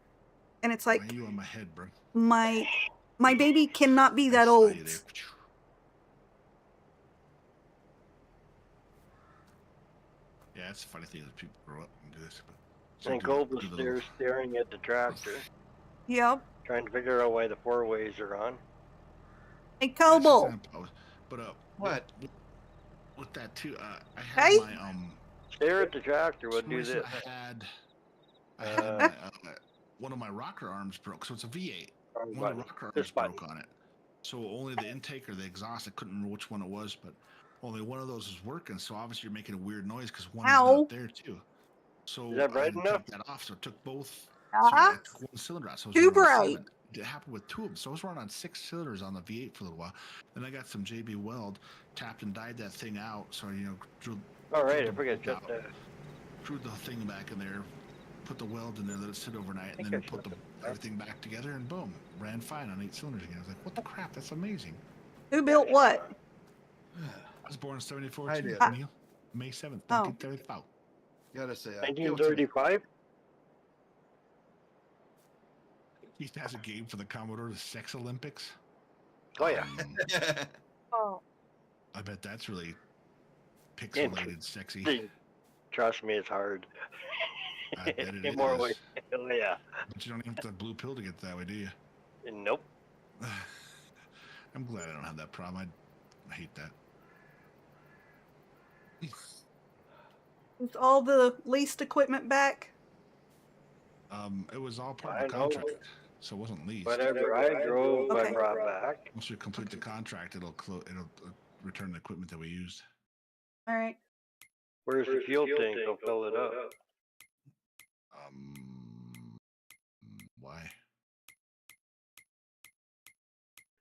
and it's like why are you on my head, bro? my baby cannot be that old. Yeah, it's a funny thing that people grow up and do this. But And Gold was there staring at the tractor, Yep. trying to figure out why the four ways are on. Hey, Coble. But What? With that too, I had Hey? my Stare at the tractor would do this. I had one of my rocker arms broke, so it's a V8. One of the rocker arms broke on it, so only the intake or the exhaust. I couldn't remember which one it was, but only one of those was working. So obviously you're making a weird noise because one is not there too. So Is that bright I didn't enough? take that off, so I took both. Uh-huh. So I took one cylinder out. So it was Too running on bright. 7. It happened with 2 of them. So I was running on 6 cylinders on the V8 for a little while. Then I got some JB Weld, tapped and died that thing out. So All right, I forgot to shut that. Screwed the thing back in there, put the weld in there, let it sit overnight, and then put everything back together, and boom, ran fine on 8 cylinders again. I was like, what the crap? That's amazing. Who built what? I was born in 74 I too, did. Neil. May 7th, Oh. 1935. Gotta say, 1935. He used to have a game for the Commodore, the Sex Olympics. Oh yeah. Oh. I bet that's really pixelated, sexy. Trust me, it's hard. I bet it In more is. ways. Hell yeah. But you don't even have the blue pill to get that way, do you? Nope. I'm glad I don't have that problem. I hate that. Is all the leased equipment back? It was all part of the I know. contract, so it wasn't leased. Whatever I drove, Okay. I brought back. Once we complete the contract, it'll return the equipment that we used. All right. Where's the fuel tank? I'll fill it up. Why?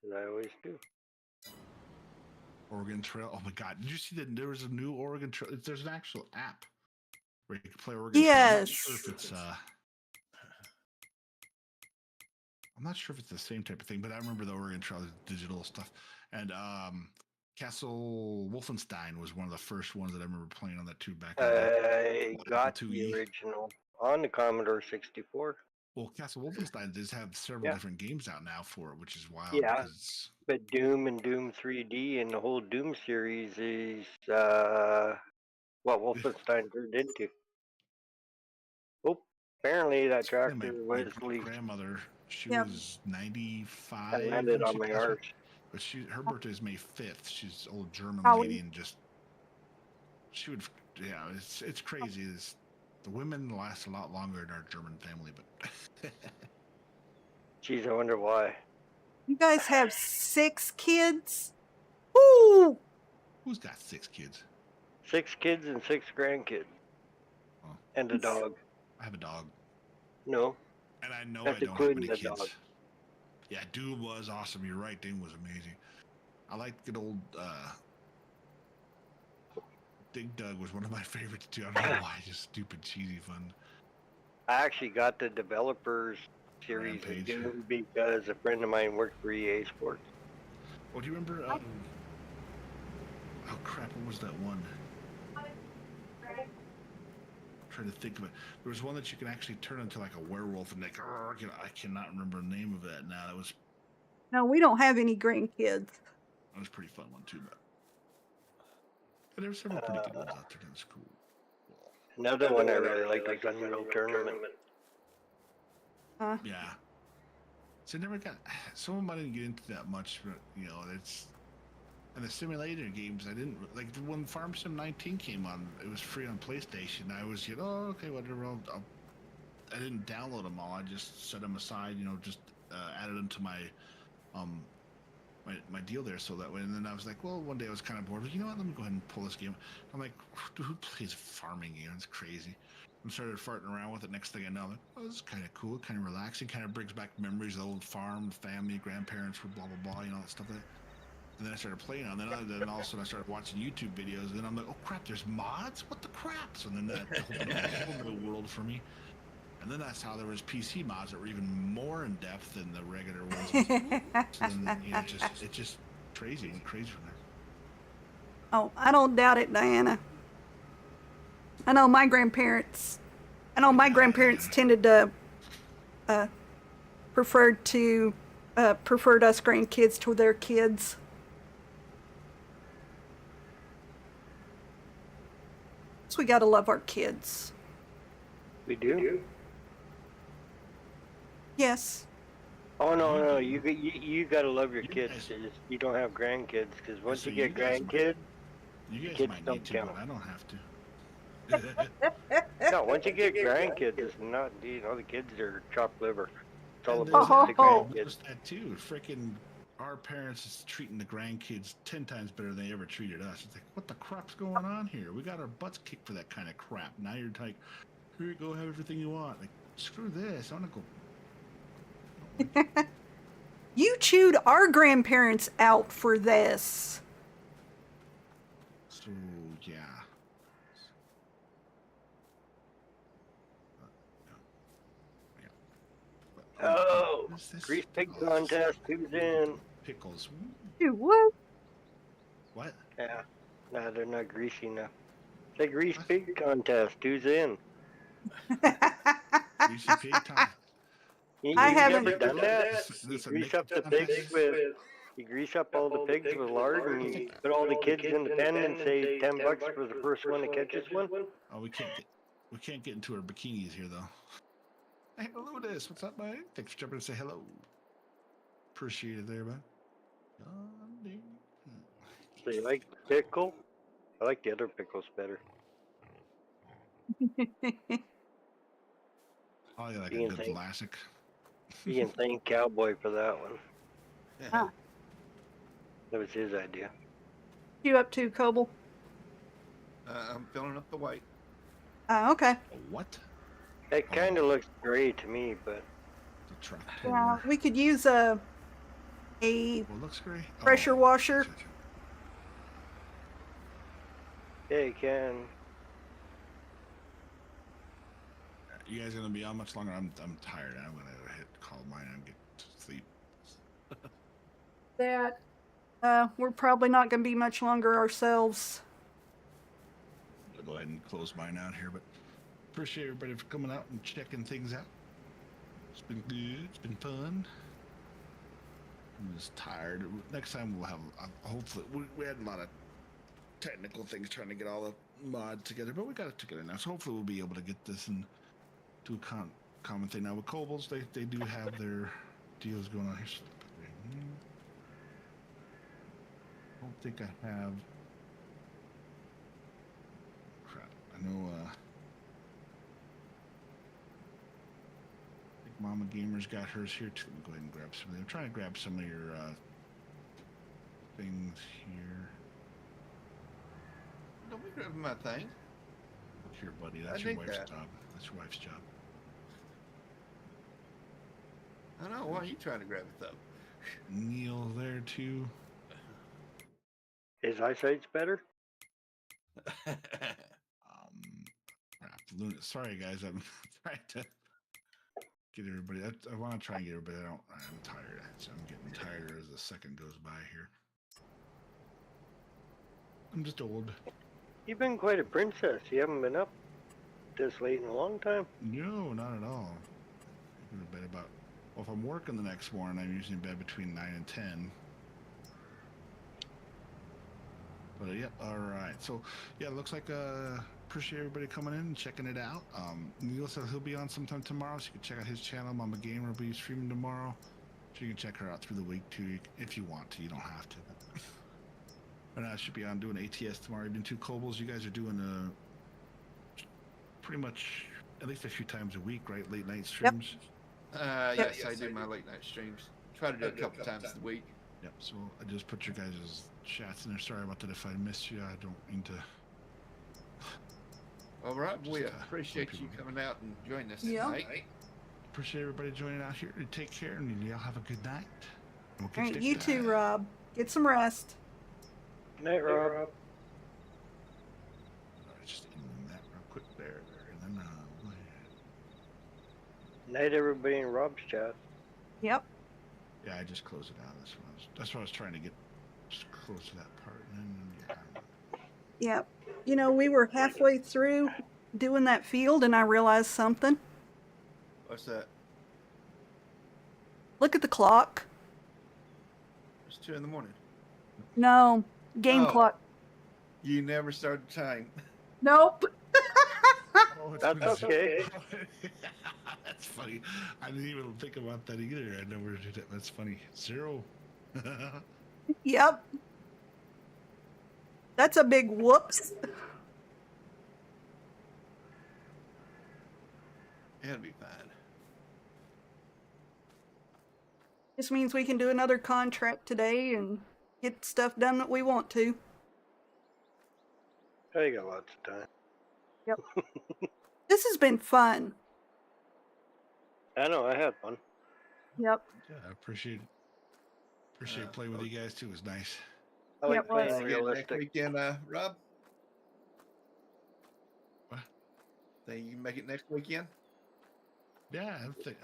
As I always do. Oregon Trail. Oh my God! Did you see that there was a new Oregon Trail? There's an actual app where you can play Oregon Trail. I'm not sure if it's the same type of thing, but I remember the Oregon Trail digital stuff. And Castle Wolfenstein was one of the first ones that I remember playing on that too back. I got the original on the Commodore 64. Well, Castle Wolfenstein does have several different games out now for it, which is wild. Yeah, but Doom and Doom 3D and the whole Doom series is what Wolfenstein turned into. Oh, apparently that tractor was my grandmother. She was 95. I landed on my arch. But her birthday is May 5th. She's an old German lady, and she would, it's crazy. The women last a lot longer in our German family, but. Jeez, I wonder why. You guys have 6 kids? Woo! Who's got 6 kids? 6 kids and 6 grandkids. Oh. And a dog. I have a dog. No. And I know That's I don't have many kids. Dog. Yeah, Doom was awesome. You're right. Doom was amazing. I like good old Dig Dug was one of my favorites too. I don't know why. Just stupid, cheesy fun. I actually got the developers series of Doom because a friend of mine worked for EA Sports. Well, do you remember? Oh crap! What was that one? I'm trying to think of it. There was one that you can actually turn into like a werewolf, and like I cannot remember the name of that now. That was. No, we don't have any grandkids. That was a pretty fun one too, but there were several pretty good ones out there. That's cool. Another one I really liked was Unreal Tournament. Yeah. So I never got. Some of them I didn't get into that much, but it's. And the simulator games, I didn't like. When Farm Sim 19 came on, it was free on PlayStation. I was, okay, whatever. I didn't download them all. I just set them aside. Just added them to my my deal there, so that way. And then I was like, well, one day I was kind of bored. You know what? Let me go ahead and pull this game. I'm like, who plays a farming game? It's crazy. I started farting around with it. Next thing I know, I'm like, oh, this is kind of cool, kind of relaxing, kind of brings back memories of the old farm, family, grandparents, blah blah blah, that stuff. And then I started playing on. Then all of a sudden I started watching YouTube videos. And then I'm like, oh crap, there's mods? What the crap? So then that opened up a whole new world for me. And then that's how there was PC mods that were even more in depth than the regular ones. So then it's just crazy and crazy from there. Oh, I don't doubt it, Diana. I know my grandparents tended to preferred us grandkids to their kids. So we gotta love our kids. We do? Yes. Oh no! You gotta love your kids. You don't have grandkids because once you get grandkids, you guys kids might don't need to, count. but I don't have to. No, once you get grandkids, it's not. The kids are chopped liver. It's all And about the grandkids. That too. Freaking, our parents is treating the grandkids 10 times better than they ever treated us. It's like, what the crap's going on here? We got our butts kicked for that kind of crap. Now you're like, here you go, have everything you want. Like, screw this. I want to go. You chewed our grandparents out for this. So yeah. Oh, What's this? grease pig contest. Who's in? Pickles. Dude, what? What? Yeah. No, they're not greasy enough. The grease pig contest. Who's in? Greasy pig time. I You haven't never done that? You This a grease Nick up the contest? pigs with. You grease up all the pigs with lard, and you put all the kids in the pen and say $10 for the first one that catches one. Oh, we can't get into our bikinis here though. Hey, Lotus, what's up, mate? Thanks for jumping to say hello. Appreciate it there, man. So you like pickle? I like the other pickles better. Oh, you like You a can good thank- classic. You can thank Cowboy for that one. Huh. That was his idea. You up to, Coble? I'm filling up the white. Okay. What? It kind of looks gray to me, but The tractor. Yeah, we could use a Well, looks great. pressure washer. yeah, you can. You guys gonna be on much longer? I'm tired. I'm gonna call mine and get to sleep. That we're probably not going to be much longer ourselves. I'll go ahead and close mine out here, but appreciate everybody for coming out and checking things out. It's been good. It's been fun. I'm just tired. Next time we'll have, hopefully, we had a lot of technical things trying to get all the mods together, but we got it together now. So hopefully we'll be able to get this and do a common thing. Now with Kobolds, they do have their deals going on here. So I don't think I have. Crap. I know. I think Mama Gamer's got hers here too. Let me go ahead and grab some of them. I'm trying to grab some of your things here. Don't be grabbing my thing. Look here, buddy. That's I your dig wife's that. job. That's your wife's job. I know. Why are you trying to grab it though? Neil there too. His eyesight's better. Crap, Luna. Sorry, guys. I'm trying to get everybody. I want to try and get everybody. I'm tired. So I'm getting tired as the second goes by here. I'm just old. You've been quite a princess. You haven't been up this late in a long time. No, not at all. I'm in bed about. Well, if I'm working the next morning, I'm usually in bed between 9 and 10. But yeah, all right. So yeah, it looks like appreciate everybody coming in and checking it out. Neil said he'll be on sometime tomorrow, so you can check out his channel. Mama Gamer will be streaming tomorrow, so you can check her out through the week too, if you want to. You don't have to. And I should be on doing ATS tomorrow. I've been 2 Kobolds. You guys are doing pretty much at least a few times a week, right? Late night streams. Yes, I do my late night streams. Try to do it a couple times a week. Yep. So I just put your guys' chats in there. Sorry about that if I missed you. I don't mean to. All right, we Just, appreciate let you people coming out and joining us Yeah. tonight. Appreciate everybody joining out here. Take care and y'all have a good night. We'll All catch right, next you too, time. Rob. Get some rest. Night, Rob. All right, just end that real quick there, and then go ahead. Night, everybody in Rob's chat. Yep. Yeah, I just closed it out. That's what I was trying to get. Just close to that part, and then yeah. Yep. You know, we were halfway through doing that field, and I realized something. What's that? Look at the clock. It's 2 in the morning. No, game Oh. clock. You never started time. Nope. Oh, it's That's been- okay. That's funny. I didn't even think about that either. I never did it. That's funny. 0. Yep. That's a big whoops. It'll be fine. This means we can do another contract today and get stuff done that we want to. I got lots of time. This has been fun. I know, I had fun. Yep. Yeah, I appreciate playing with you guys too. It was nice. I Yeah, like it was. playing Again, next realistic. weekend, Rob? What? Think you can make it next weekend? Yeah, I think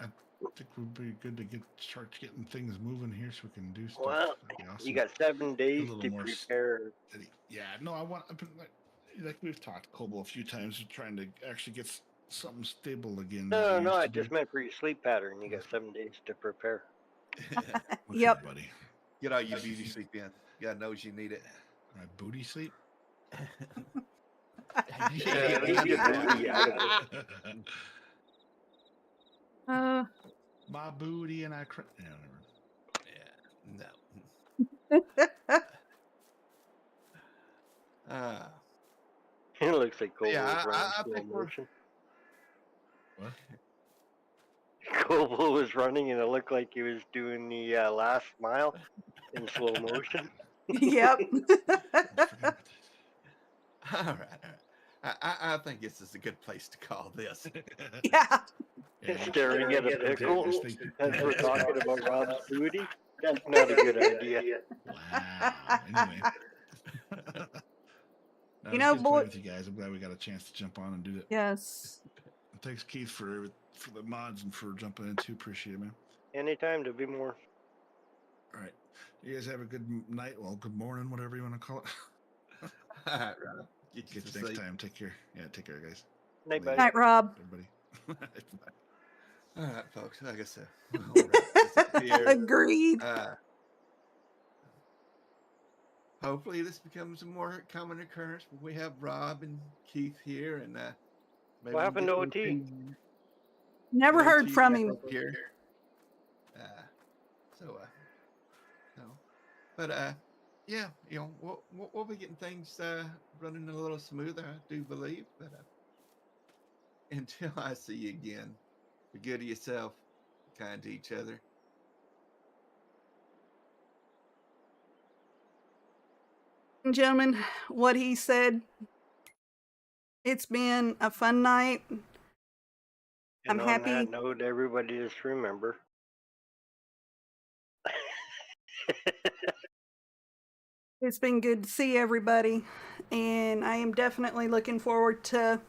think would be good to start getting things moving here so we can do stuff. Well, Awesome. you got 7 days to prepare. Yeah, no, I've been like we've talked, Coble, a few times, trying to actually get something stable again. No, I just meant for your sleep pattern. You got 7 days to prepare. Yep, buddy. Get all your beauty sleep in. God knows you need it. My booty sleep. Yeah, leave your booty out of it. My booty and I. Yeah, no. It looks like Coble Yeah, was running I slow think we're. motion. What? Coble was running and it looked like he was doing the last mile in slow motion. yep. All right. I think this is a good place to call this. Yeah. Staring at a pickle as we're talking about Rob's booty. That's not a good idea. Wow. Anyway. You know, boy. With you guys, I'm glad we got a chance to jump on and do that. Yes. Thanks, Keith, for the mods and for jumping in too. Appreciate it, man. Anytime to be more. All right. You guys have a good night. Well, good morning, whatever you want to call it. All right, Rob. Get you next time. Take care. Yeah, take care, guys. Night, buddy. Night, Rob. Everybody. All right, folks. Like I said, Agreed. Hopefully, this becomes a more common occurrence when we have Rob and Keith here, and maybe what happened to OT? Never heard from him. Here. But yeah, you know, we'll be getting things running a little smoother, I do believe. But until I see you again, be good to yourself, be kind to each other. Gentlemen, what he said, it's been a fun night. And I'm on happy. that note, everybody just remember. It's been good to see everybody, and I am definitely looking forward to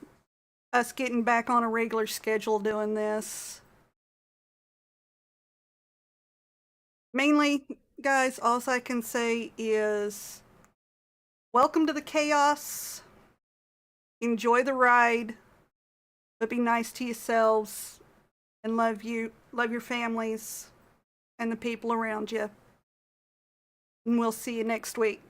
us getting back on a regular schedule doing this. Mainly, guys, all I can say is welcome to the chaos. Enjoy the ride, but be nice to yourselves and love your families and the people around you. And we'll see you next week.